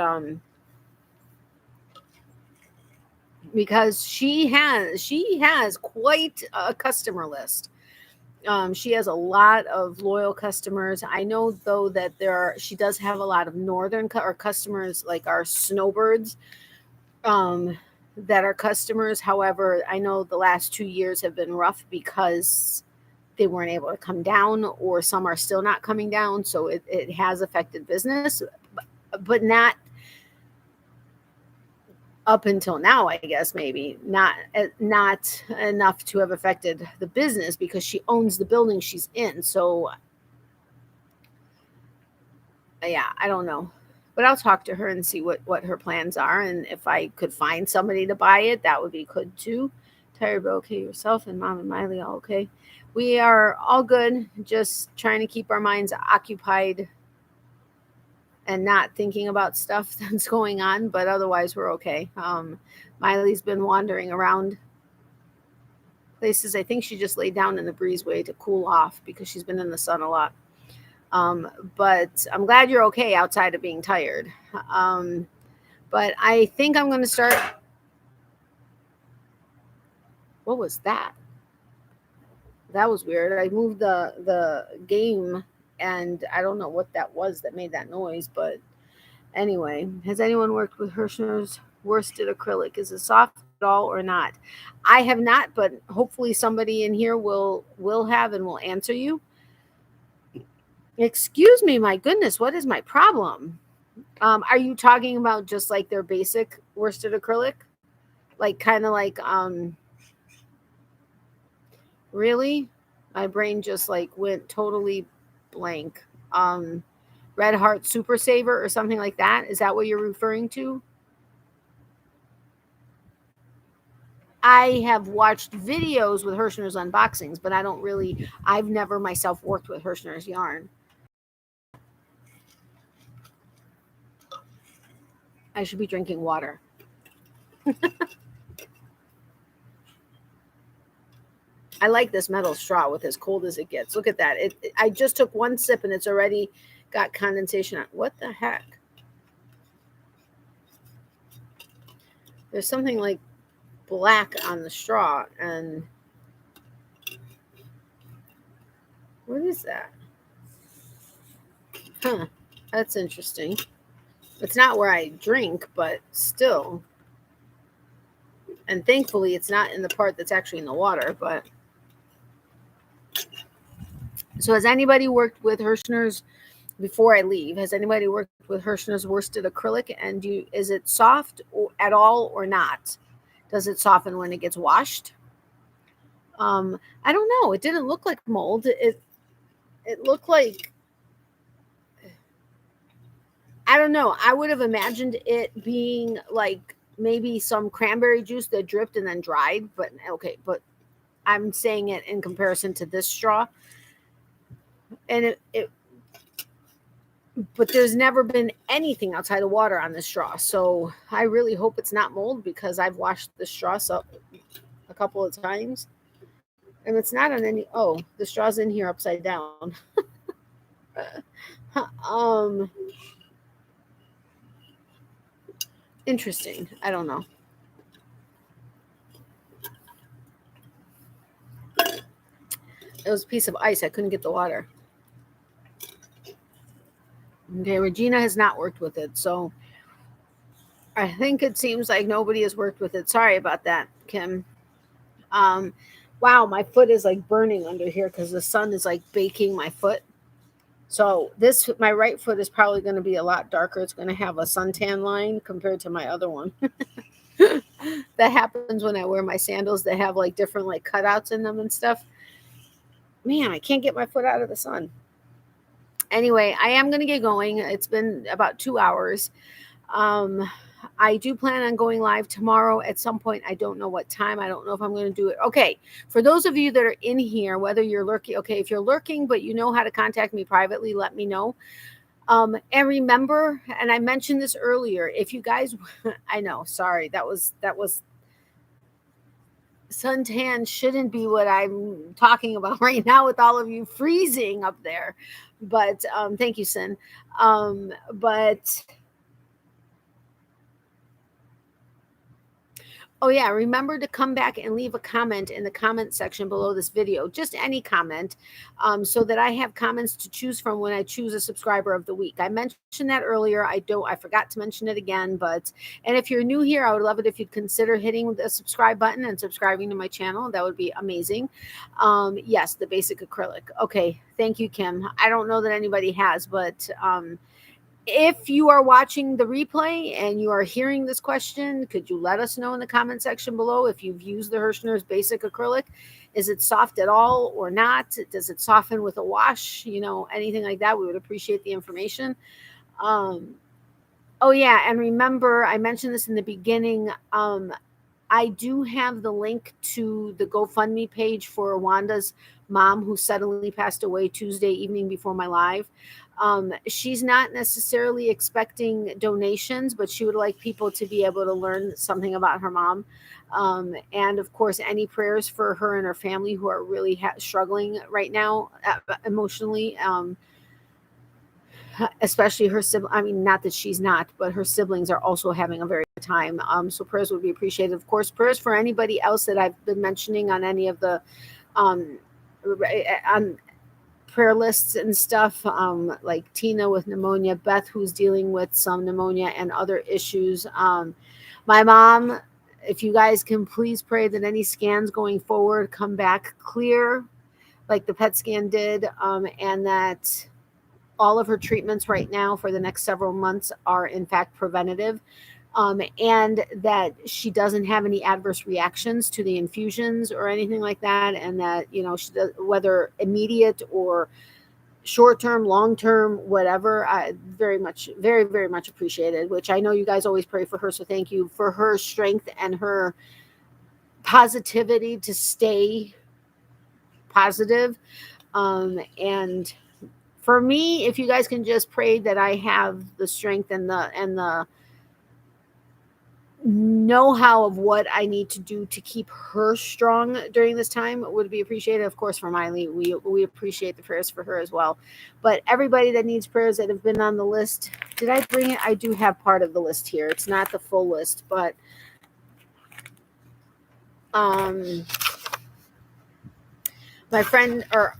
because she has quite a customer list. She has a lot of loyal customers. I know though that she does have a lot of northern or customers, like our snowbirds, that are customers. However, I know the last 2 years have been rough because they weren't able to come down, or some are still not coming down. So it has affected business, but not up until now, I guess. Maybe not enough to have affected the business, because she owns the building she's in. So yeah, I don't know, but I'll talk to her and see what her plans are, and if I could find somebody to buy it, that would be good too. Tired, but okay. Yourself and Mom and Miley all okay? We are all good, just trying to keep our minds occupied and not thinking about stuff that's going on, but otherwise we're okay. Miley's been wandering around places. I think she just laid down in the breezeway to cool off because she's been in the sun a lot. But I'm glad you're okay outside of being tired. But I think I'm going to start. What was that? That was weird. I moved the game, and I don't know what that was that made that noise. But anyway, has anyone worked with Hirschner's worsted acrylic? Is it soft at all or not? I have not, but hopefully somebody in here will have and will answer you. Excuse me, my goodness, what is my problem? Are you talking about just like their basic worsted acrylic? Like kind of like really? My brain just like went totally blank. Red Heart Super Saver or something like that? Is that what you're referring to? I have watched videos with Hirschner's unboxings, but I've never myself worked with Hirschner's yarn. I should be drinking water. I like this metal straw with as cold as it gets. Look at that. I just took one sip and it's already got condensation on. What the heck? There's something like black on the straw, and what is that? Huh, that's interesting. It's not where I drink, but still. And thankfully it's not in the part that's actually in the water, but so has anybody worked with Hirschner's before I leave? Has anybody worked with Hirschner's worsted acrylic, and is it soft at all or not? Does it soften when it gets washed? I don't know. It didn't look like mold. It looked like, I don't know. I would have imagined it being like maybe some cranberry juice that dripped and then dried, but okay, but I'm saying it in comparison to this straw. And but there's never been anything outside of water on this straw. So I really hope it's not mold because I've washed the straw up a couple of times. And it's not on any, oh, the straw's in here upside down. Interesting. I don't know. It was a piece of ice. I couldn't get the water. Okay, Regina has not worked with it, so I think it seems like nobody has worked with it. Sorry about that, Kim. Wow, my foot is like burning under here because the sun is like baking my foot. So my right foot is probably going to be a lot darker. It's going to have a suntan line compared to my other one. That happens when I wear my sandals that have like different like cutouts in them and stuff. Man, I can't get my foot out of the sun. Anyway, I am going to get going. It's been about 2 hours. I do plan on going live tomorrow at some point. I don't know what time. I don't know if I'm going to do it. Okay. For those of you that are in here, whether you're lurking, okay, if you're lurking, but you know how to contact me privately, let me know. And remember, and I mentioned this earlier, if you guys, I know, sorry, that was suntan shouldn't be what I'm talking about right now with all of you freezing up there. But thank you, Sin. But oh yeah, remember to come back and leave a comment in the comment section below this video, just any comment, so that I have comments to choose from when I choose a subscriber of the week. I mentioned that earlier. I forgot to mention it again, and if you're new here, I would love it if you'd consider hitting the subscribe button and subscribing to my channel. That would be amazing. Yes, the basic acrylic. Okay, thank you, Kim. I don't know that anybody has, but if you are watching the replay and you are hearing this question, could you let us know in the comment section below if you've used the Hirschner's basic acrylic? Is it soft at all or not? Does it soften with a wash? Anything like that, we would appreciate the information. Oh yeah, and remember, I mentioned this in the beginning. I do have the link to the GoFundMe page for Wanda's mom, who suddenly passed away Tuesday evening before my live. She's not necessarily expecting donations, but she would like people to be able to learn something about her mom. And of course, any prayers for her and her family who are really struggling right now emotionally. Especially her sibling. I mean, not that she's not, but her siblings are also having a very good time. So prayers would be appreciated. Of course, prayers for anybody else that I've been mentioning on any of the um, on prayer lists and stuff, like Tina with pneumonia, Beth who's dealing with some pneumonia and other issues. My mom, if you guys can please pray that any scans going forward come back clear, like the PET scan did, and that all of her treatments right now for the next several months are in fact preventative, and that she doesn't have any adverse reactions to the infusions or anything like that, and that she does, whether immediate or short term, long term, whatever. Very much, very, very much appreciated, which I know you guys always pray for her, so thank you for her strength and her positivity to stay positive. And for me, if you guys can just pray that I have the strength and the know-how of what I need to do to keep her strong during this time, would be appreciated. Of course, for Miley, we appreciate the prayers for her as well. But everybody that needs prayers that have been on the list, did I bring it? I do have part of the list here. It's not the full list, but my friend, or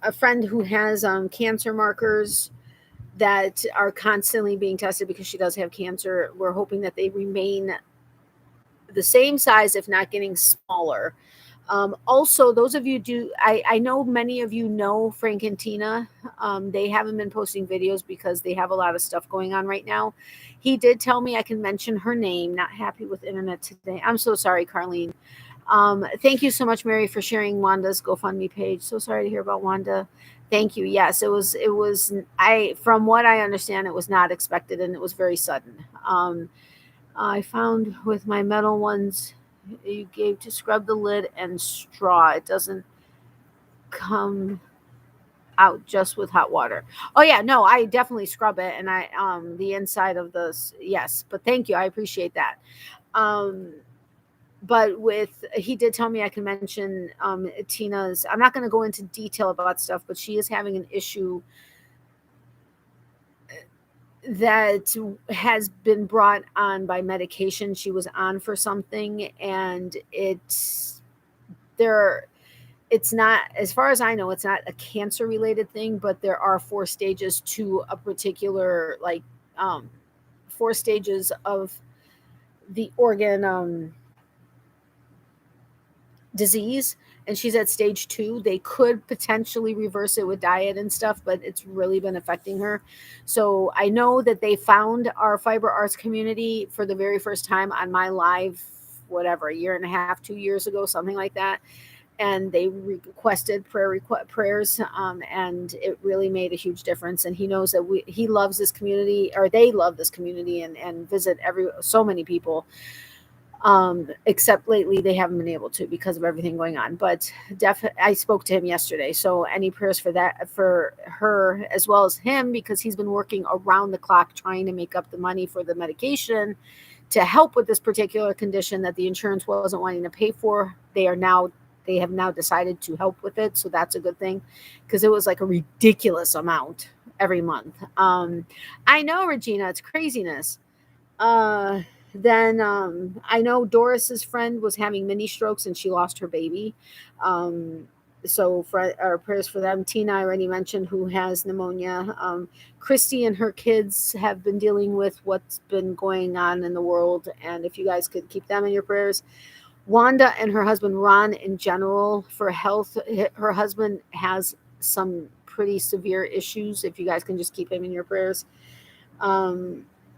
a friend who has cancer markers that are constantly being tested because she does have cancer. We're hoping that they remain the same size, if not getting smaller. Also, those of you I know many of you know Frank and Tina. They haven't been posting videos because they have a lot of stuff going on right now. He did tell me I can mention her name. Not happy with internet today. I'm so sorry, Carlene. Thank you so much, Mary, for sharing Wanda's GoFundMe page. So sorry to hear about Wanda. Thank you. Yes, it was, from what I understand, it was not expected and it was very sudden. I found with my metal ones, you gave to scrub the lid and straw. It doesn't come out just with hot water. Oh yeah, no, I definitely scrub it, and I the inside of this, yes. But thank you, I appreciate that. But he did tell me I can mention Tina's. I'm not going to go into detail about stuff, but she is having an issue that has been brought on by medication she was on for something, and it's not, as far as I know, it's not a cancer related thing, but there are 4 stages to a particular, like 4 stages of the organ disease, and she's at stage 2. They could potentially reverse it with diet and stuff, but it's really been affecting her. So I know that they found our fiber arts community for the very first time on my live, whatever, a year and a half, 2 years ago, something like that. And they requested prayers, and it really made a huge difference. And he knows that he loves this community, or they love this community, and visit so many people. Except lately they haven't been able to because of everything going on. But I spoke to him yesterday, so any prayers for that, for her as well as him, because he's been working around the clock trying to make up the money for the medication to help with this particular condition that the insurance wasn't wanting to pay for. They have now decided to help with it, so that's a good thing, because it was like a ridiculous amount every month. I know, Regina, it's craziness. Then I know Doris's friend was having mini strokes and she lost her baby. So for our prayers for them. Tina, I already mentioned, who has pneumonia. Christy and her kids have been dealing with what's been going on in the world, and if you guys could keep them in your prayers. Wanda and her husband Ron in general for health. Her husband has some pretty severe issues. If you guys can just keep him in your prayers.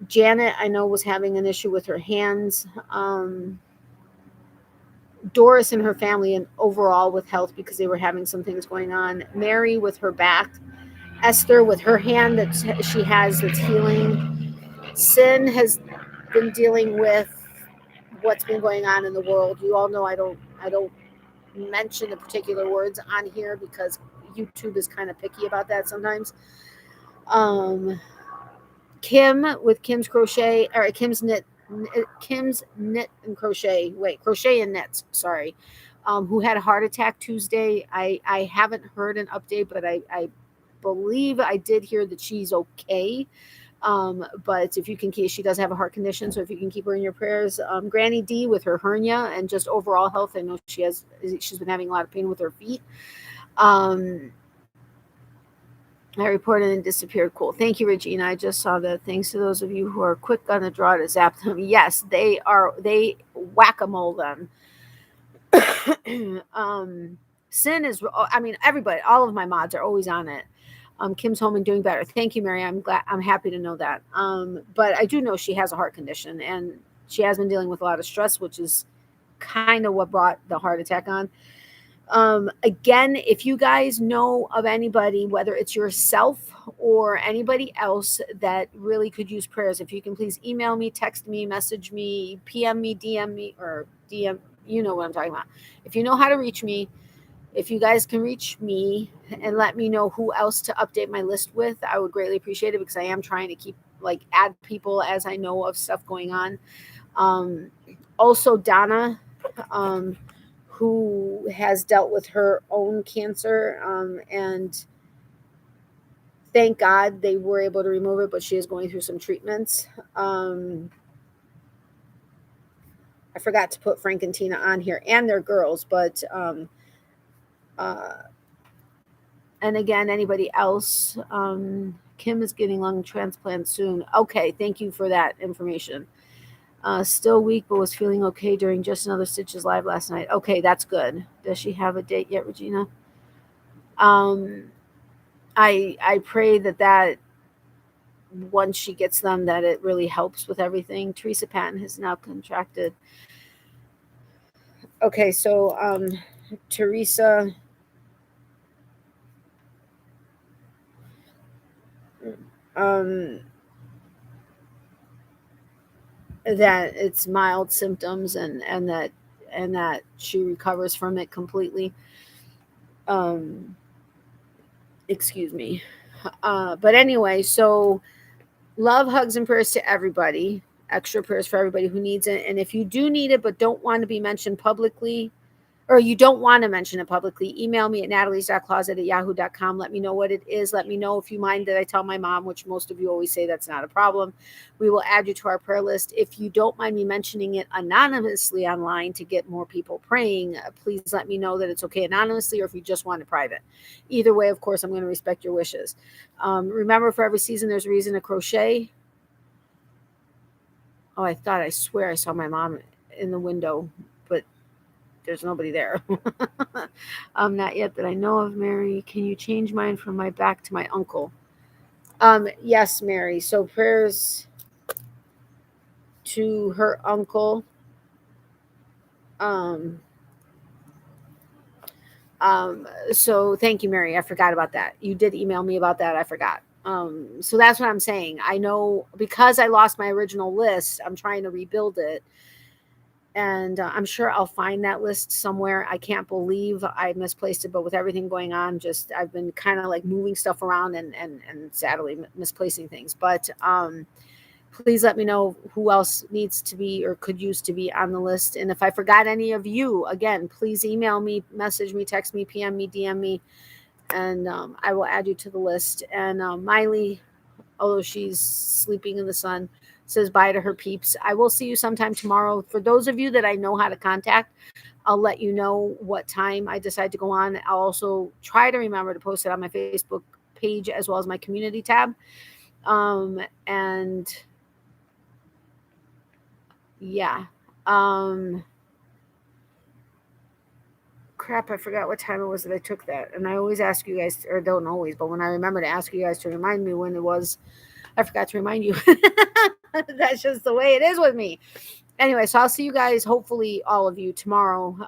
Janet, I know, was having an issue with her hands. Doris and her family, and overall with health, because they were having some things going on. Mary with her back. Esther with her hand that she has that's healing. Sin has been dealing with what's been going on in the world. You all know I don't mention the particular words on here because YouTube is kind of picky about that sometimes. Kim with Kim's Crochet, or Kim's Knit and Crochet. Wait, Crochet and Knits. Sorry. Who had a heart attack Tuesday. I haven't heard an update, but I believe I did hear that she's okay. But if you can keep, she does have a heart condition, so if you can keep her in your prayers. Granny D with her hernia and just overall health. I know she's been having a lot of pain with her feet. I reported and disappeared. Cool. Thank you, Regina. I just saw that. Thanks to those of you who are quick on the draw to zap them. Yes, they are. They whack-a-mole them. Sin is, I mean, everybody, all of my mods are always on it. Kim's home and doing better. Thank you, Mary. I'm happy to know that. But I do know she has a heart condition and she has been dealing with a lot of stress, which is kind of what brought the heart attack on. Again, if you guys know of anybody, whether it's yourself or anybody else that really could use prayers, if you can please email me, text me, message me, PM me, DM me, or DM, you know what I'm talking about. If you know how to reach me, if you guys can reach me and let me know who else to update my list with, I would greatly appreciate it, because I am trying to keep, add people as I know of stuff going on. Also Donna, who has dealt with her own cancer, and thank God they were able to remove it, but she is going through some treatments. I forgot to put Frank and Tina on here, and their girls, but and again, anybody else, Kim is getting lung transplant soon. Okay, thank you for that information. Still weak, but was feeling okay during Just Another Stitches live last night. Okay, that's good. Does she have a date yet, Regina? I pray that once she gets them, that it really helps with everything. Teresa Patton has now contracted. Okay, so Teresa, that it's mild symptoms and that she recovers from it completely. Excuse me. But anyway, so love, hugs, and prayers to everybody. Extra prayers for everybody who needs it. And if you do need it but don't want to be mentioned publicly, or you don't want to mention it publicly, email me at natalies.closet@yahoo.com. Let me know what it is. Let me know if you mind that I tell my mom, which most of you always say that's not a problem. We will add you to our prayer list. If you don't mind me mentioning it anonymously online to get more people praying, please let me know that it's okay anonymously, or if you just want it private. Either way, of course, I'm going to respect your wishes. Remember, for every season, there's a reason to crochet. Oh, I swear I saw my mom in the window, but there's nobody there. Not yet that I know of, Mary. Can you change mine from my back to my uncle? Yes, Mary. So prayers to her uncle. So thank you, Mary. I forgot about that. You did email me about that. I forgot. So that's what I'm saying. I know, because I lost my original list, I'm trying to rebuild it. And I'm sure I'll find that list somewhere. I can't believe I misplaced it, but with everything going on, I've been kind of like moving stuff around and sadly misplacing things. But please let me know who else needs to be or could use to be on the list. And if I forgot any of you, again, please email me, message me, text me, PM me, DM me, and I will add you to the list. And Miley, although she's sleeping in the sun, says bye to her peeps. I will see you sometime tomorrow. For those of you that I know how to contact, I'll let you know what time I decide to go on. I'll also try to remember to post it on my Facebook page as well as my community tab. And yeah. Crap, I forgot what time it was that I took that. And I always ask you guys, or don't always, but when I remember to ask you guys to remind me when it was, I forgot to remind you. That's just the way it is with me. Anyway, so I'll see you guys, hopefully all of you, tomorrow.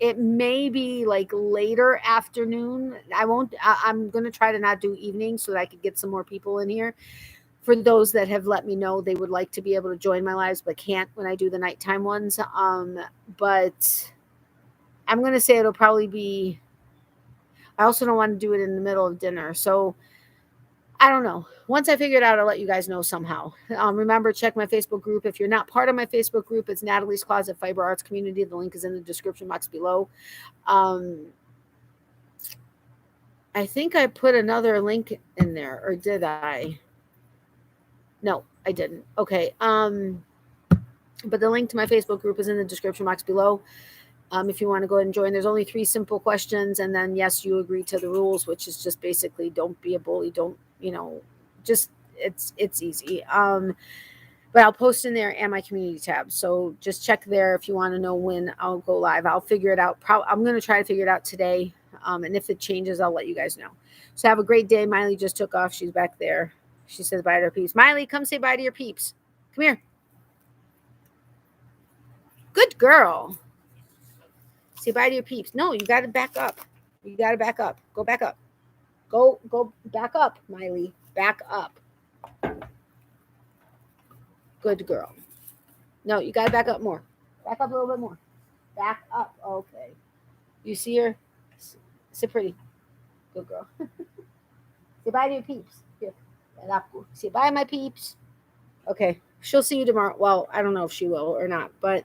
It may be like later afternoon. I'm going to try to not do evening so that I could get some more people in here. for those that have let me know they would like to be able to join my lives but can't when I do the nighttime ones. But I'm going to say it'll probably be, I also don't want to do it in the middle of dinner. So I don't know. Once I figure it out, I'll let you guys know somehow. Remember, check my Facebook group. If you're not part of my Facebook group, it's Natalie's Closet Fiber Arts Community. The link is in the description box below. I think I put another link in there, or did I? No, I didn't. Okay. But the link to my Facebook group is in the description box below. If you want to go ahead and join, there's only 3 simple questions. And then, yes, you agree to the rules, which is just basically don't be a bully. Don't, just it's easy. But I'll post in there and my community tab. So just check there if you want to know when I'll go live. I'll figure it out. I'm going to try to figure it out today. And if it changes, I'll let you guys know. So have a great day. Miley just took off. She's back there. She says bye to her peeps. Miley, come say bye to your peeps. Come here. Good girl. Say bye to your peeps. No, you got to back up. You got to back up. Go back up. Go back up, Miley. Back up. Good girl. No, you got to back up more. Back up a little bit more. Back up. Okay. You see her? Sit pretty. Good girl. Say bye to your peeps. Here. Say bye, my peeps. Okay. She'll see you tomorrow. Well, I don't know if she will or not, but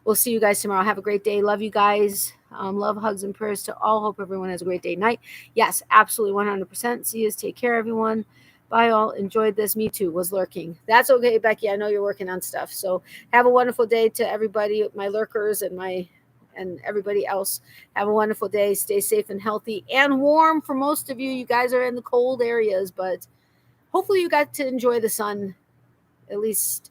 we'll see you guys tomorrow. Have a great day. Love you guys. Love, hugs, and prayers to all. Hope everyone has a great day, night. Yes, absolutely 100%. See you. Take care, everyone. Bye, all. Enjoyed this. Me too. Was lurking. That's okay, Becky. I know you're working on stuff. So have a wonderful day to everybody, my lurkers and everybody else. Have a wonderful day. Stay safe and healthy and warm for most of you. You guys are in the cold areas, but hopefully you got to enjoy the sun at least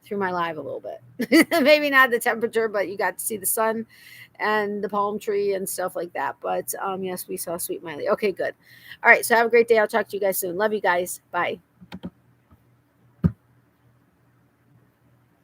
through my live a little bit. Maybe not the temperature, but you got to see the sun and the palm tree and stuff like that. But yes, we saw Sweet Miley. Okay, good. All right, so have a great day. I'll talk to you guys soon. Love you guys. Bye.